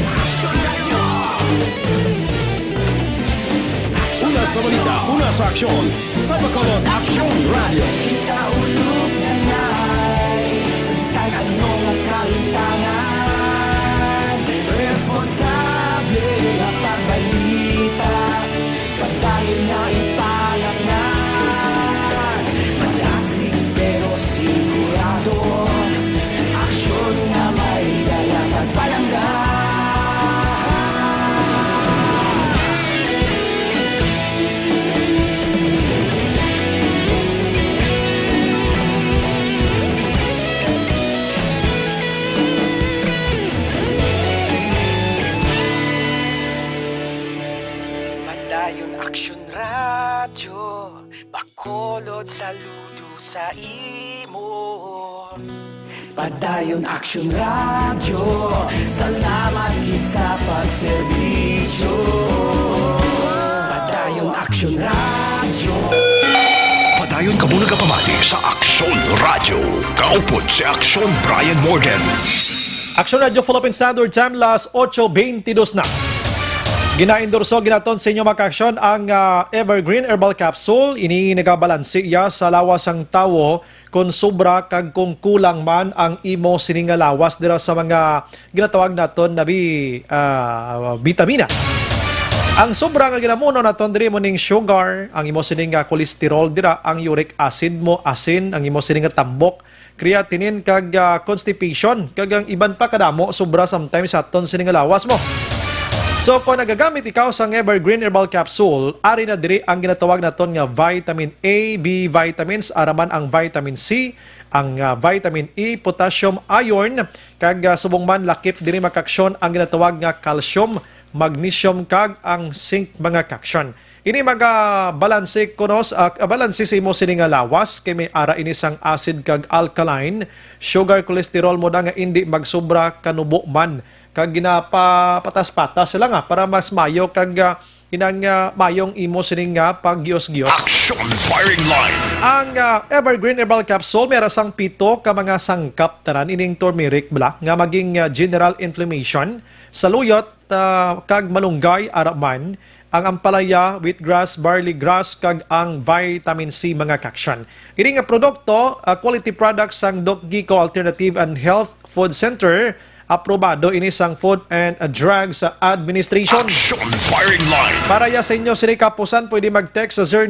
sa balita, una sa aksyon, sa Bacolod Action Radio. Ikaulog na na'y sagsag anong ang kalintangan. Responsable ang pagbalita, pagdahil na ipangalan. Malasig pero sigurado, aksyon na may dalang pagpalanggan. Padayon Aksyon Radyo, Bacolod saludo sa imo. Padayon Aksyon Radyo, salamat gid sa pagserbisyo. Padayon Aksyon Radyo. Padayon ka muna kapamati sa Aksyon Radio. Kaupod si Aksyon Brian Morgan. Action Radio Philippine Standard Time, las 8:22 na. Ginaendorso ginaton sa inyo maka-aksyon ang Evergreen Herbal Capsule. Ini nagabalansi iya sa lawas ang tawo kung sobra kag kung kulang man ang imo sininga lawas dira sa mga ginatawag naton na vitamina. Ang sobra nga ginamuno naton diri mo ning sugar, ang imo sininga cholesterol dira, ang uric acid mo asin, ang imo sininga tambok, creatinine kag constipation kag ang iban pa kadamo sobra sometimes sa aton sininga lawas mo. So kung nagagamit ikaw sa Evergreen Herbal Capsule, ari na diri ang ginatawag naton nga vitamin A, B vitamins, araman ang vitamin C, ang vitamin E, potassium, iron, kag subong man lakip diri makaksyon ang ginatawag nga calcium, magnesium kag ang zinc mga kaksyon. Ini mga balanse kunos balanse sa imo sininga lawas kay may ara ini sang acid kag alkaline, sugar, cholesterol mo da nga indi magsobra kanubo man kag ginapapatas-patas sila nga para mas mayo kag inang mayong imo sininga paggios-gios. Action Firing Line. Ang Evergreen Herbal Capsule may rasang 7 ka mga sangkap tanan ining turmeric bala nga maging general inflammation, saluyot kag malunggay araman, ang ampalaya, wheatgrass, barley grass kag ang vitamin C mga kaksyon. Ini nga produkto quality products sang Doc Gico Alternative and Health Food Center. Aprobado ini sang Food and Drugs Administration. Action Firing Line. Para ya sa inyo sinikapusan, pwede mag-text sa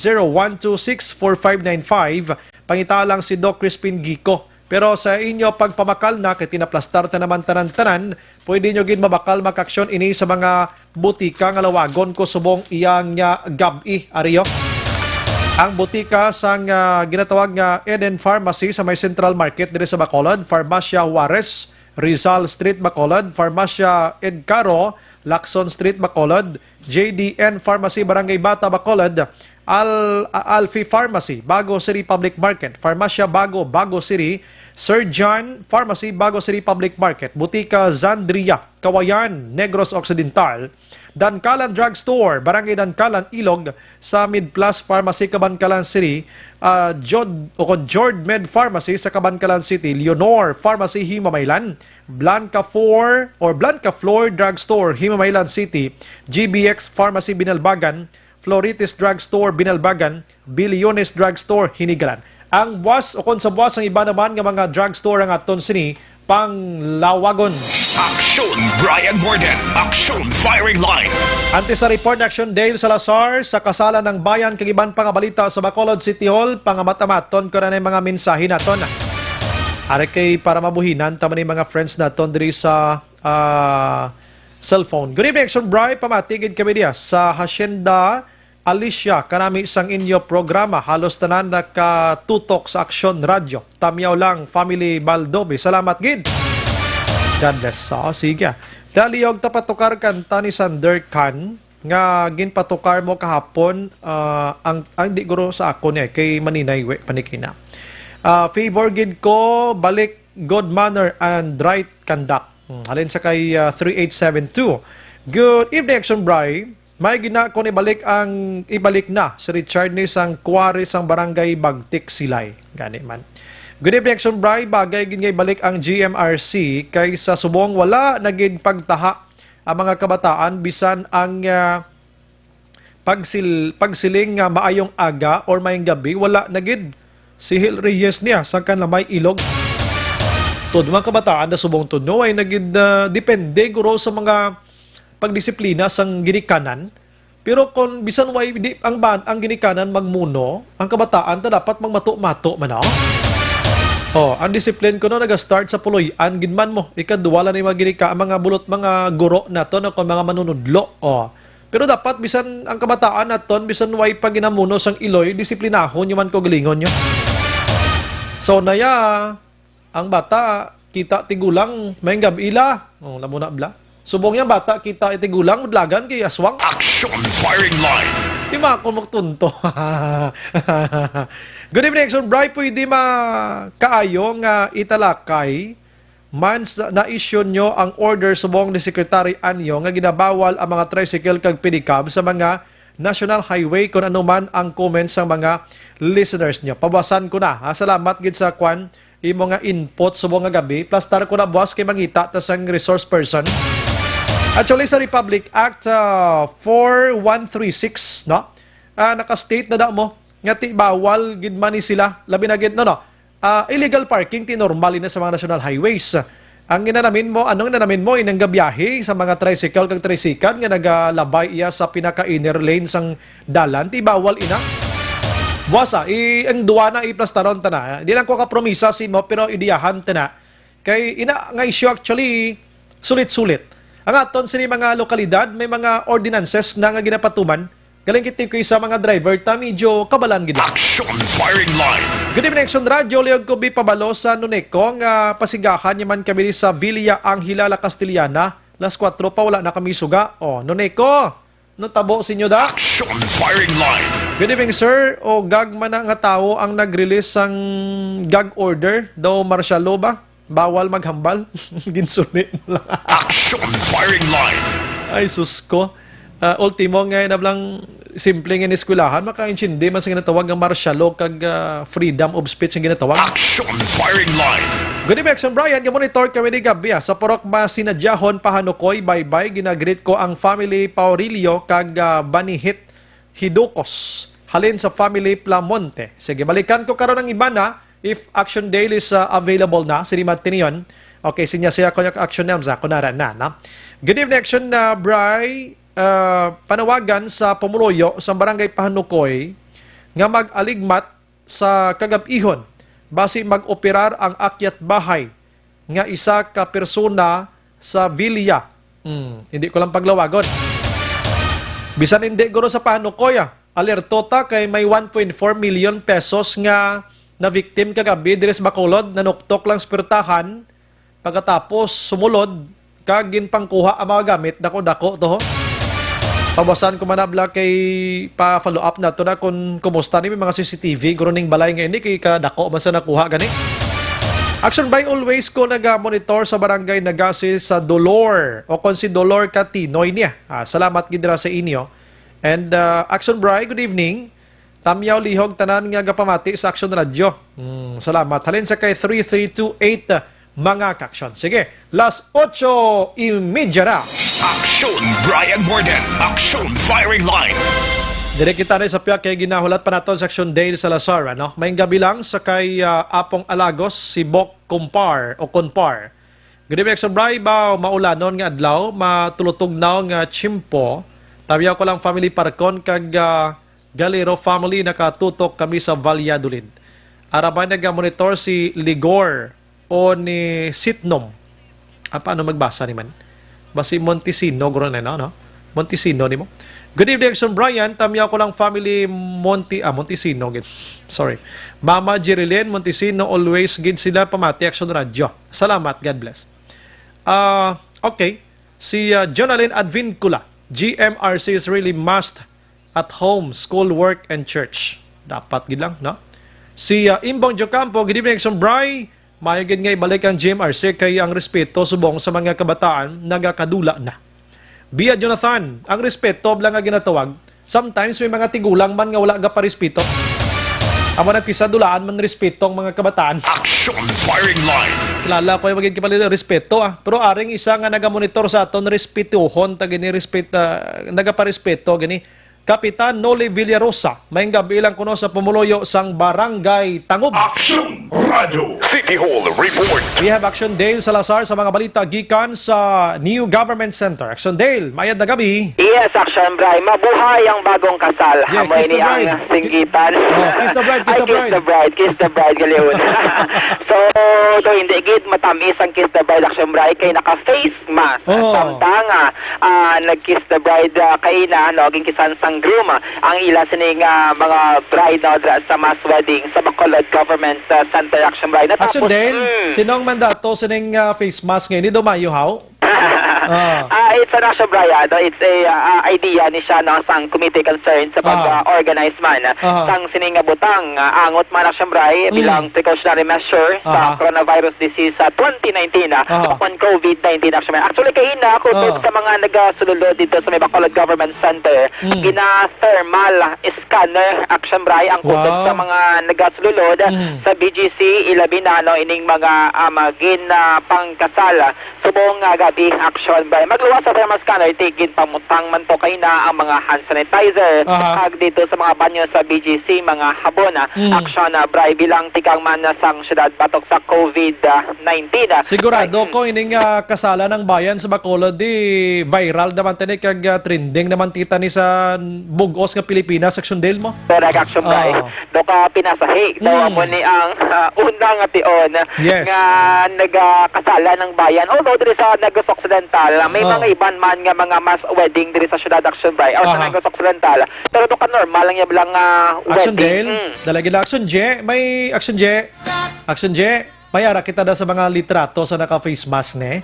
0910-126-4595. Pangita lang si Doc Crispin Gico. Pero sa inyo pagpamakal na, kay tinaplastar ta naman tanan-tanan, pwede nyo gin mabakal makaksyon ini sa mga butika nga lawagon ko subong iyang gabi, ariyo. Ang butika sang ginatawag nga Eden Pharmacy sa may Central Market dire sa Bacolod, Farmacia Juarez, Rizal Street, Bacolod, Farmacia Edcaro, Lacson Street, Bacolod, JDN Pharmacy, Barangay Bata, Bacolod, Alfi Pharmacy, Bago City Public Market, Farmacia Bago, Bago City, Sir John Pharmacy, Bago City Public Market, Butika Zandria, Kawayan, Negros Occidental, Dankalan Drugstore, Barangay Dankalan, Ilog, sa Mid Plus Pharmacy, Cabancalan City, Jord Med Pharmacy sa Cabancalan City, Leonor Pharmacy, Himamaylan, Blanca Floor Drugstore, Himamaylan City, GBX Pharmacy, Binalbagan, Floritis Drugstore, Binalbagan, Biliones Drugstore, Hinigalan. Ang buwas o kung sa buwas ang iba naman ng mga drugstore ang aton sini panglawagon. Action Brian Morgan. Action Firing Line. Ante sa report Action Dale Salazar sa kasalan ng bayan kag iban pa nga balita sa Bacolod City Hall, pangamat-amaton ko na ng mga mensahe naton. Are kay para mabuhinan tama ni mga friends naton diri sa cellphone. Good evening Action Brian, pamatigid kami diya sa Hacienda Alicia, kanami isang inyo programa. Halos tanan na katutok sa Aksyon Radio. Tamyaw lang, Family Baldobe. Salamat, gid. God bless. Sige. Daliyog tapatukar kanta ni Sander Khan nga ginpatukar mo kahapon ang di guro sa ako niya kay Maninay panikina. Favor gid ko, balik good manner and right conduct. Halin sa kay 3872. Good evening, Action Brian. May gina ko ibalik na si Richard ni sang kuwari sang barangay Bagtik Silay. Gani man. Good evening, Action Bray. Bagay gingay balik ang GMRC kay sa subong wala naging pagtaha ang mga kabataan bisan ang pagsiling nga maayong aga or mayong gabi, wala na gid. Si Hil Reyes niya, sa kanlamay ilog. Todo mga kabataan na subong tuno ay nagid depende guro sa mga pagdisiplina sang ginikanan. Pero kung bisan way ang ginikanan magmuno, ang kabataan ta dapat magmato-mato man ang discipline ko no naga-start sa puloy-an ginman mo. Ikaduwala na yung mga ginika, mga bulot mga guro nato na kung mga manunudlo. Pero dapat bisan ang kabataan naton bisan way pag ginamuno sang iloy, disiplinahon yung man ko galingon nyo. So naya ang bata kita tigulang may gabila. Lamuna bla. Subong yang bata kita itigulang mudlagan kay aswang. Action firing line. Di makumuktunto. Good evening, Action Bri. Pwede makaayo nga italakay months na issue nyo ang order subong ni Secretary Anyo nga ginabawal ang mga tricycle kag pedicab sa mga national highway kung ano man ang comments sa mga listeners nyo. Pabasan ko na. Salamat gid sa kwan imo nga input subong nga gabi. Plastar ko na boss kay mangita ta sang resource person. Actually, sa Republic Act 4136, no? Naka-state na daw mo, nga bawal gidman ni sila, labi na gid, illegal parking, tinormal na sa mga national highways. Ang ginanamin mo, inang gabiyahe sa mga tricycle kag tricycan, nga nagalabay iya sa pinaka-inner lane sang dalan, bawal ina. Buwasa, ang duwa na iplastaron ta na. Hindi lang ko kapromisa si mo, pero idiyahan ta na. Kay ina nga issue actually, sulit-sulit. Ang aton sini mga lokalidad, may mga ordinances na nga ginapatuman. Galing kitip ko sa mga driver ta, medyo kabalan gid. Action firing line. Good evening, Action Radio. Liog ko pabalo sa Nuneco nga pasigahan yaman kami sa Villa Angela La Castellana. Las 4 pa wala na kami suga. Nuneco, no tabo sinyo da. Action firing line. Good evening, sir. Gag man nga tao ang nag-release sang gag order daw martial law ba? Bawal maghambal. Ginsunit lang. Action firing line. Ay, sus ko. Ultimo nga na lang simple nga eskwelahan, makaintindi man sa ginatawag ng martial law kag freedom of speech ang ginatawag. Action firing line. Good evening, Action Brian. Monitor kami ni Gabi. Sa Porok Masinadjahon, Pahanukoy, bye-bye. Ginagreet ko ang family Paurilio kag Banihit Hidukos. Halin sa family Plamonte. Sige, balikan ko karon ng iba na. If Action Day is available na, sinimat tiniyon. Okay, siya ko yung Action Names, kunaran na. Good evening, Action Bri. Panawagan sa Pumuloyo sa Barangay Pahanukoy nga mag-aligmat sa kagab-ihon basi mag-operar ang akyat bahay nga isa ka persona sa Villa. Hindi ko lang paglawagon. Bisan hindi guro sa Pahanukoy, alertota kay may 1.4 million pesos nga na victim kagabi diri sa Bacolod, nanuktok lang spirtahan pagkatapos sumulod kagin pangkuha ang mga gamit dako-dako to. Pabasan ko manabla kay pa-follow up na to na kung kumusta ni mga CCTV guro ning balay nga ini kay kadako man sa nakuha gani. Action by always ko naga-monitor sa barangay Nagasi sa Dolor o kung si Dolor Katinoy niya. Salamat gidra sa inyo. And Action Bri, good evening. Tamyaw lihog tanan nga gapamati sa Action Radio. Salamat. Halin sa kay 3328 mga kaksyon. Sige, last 8:30 na. Action Brian Morden. Action firing line. Direk kita na sa piyak kay ginahulat pa naton sa Action Day sa Lazar. May gabi lang sa kay Apong Alagos, si Bok Compar o Compar. Good evening, Action Bri. Maulanon nga adlaw, matulutugnaw nga chimpo. Tamyaw ko lang family Parcon kag Galero family, nakatutok kami sa Valladolid. Araban nag-monitor si Ligor o ni Sitnom. Paano magbasa ni man? Basi Montesino, guro na no? Montesino ni mo. Good evening, Action Brian. Tamyaw ko lang family Montesino. Sorry. Mama Jerilyn Montesino, always gid sila pamati Action Radio. Salamat, God bless. Okay. Si Jonalyn Advincula. GMRC is really must at home, school, work, and church. Dapat gid lang, no? Si Imbong Jocampo, good evening, Action Bri. Mayagin nga ibalik ang GMRC kay ang respeto subong sa mga kabataan nagakadula na. Bia Jonathan, ang respeto lang nga ginatawag. Sometimes may mga tigulang man nga wala ga parespeto. Amo nagkisa dulaan man respeto ang mga kabataan. Action firing line. Kilala ko yung magiging kapalila respeto Pero aring isa nga nagamonitor sa aton respetohon ta gini respeto nagaparespeto gani Kapitan Noli Villarosa, may gabilang kuno sa pumuloyo sang Barangay Tangub. Action Radio City Hall Report. We have Action Dale Salazar sa mga balita gikan sa New Government Center. Action Dale, mayad na gabi. Yes, Action Bray. Mabuhay ang bagong kasal. Yeah, Amoy kiss the ni bride. ang singgitan. Kiss the bride, kiss the bride. Kiss the bride, kiss the bride, galiwin. So, do hindi gid matamis ang kiss the bride, Action Bray, kay naka-face mask. Samtang nag-kiss the bride kay na, naging kisan sang groom. Ang ila sining mga bride sa mass wedding sa Bacolod Government Center, Action Bray. Action Dale, sinong mandato sining face mask ngayon? Ni Dumayo, how? It's an Action Brian. It's a idea ni siya no, sang committee concerned sa pag-organize man. Sang siningabutang angot man Action Brian bilang precautionary measure sa coronavirus disease 2019 upon COVID-19 Action Brian. Actually, kahina ako sa mga nagasululod dito sa may Bacolod Government Center, gina-thermal scanner Action Brian ang kutog sa mga nagasululod sa BGC, ilabi na no, ining mga magin pangkasal. Subong gabi Action Brian. Magluwas sa thermal scanner, tigin pamutang man to kay na ang mga hand sanitizer. Ag dito sa mga banyo sa BGC, mga habon. Action Brian bilang tikang man sang syudad batok sa COVID-19. Sigurado ko ining kasala ng bayan sa Bacolod di viral naman tani kag trending naman kita ni sa bugos nga Pilipinas, Action Dale mo. Correct, Action Brian. Do ka pinasahi. Daw mo ni ang unang ation nga nagkasala ng bayan. Although diri sa Negros Occidental, may mga iban man nga mga mass wedding diri sa syudad Action Brian or sa Negros Occidental. Pero do ka normal lang lang Action wedding. Dale, dalagi na Action J, may Action J. Action J, mayara kita da sa mga litrato sa naka-face mask ne.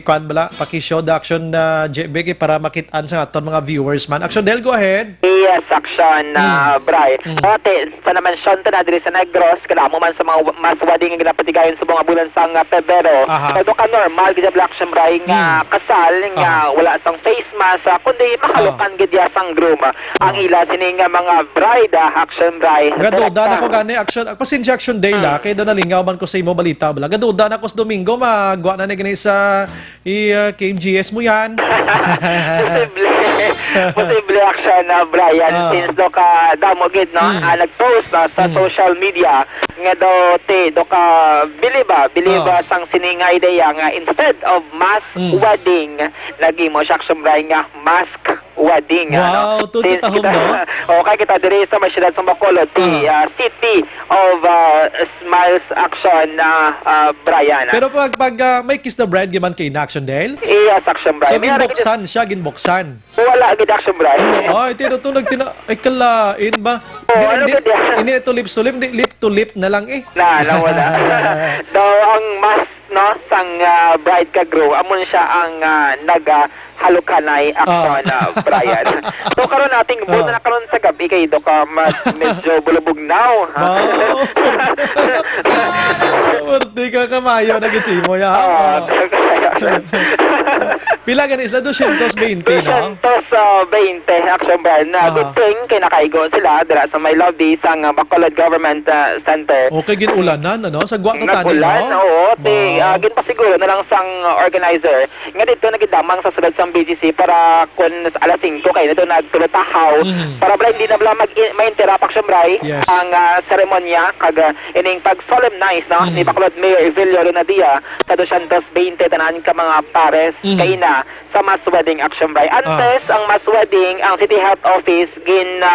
Kuan bala, show the Action JB para makitaan sa aton mga viewers man. Action Del, go ahead. Yes, Action Bray. Ate, sa na-mention ta na diri sa Negros, kada mo man sa mga mass wedding nga ginapatigayon sa mga bulan sang Pebrero. Pero ka normal gid Action Bray nga kasal nga wala sang face mask kundi makalukan gid ya sang groom. Ang ila sining mga bride Action Bray. Gaduda na ko gani Action. Pasensya Action Day kay do nalingaw man ko sa imo balita bala. Gaduda na ko sa Domingo magwa na ni gani sa KMGS mo yan. Posible Action Brian since do ka damo gid no nag-post sa social media nga do ka believe sang sining idea nga instead of mass wedding lagi mo siya Action Brian nga mask wedding. Wow, tututahom no? Okay, kita diri sa may siyudad sa Bacolod, City of Smiles Action Brian. Pero pag may kiss the bride giman kay Action Dale? Yes, Action Brian. So ginboksan siya, ginboksan. Wala gid Action Brian. Ay, tinutunog ay kalain ba? Hindi ito lips to lip, lip to lip na lang eh. Wala. Daw ang mas no sang bride ka grow amon siya ang halukanay Action Brian. So karon nating buwan na karon sa gabi kay do ka medyo bulubog now. Murti ka kamayo na gid si mo ya. Pila ganis na 220 no? 220 Action Brian. Good thing kay nakaigo sila dira sa may lobby sang Bacolod Government Center. Okay ginulanan ano sa gwa ta tani no? Oo, gin pa siguro na lang sang organizer. Nga dito nagidamang sa sulod sang BGC para kun alas 5 kay dito nagtulutahaw para bra hindi na bala ma-interrupt Action Bray ang seremonya kag ining pag-solemnize no ni Bacolod Mayor Evelio Lunadia sa 220 tanan ka mga pares kay na sa mass wedding Action Bray. Antes ang mass wedding ang City Health Office gin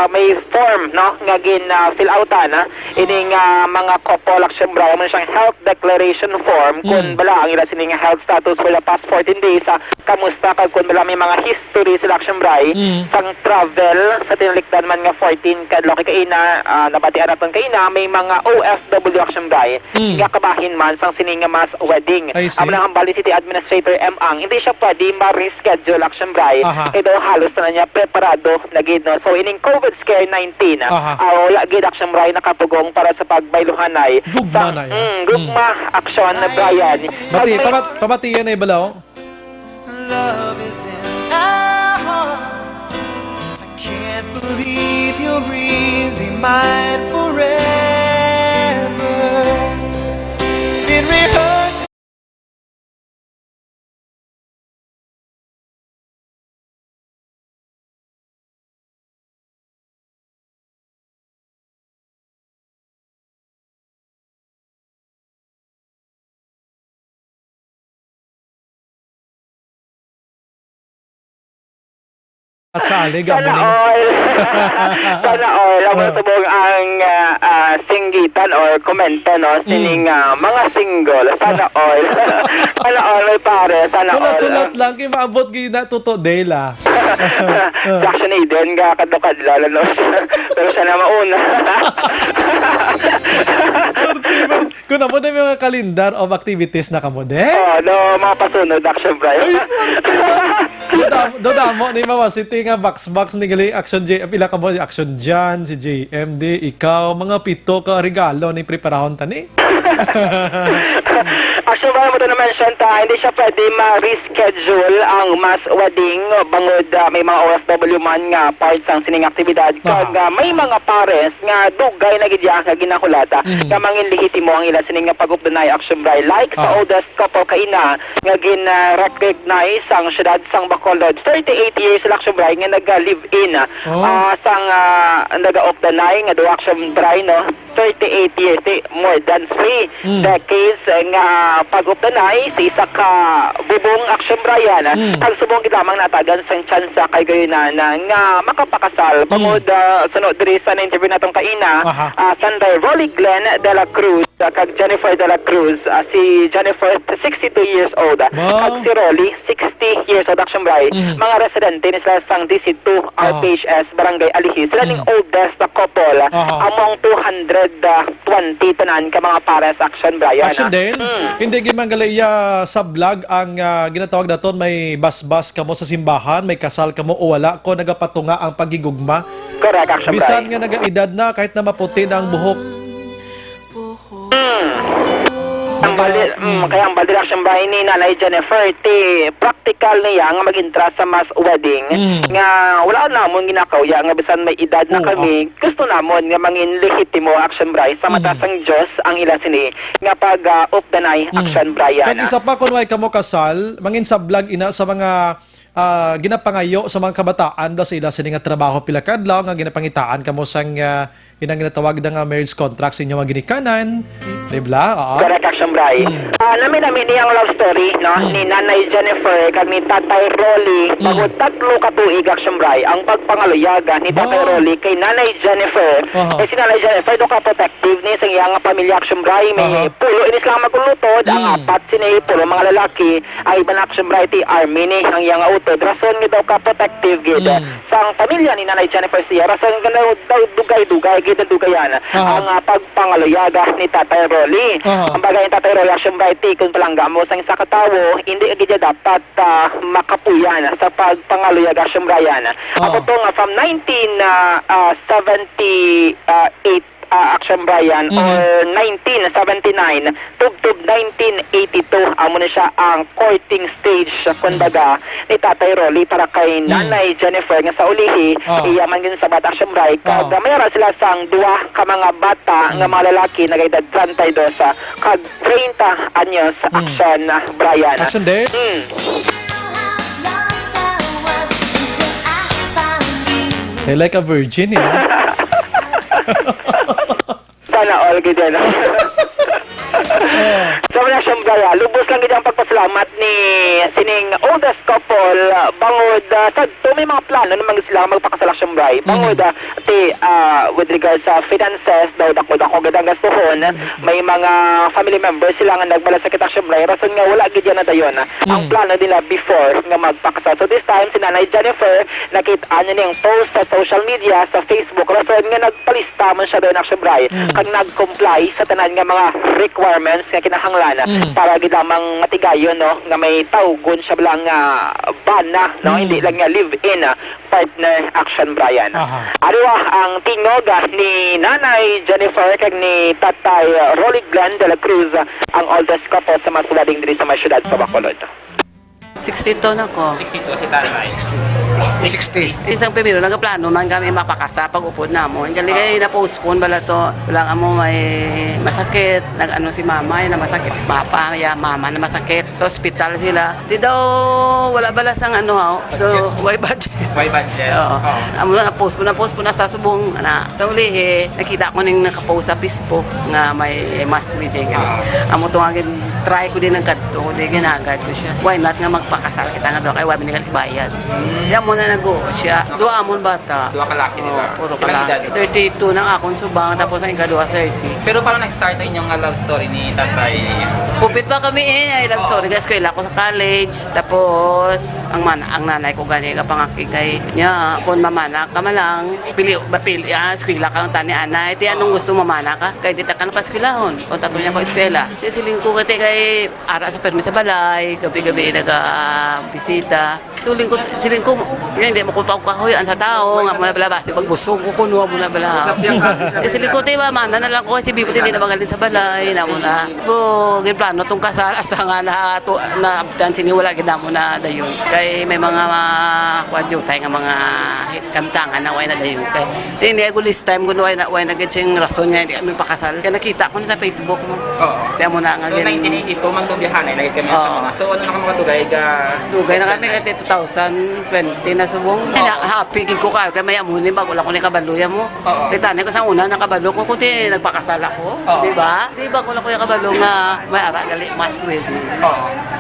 may form no nga gin fill outan ining mga couple Action Bray mo siyang health declaration form kun bala ang ila sining health status for the past 14 days kamusta kag kun bala may mga history sila Action Bray sang travel sa tinalikdan man nga 14 kadlo kay ina nabatian naton kay ina may mga OFW Action Bray nga kabahin man sang sining mass wedding amo lang ang Bali City Administrator Ang hindi siya pwede ma-reschedule Action Bray kay daw halos na niya preparado lagi no. So ining COVID scare 19 wala gid Action Bray nakapugong para sa pagbayluhanay gugma na gugma Action Brian. Pabatiyan ay balaw. Love is in our hearts. I can't believe you're really mine forever. Been rehearsed Salig Sana all. Sana all. Ang matubog ang singgitan or komento, no? Sining mga single. Sana all. Sana all, may pare. Sana all. Tulat lang, kaya maabot gina tuto Dela. Action Aiden, kakadukad lalo, no? Pero sana mauna. Kung naman na may mga kalendar of activities na kamo de. No, mga pasunod, Action Brian. Dodamo ni Mama City nga box ni gali Action J, pila ka mo Action Jan, si JMD, ikaw, mga pito ka regalo ni preparahon tani. Actually, wala mo ito na-mention hindi siya pwede ma-reschedule ang mass wedding bangod may mga OFW man nga parts ang sining aktibidad. Kag may mga pares nga dugay na gidya nga ginakulata nga mangin lehitimo ang ila sining nga pag-updanay Action Bray. Like sa oldest couple kaina nga gin-recognize ang syudad sang Bacolod. 38 years sa Action Bray nga nag-live-in sang nag-updanay nga do Action Bray, no? 38 years, more than 3 decades nga pag-updanay sa isa ka bubong Action Brian. Ang subong lamang natagan sang tsansa kay gayuna nga makapakasal. Pangod sunod diri sa interview natong kaina, Sunday Rolly Glenn de la Cruz kag Jennifer de la Cruz. Si Jennifer 62 years old. Kag si Rolly 60 years old Action Brian. Mga residente ni sila sang DC2 RPHS Barangay Alihi. Sila ning oldest couple among 220 tanan ka mga pares Action Brian. Action din. Hindi gimangalaya sa vlog ang ginatawag naton may bas-bas kamo sa simbahan, may kasal kamo o wala ko nagapatunga ang pagigugma. Correct, Action Bisan nga nagaedad na kahit na maputi na ang buhok. Kaya ang baldi Action Bray ni Nanay Jennifer practical niya nga mag-intra sa mass wedding nga wala namon ginakawya nga bisan may edad na kami gusto namon nga mangin lehitimo Action Bray sa mata sang Dios ang ila sini nga pag updanay Action Bray. Kag isa pa kun way kamo kasal mangin sa vlog ina sa mga ginapangayo sa mga kabataan sa ila sini nga trabaho pila kadlaw nga ginapangitaan kamo sang inang ginatawag na nga marriage contract sa inyo mga ginikanan. Diba? Correct, Action Bray. Namin niyang love story, no? Ni Nanay Jennifer kag ni Tatay Rolly. Pagod 3 ka tuig, Action Bray, ang pagpangaluyaga ni Tatay Rolly kay Nanay Jennifer. Si Nanay Jennifer do ka protective ni sa iyang pamilya Action Bray. May pulo inis lang magulutod. Ang apat sini pulo mga lalaki. Ang iba na Action Bray ti Army ni ang iyang utod. Rason ni daw ka protective gid. Sang pamilya ni Nanay Jennifer siya. Rason nga daw dugay-dugay gid dugayan. Ang pagpangaluyaga ni Tatay Rolly. Ang bagay ni Tatay Rolly Action Bray kung palangga mo sa isa katawo, hindi agad dapat makapuyan sa pagpangaluya Action Brian. Ako to nga from 1978 Action Brian or 1979 tugtog 1982 amo na siya ang courting stage kumbaga ni Tatay Rolly para kay Nanay Jennifer nga sa ulihi iyaman gid sa bata Action Brian kag mayroon sila sang duwa ka mga bata nga mga lalaki nagedad 32 kag 30 anyos Action Brian. Action din. They like a virgin, you know? Sana all gid na. Sa mga Action Bray, lubos lang gid ang pagpasalamat ni sining oldest couple bangod sa may mga plano naman sila magpakasal Action Bray. Bangod with regards sa finances daw dako gid ang gastuhon. May mga family members sila nga nagmalasakit Action Bray. Rason nga wala gid na dayon. Ang plano nila before nga magpakasal. So this time si Nanay Jennifer nakita niya niyang post sa social media sa Facebook. Rason nga nagpalista man siya dayon Action Bray kag nag-comply sa tanan nga mga requirements nga kinahanglan para gid lamang matigayon no nga may tawgon siya lang bana no hindi lang nga live-in partner Action Brian. Ariwa ang tingog ni Nanay Jennifer kag ni Tatay Rolly Glenn de la Cruz ang oldest couple sa mas wedding diri sa may syudad sa Bacolod. 62 na ko. 62 si Tatay. 60. Isang primero, nagplano man kami mapakasa pag upod na mo. Ang galing na-postpone bala to. Walang amo may masakit. Nag-ano si mama, na masakit si papa. Kaya mama na masakit. Sa hospital sila. Di daw, wala bala sang ano, why budget. Why budget? Oo. Amo na na-postpone na sa subong. Sa uli, nakita ko nang nakapost sa Facebook nga may mass meeting. Amo to nga try ko din ng kadto, di ginagad ko siya. Why not nga magpakasal kita nga doon kay wabi nila ibayad. Yan mo na nag-o siya. Dua amon bata. Dua kalaki, di ba? Puro Ilang edad? kalaki. 32 nang akong subang, tapos ang ikaduwa 30. Pero paano nag-start ang inyong love story ni Tatay? Kupit pa kami I love story. Kasi eskwela ko sa college. Tapos, ang nanay ko gani ka pangakikay niya. Kung mamana ka malang, eskwela ka lang tani anay. Di anong gusto mamana ka? Kaya dita ka na pa eskwelahon. O tato niya ko eskwela. Di siling ko kay ara sa permi sa balay. Gabi-gabi bisita. Siling ko, hindi mo kumpaw kahoy sa tao. Nga muna bala basi. Pag busog ko kuno muna bala. Siling ko, diba, mana na lang ko kasi bibuti hindi na magaling sa balay. Na muna. So, ginplano tong kasal. Hasta nga na abdan siniwala gina mo na dayon. Kay may mga kwadyo tayo nga mga kamtangan na way na dayon. Kay hindi ako list time kung way na getsing rason nga hindi kami pakasal. Kaya nakita ko na sa Facebook mo. Oo. Kaya mo na nga So, 1982, magbabiyahan ay lagi kami sa mga. So, ano na kami matugay? Dugay na kami kasi 2020 na subong. Happy ko kayo. Kaya may amunin bago lang ko ni kabaluya mo. Kita na ko sa una na kabalo ko kuti nagpakasal ako. Diba? Diba ko lang ko yung kabalo nga may ara gali mas wedding.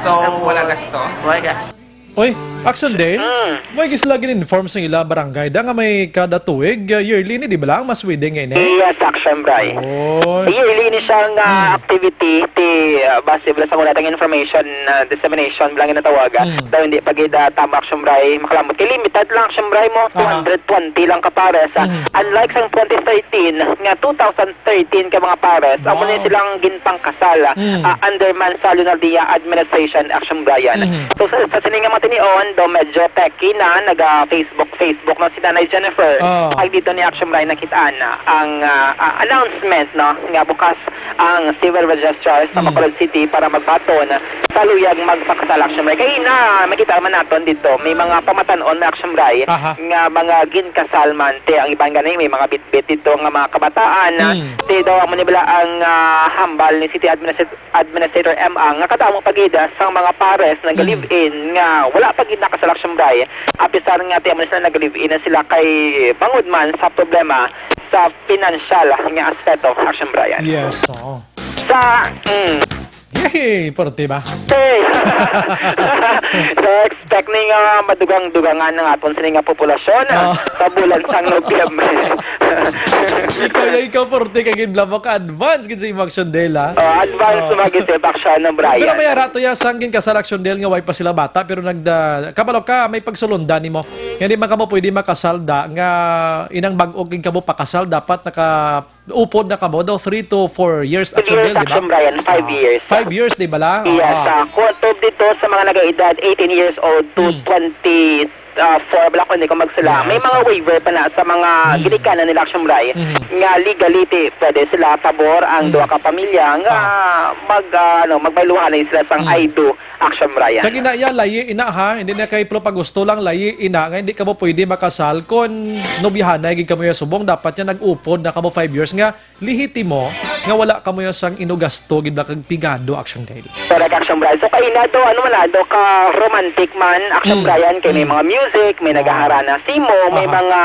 So, wala gasto? Wala gasto. Oy, Action Dale, may gisla gin-inform sa ila barangay da nga may kada tuig, yearly ni di ba lang mas wedding ngayon eh? Yes, Action Bray. Oy. Yearly ni siyang activity ti base bala sa kulatang information dissemination bilang ginatawaga. Daw hindi pagida tama Action Bray makalamot. Kay limited lang Action Bray mo, 220 lang ka pares. Unlike sa 2013, nga 2013 ka mga pares, amo ni silang ginpang kasal under Mansal Lunaldia Administration Action Bryan. So sa sininga matinion, do medyo techy na nag-Facebook na si Nanay Jennifer. Ay dito ni Action Bryan nakitaan ang announcement no nga bukas ang civil registrar sa Bacolod City para magbaton sa luyag magpakasal Action Bryan. Kaya na makita man naton dito may mga pamatanon na Action Bryan nga mga ginkasal man te ang ibang ganay may mga bitbit dito nga mga kabataan te daw mo nibala ang hambal ni City Administrator M.A. nga kadamo pagida sa mga pares na live-in nga wala pag nakasal Action Bryan. Apisar nga ti amo sila nag-live-in na sila kay bangod man sa problema sa financial nga aspeto Action Bryan. Yes, oo. Sa Yay, porte ba? Hey! So, expect ni nga madugang-dugangan ng aton sa nga populasyon sa bulan sang Nobyembre. ikaw porte kay ginblamo ka advance gid sa Action Dale ha. Advance mag-isip Action ng Bryan. Pero may arato ya sangin ka sa Action Dale nga way pa sila bata pero kabalo ka may pagsulundan nimo. Hindi man kamo pwede makasalda nga inang bag-og king kamo pakasal dapat upod na kamo daw 3 to 4 years Action Dale, di ba? Action Bryan, 5 years. 5 years, di ba lang? Yes, kutob dito sa mga nag-edad 18 years old to 24 bala ko hindi ko magsala. May mga waiver pa na sa mga ginikanan nila Action Bryan nga legality pwede sila pabor ang duha ka pamilya nga magbayluhan sila sang I2 Action Bryan. Kag ya layi ina ha, hindi na kay pro pag gusto lang layi ina nga hindi ka mo pwede makasal kon nobihanay gid kamo ya subong dapat ya nag-upod na kamo 5 years nga lihitimo nga wala kamo ya sang inugasto gid kag pigado Action Dale. Correct Action Bryan. So kay nato ka romantic man Action Bryan kay may mga music, may nagaharana simo, may mga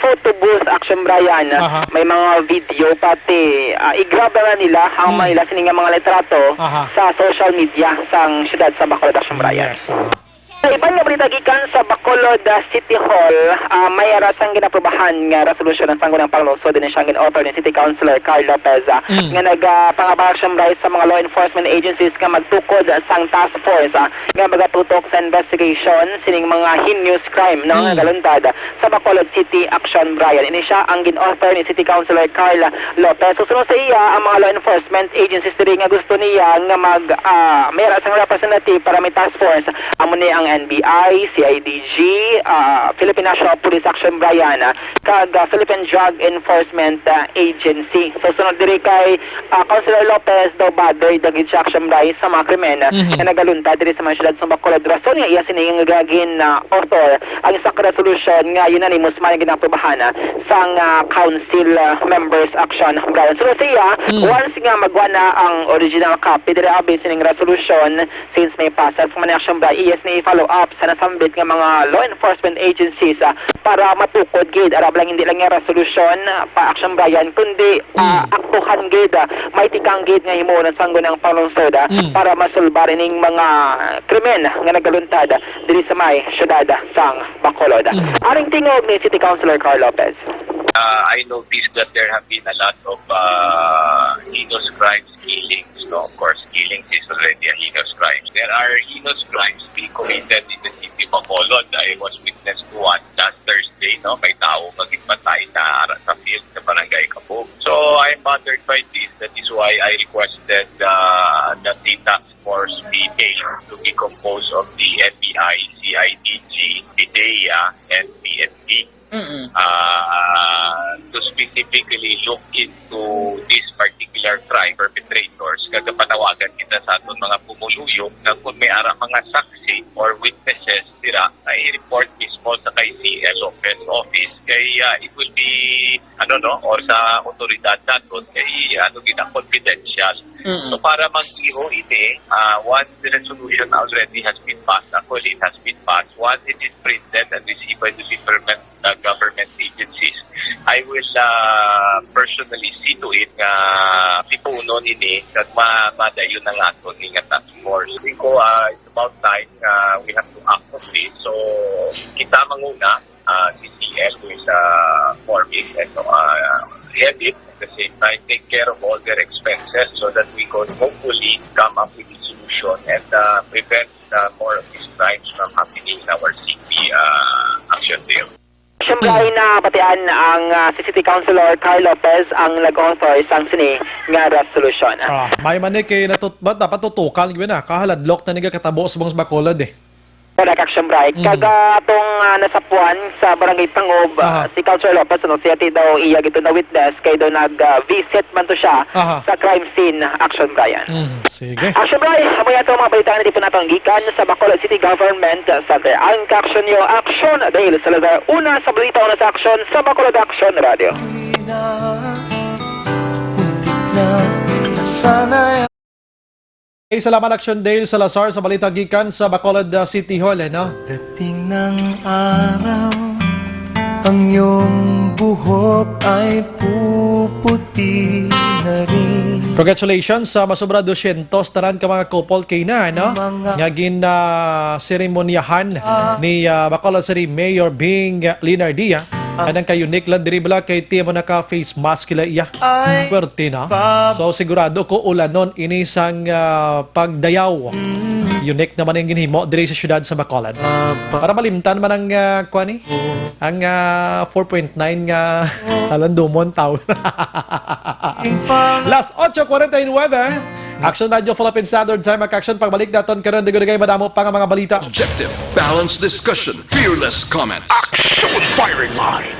photo booth Action Bryan, may mga video pati i-grab na nila ang mga sininga mga litrato sa social media sang siyudad sa Bacolod Action Bryan. Yes. Sa ibang nga balita gikan sa Bacolod City Hall, may arasang ginaprobahan nga resolusyon ng Sangguniang Panglungsod din siyang gin-author ni City Councilor Carl Lopez nga nagpangabang siyang rights sa mga law enforcement agencies nga magtukod sang task force nga magatutok sa investigation sining mga heinous crime nga galuntad sa Bacolod City Action Bryan. Ini siya ang gin-author ni City Councilor Carl Lopez. Susunod sa iya ang mga law enforcement agencies diri nga gusto niya nga may arasang representative para may task force amo ni ang NBI, CIDG, Philippine National Police Action Bryan, kag Philippine Drug Enforcement Agency. So sunod diri kay Councilor Lopez daw badoy dagit siya Action Bryan sa mga krimen na nagalunta diri sa mga siyudad sa Bacolod. Rason nga iya sining gagin author ang isa ka resolution nga unanimous man ginaprobahan sang council members Action Bryan. So siya once nga magwa na ang original copy diri abi sining resolution since may pasal sa Action Bryan, yes ni follow follow-up sa nasambit nga mga law enforcement agencies para matukod gid arab lang hindi lang nga resolution pa Action Brian kundi aktuhan gid may tikang gid nga himuon sa ng panlungsod para masulbar ning mga krimen nga nagaluntad diri sa may syudad sang Bacolod. Aring tingog ni City Councilor Carl Lopez. I noticed that there have been a lot of heinous crimes, killings. No, of course, killings is already a heinous crime. There are heinous crimes being committed in the city of Bacolod. I was witness to one last Thursday. No, may tao magpatay na sa field sa Barangay Kabog. So I'm bothered by this. That is why I requested the Task Force PA to be composed of the FBI, CIDG, PIDEA, and PNP. To specifically look into this particular crime perpetrators, kada panawagan kita sa aton mga pumuluyok na kung may ara mga saksi or witnesses sila ay report mismo sa kay CS office kay it will be or sa otoridad naton kay confidential. So para mag-iho ini once the resolution already has been passed, actually it has been passed, once it is printed and received by the different government agencies, I will personally see to it nga tipunon ini kag madayon ang aton nga task force. It's about time we have to act on this. So kita manguna si CL who is forming and edit at the same time take care of all their expenses so that we could hopefully come up with a solution and prevent more of these crimes from happening in our city action team. Siyempre ay nabatian ang si City Councilor Carl Lopez ang nag-author sang sini nga resolution. May manik kay dapat tutukan gyud na kahaladlok na niga katabo sa bangos Bacolod Correct, Action Brian. Kaga atong nasapuan sa Barangay Pangob, si Councilor Lopez, siya daw iya gito na witness, kay daw nag-visit man to siya sa crime scene, Action Brian. Sige. Action Brian, amoy ato mga balita na dito natong gikan sa Bacolod City Government Center. Ang ka-action nyo, Action Dale Salazar. Una sa balita, una sa action sa Bacolod Action Radio. Sana salamat Action Dale Salazar sa balita gikan sa Bacolod City Hall, no? dating ng araw, ang iyong buhok ay puputi na rin. Congratulations sa masobra 200 taran ka mga couple kay na, no? Nga seremonyahan ni Bacolod City Mayor Bing Linardia. Anang kayo Nick Landribla kay Timo naka face mask kila iya. Puwerte na. So sigurado ko ulanon ini sang pagdayaw. Unique naman yung ginhimo diri sa syudad sa Bacolod. Para malimtan man ang kwani ang 4.9 nga alandumon taon. Last 8:49 Action Radio Philippine Standard Time Action pagbalik naton karon digay madamo pa nga mga balita. Objective, balanced discussion, fearless comment. Action firing line.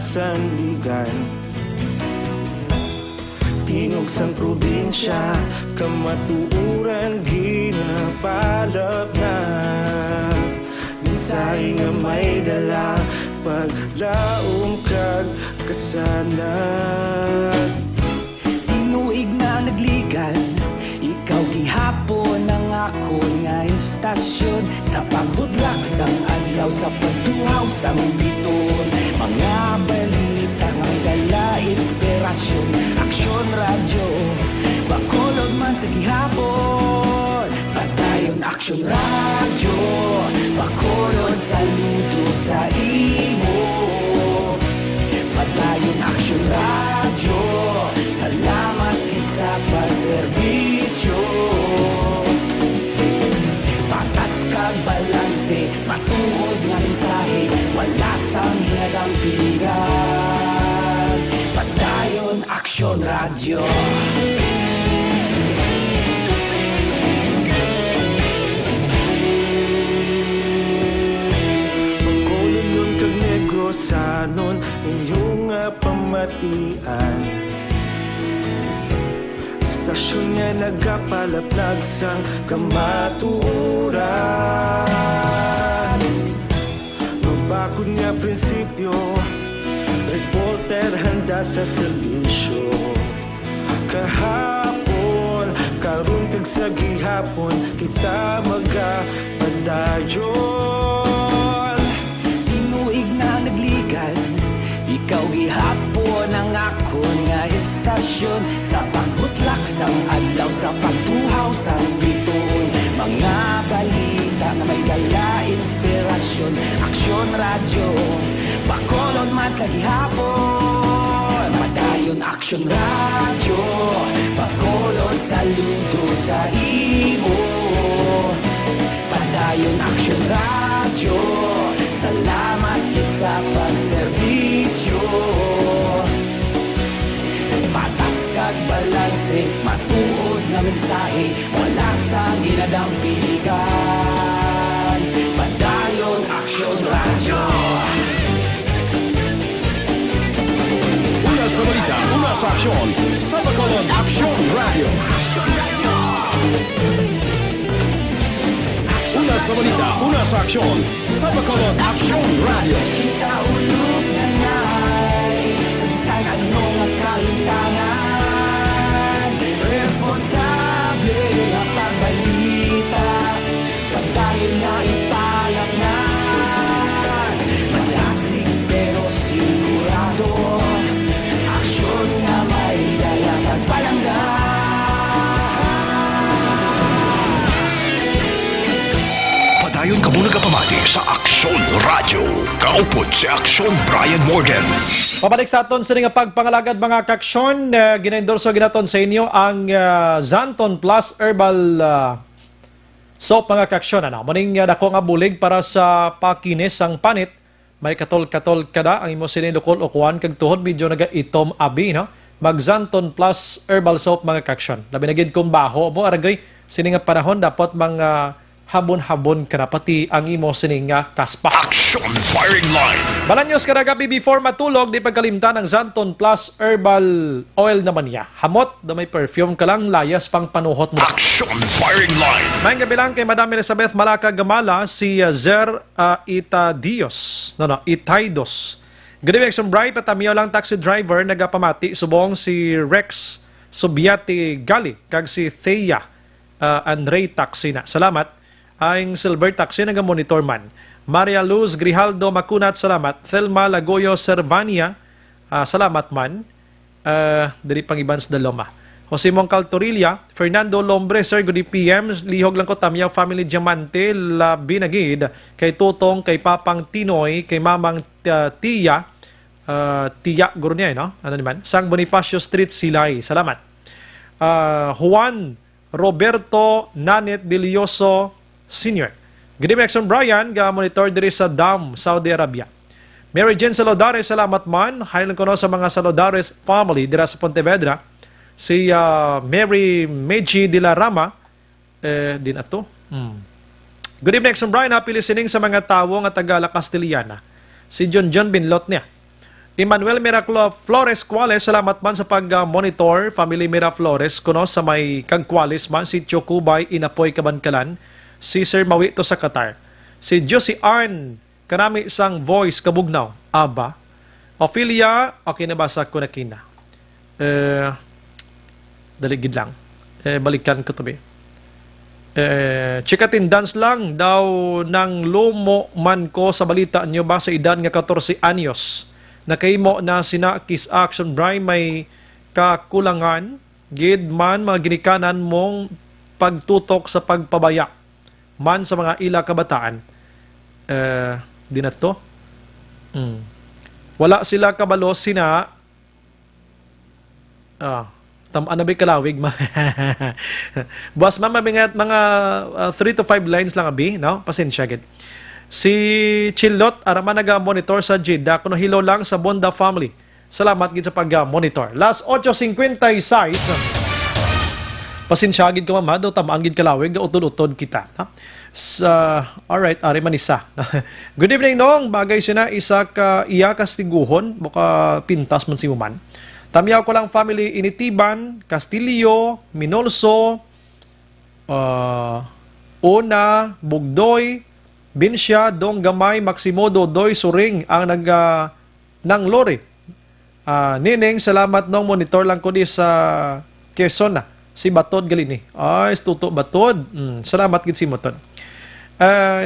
Sandigan Tinog sang probinsya Kamatuuran ginapalap na Minsay nga may dala Paglaom kag kasanat Tinuig na nagligan Ikaw gihapon ang ako nga istasyon Sa pagbudlak sang adlaw adlaw sa pagtuhaw sa biton. Mga balita nga dala inspirasyon. Aksyon radyo, bakulod man sa gihapon. Padayon Aksyon radyo, bakulod saludo sa imo. Padayon Aksyon radyo, salamat kisa pagserbisyo. Patas kag balanse, matuod nga mensahe, wala sang hinadang piligan. Padayon Aksyon radyo. Magkulunyon kag negosanon inyong pamatian. Stasyon nga nagapalaplag sang kamaturan. Mabakod nga prinsipyo, reporter handa sa serbisyo. Kahapon, karon kag sa gihapon, kita magapadayon. Tinuig na nagligal, ikaw gihapon ang akon nga istasyon. Sa pagbutlak sang adlaw, sa pagtuhaw sang biton. Mga balita nga may dala inspirasyon. Aksyon radyo, bakolon man sa gihapon. Padayon Aksyon radyo, bakolon saludo sa imo. Padayon Aksyon radyo, salamat kit sa pagserbisyo. Patas kag balanse, matuod nga mensahe, wala sang ginadang piligan. Padayon Aksyon radyo. Una sa balita, una sa aksyon, sa Bacolod Aksyon Radio. Una sa balita, una sa aksyon, sa Bacolod Aksyon Radio. Kita ulog na ngay, sa bisan anong kahintangan. Responsable ang pagbalita, pagdayon na ipalaknan. Malasig pero sigurado, aksyon na may dala pagpalanggan. Padayon ka muna kapamati sa Aksyon Radio. Kaupod si Aksyon Brian Morgan. Pabalik sa aton sa nga pagpangalagad mga kaksyon, gina-endorso ginaton sa inyo ang Zanton Plus Herbal Soap mga kaksyon. Muning dako nga bulig para sa pakinis ang panit. May katol-katol kada ang imo sinilukol o kuhan kag tuhod medyo naga-itom abi, no? Mag Zanton Plus Herbal Soap mga kaksyon. Labi na gid kung baho mo aragay sini nga panahon dapat mga habon-habon ka na pati ang imo sining nga kaspa. Action Firing Line. Balanyos kada gabi before matulog, di pagkalimtan ng Zanton Plus Herbal Oil naman niya. Hamot, da may perfume ka lang, layas pang panuhot mo. Action Firing Line. May gabi lang kay Madam Elizabeth Malaca Gamala, si Zer Itaidos. Good evening, Action Bright. Patamiyaw lang taxi driver, nagapamati. Subong si Rex Subiati Gali, kag si Thea Andre Taxi na. Salamat. Ang Silver Taxi, naga-monitor man. Maria Luz Grijaldo Makunat, salamat. Thelma Lagoyo Servania, salamat man. Diri pang Ibans de Loma. Jose Moncal Torilla, Fernando Lombre, sir, good PM. Lihog lang ko Tamiyaw Family Diamante, Labi Nagid, kay Tutong, kay Papang Tinoy, kay Mamang Tia, guro niya, no? Ano naman? Sang Bonifacio Street, Silay, salamat. Juan Roberto Nanet Delioso Senior. Good evening, Action Brian, ga-monitor diri sa Dam, Saudi Arabia. Mary Jane Salodares, salamat man. Highland ko no sa mga Salodares family dira sa Pontevedra. Si Mary Meji de la Rama, din ato. Good evening, Action Brian. Happy listening sa mga tawo nga taga La Castellana. Si John Binlot niya. Emmanuel Miraclo Flores Cuales, salamat man sa pag-monitor. Family Miraflores, kuno sa may Kagcuales man. Si Chocubay, Inapoy, Kabankalan. Si Sir Mawito sa Qatar. Si Josie Arn, kanami isang voice, kabugnaw. Aba. Ophelia, okay na basa ko na kina. Daligid lang. Balikan ko to be. Chick attendance lang daw ng lumo man ko sa balita nyo ba sa edad nga 14 anyos. Nakahimo na sina Kiss Action Bray may kakulangan gid man mga ginikanan mong pagtutok sa pagpabaya man sa mga ila kabataan. Di na to. Wala sila kabalo sina tamaan na ba kalawig ma. Buwas ma'am, mga 3 to 5 lines lang abi, no? Pasensya gid. Si Chilot araman naga-monitor sa Jeddah kuno hilo lang sa Bonda family. Salamat gid sa pag-monitor. Last 8:56. Pasensya gid ka ma'am, do tamaan gid kalawig utod-utod kita, ha? Alright, ari manisa. Good evening nong, bagay sina isa ka iya kastiguhon, buka pintas man si Muman. Tamiyaw ko lang family Initiban, Castillo, Minolso, Una, Bugdoy, Binsya, Dong Gamay, Maximo, Dodoy, Suring ang nang lori. Nining, salamat nong monitor lang ko di sa Quezon na. Si Batod Galini. Ay, tuto Batod. Salamat gid si Moton.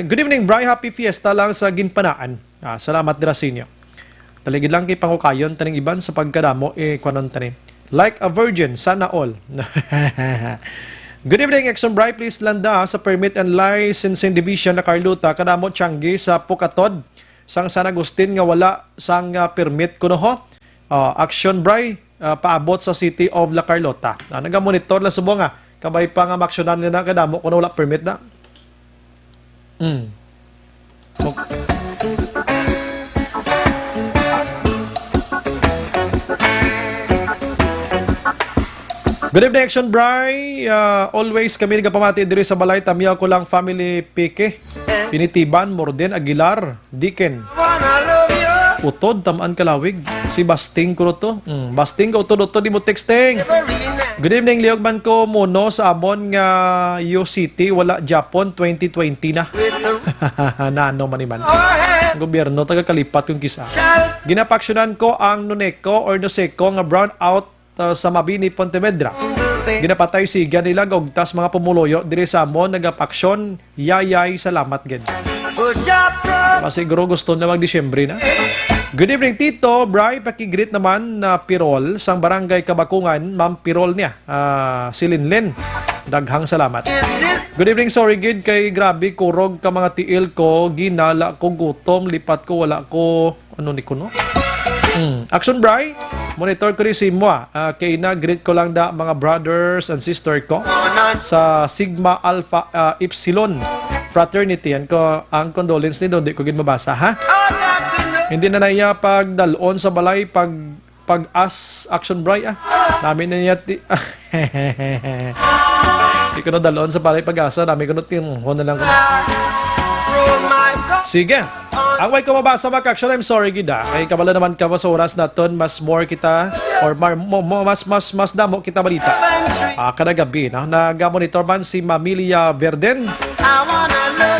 Good evening, Bri. Happy Fiesta lang sa Ginpanaan. Salamat dira sa inyo. Taligid lang kay pangukayon taning iban sa pagkadamo kwanon tani. Like a virgin, sana all. Good evening, Exxon Bri. Please landa sa Permit and Licensing Division na Carluta kadamo Tianggi sa Pukatod. Sang San Agustin nga wala sang permit kuno ho. Action Bri, paabot sa City of La Carlota. Naga-monitor la subo nga kabay pa nga maksyonan nila kadamo kuno wala permit na. Good evening, Action Bri. Always kami nagapamati diri sa balay. Tamiyaw ko lang family Pike, Pinitiban, Morden, Aguilar, Diken. Utod, tamaan kalawig. Si Basting ko to. Basting ko, utod-utod, di mo texting. Good evening, liogman ko muno sa amon nga U City. Wala Japon, 2020 na. Nano maniman. Gobyerno, taga-kalipat yung kisa. Ginapaksyonan ko ang Nuneco or Noseco nga brown out sa Mabini, Pontevedra. Ginapatay si Ganilag og tas mga pumuloyo diri sa amon nagapaksyon. Yayay, salamat gid. Masiguro gusto na mag-Disyembre na. Good evening, Tito. Bri, pakigreet naman na Pirol sang barangay Kabakungan, Ma'am Pirol niya. Si Linlin. Daghang salamat. Good evening, sorry gid kay grabe kurog ka mga tiil ko, ginala ko gutom, lipat ko wala ko ano ni kuno. Action Bri, monitor ko rin si Moa. Kay na-greet ko lang da mga brothers and sister ko sa Sigma Alpha Epsilon Fraternity. Yan ko, ang condolence ni doon, di ko gid mabasa, ha? Hindi na naiya pagdalon sa balay, pag-as Action Bri, namin na niya, di ko na dalon sa balay pag-asa, namin ko na tinunghon na lang ko. Sige. Ang way ko mabasa mga action, I'm sorry gida. Kay kabala naman ka sa oras naton, mas more kita or mas damo kita balita. Kada gabi na naga-monitor man si Mamilia Verden.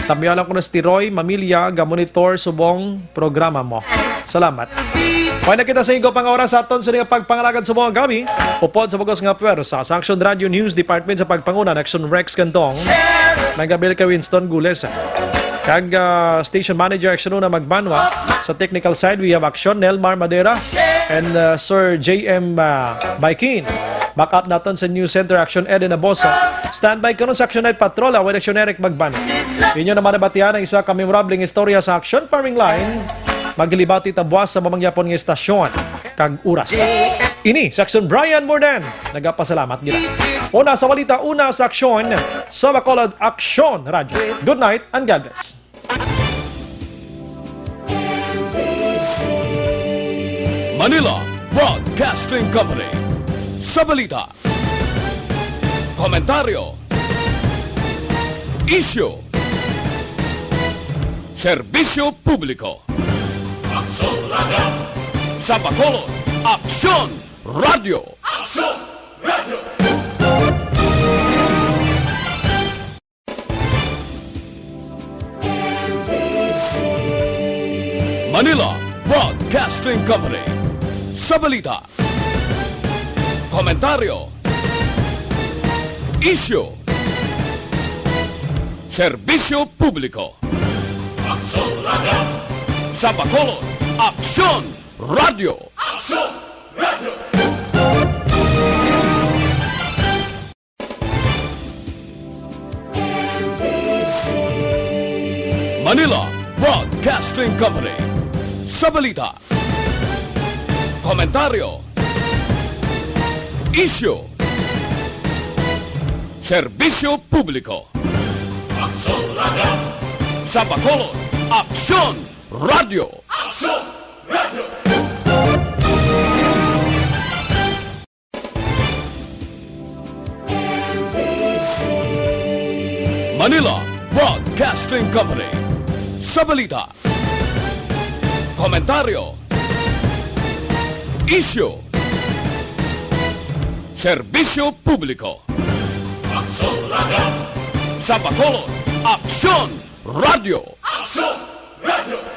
Tamiya lang ko na si Roy Mamilia, ga-monitor subong programa mo. Salamat. Pwede na kita sa inyo pang oras aton sa mga pagpangalagad sa mga gabi. Upod sa bugos nga pwersa sa Action Radio News Department sa pagpanguna ng Action Rex Cantong. Nagabil ka Winston Gules. Kag station manager Action na magbanwa. Sa technical side, we have Action Nelmar Madera and Sir J.M. Baikin. Backup natin sa News Center Action Eden Abosa. Standby ko sa Action Night Patrola with Action Eric Magban. Inyo naman nabatihan ang isa kamemorabling istorya sa Action Farming Line. Maglibati tabuas sa mamangyapon ng estasyon. Kag oras. Ini sa Action Brian Mordan. Nagapasalamat nila. Una sa balita, una sa aksyon sa Bacolod Action Radio. Good night and God bless. Manila Broadcasting Company. Sa balita, komentaryo, isyu, serbisyo publiko. Action Radio. Sa Bacolod Action Radio. Action Radio. Manila Broadcasting Company. Sa balita, komentaryo, isyu, Serbisyo Publiko. Aksyon Radio! Sa Bacolod, Aksyon Radio! Aksyon Radio! Manila Broadcasting Company. Sa balita, komentaryo, isyu, serbisyo publiko. Aksyon Radio! Sa Bacolod, Aksyon Radio! Aksyon Radio! Manila Broadcasting Company. Sa balita, komentaryo, isyu, serbisyo publiko. Aksyon Radio! Sa Bacolod, Aksyon Radio! Aksyon Radio!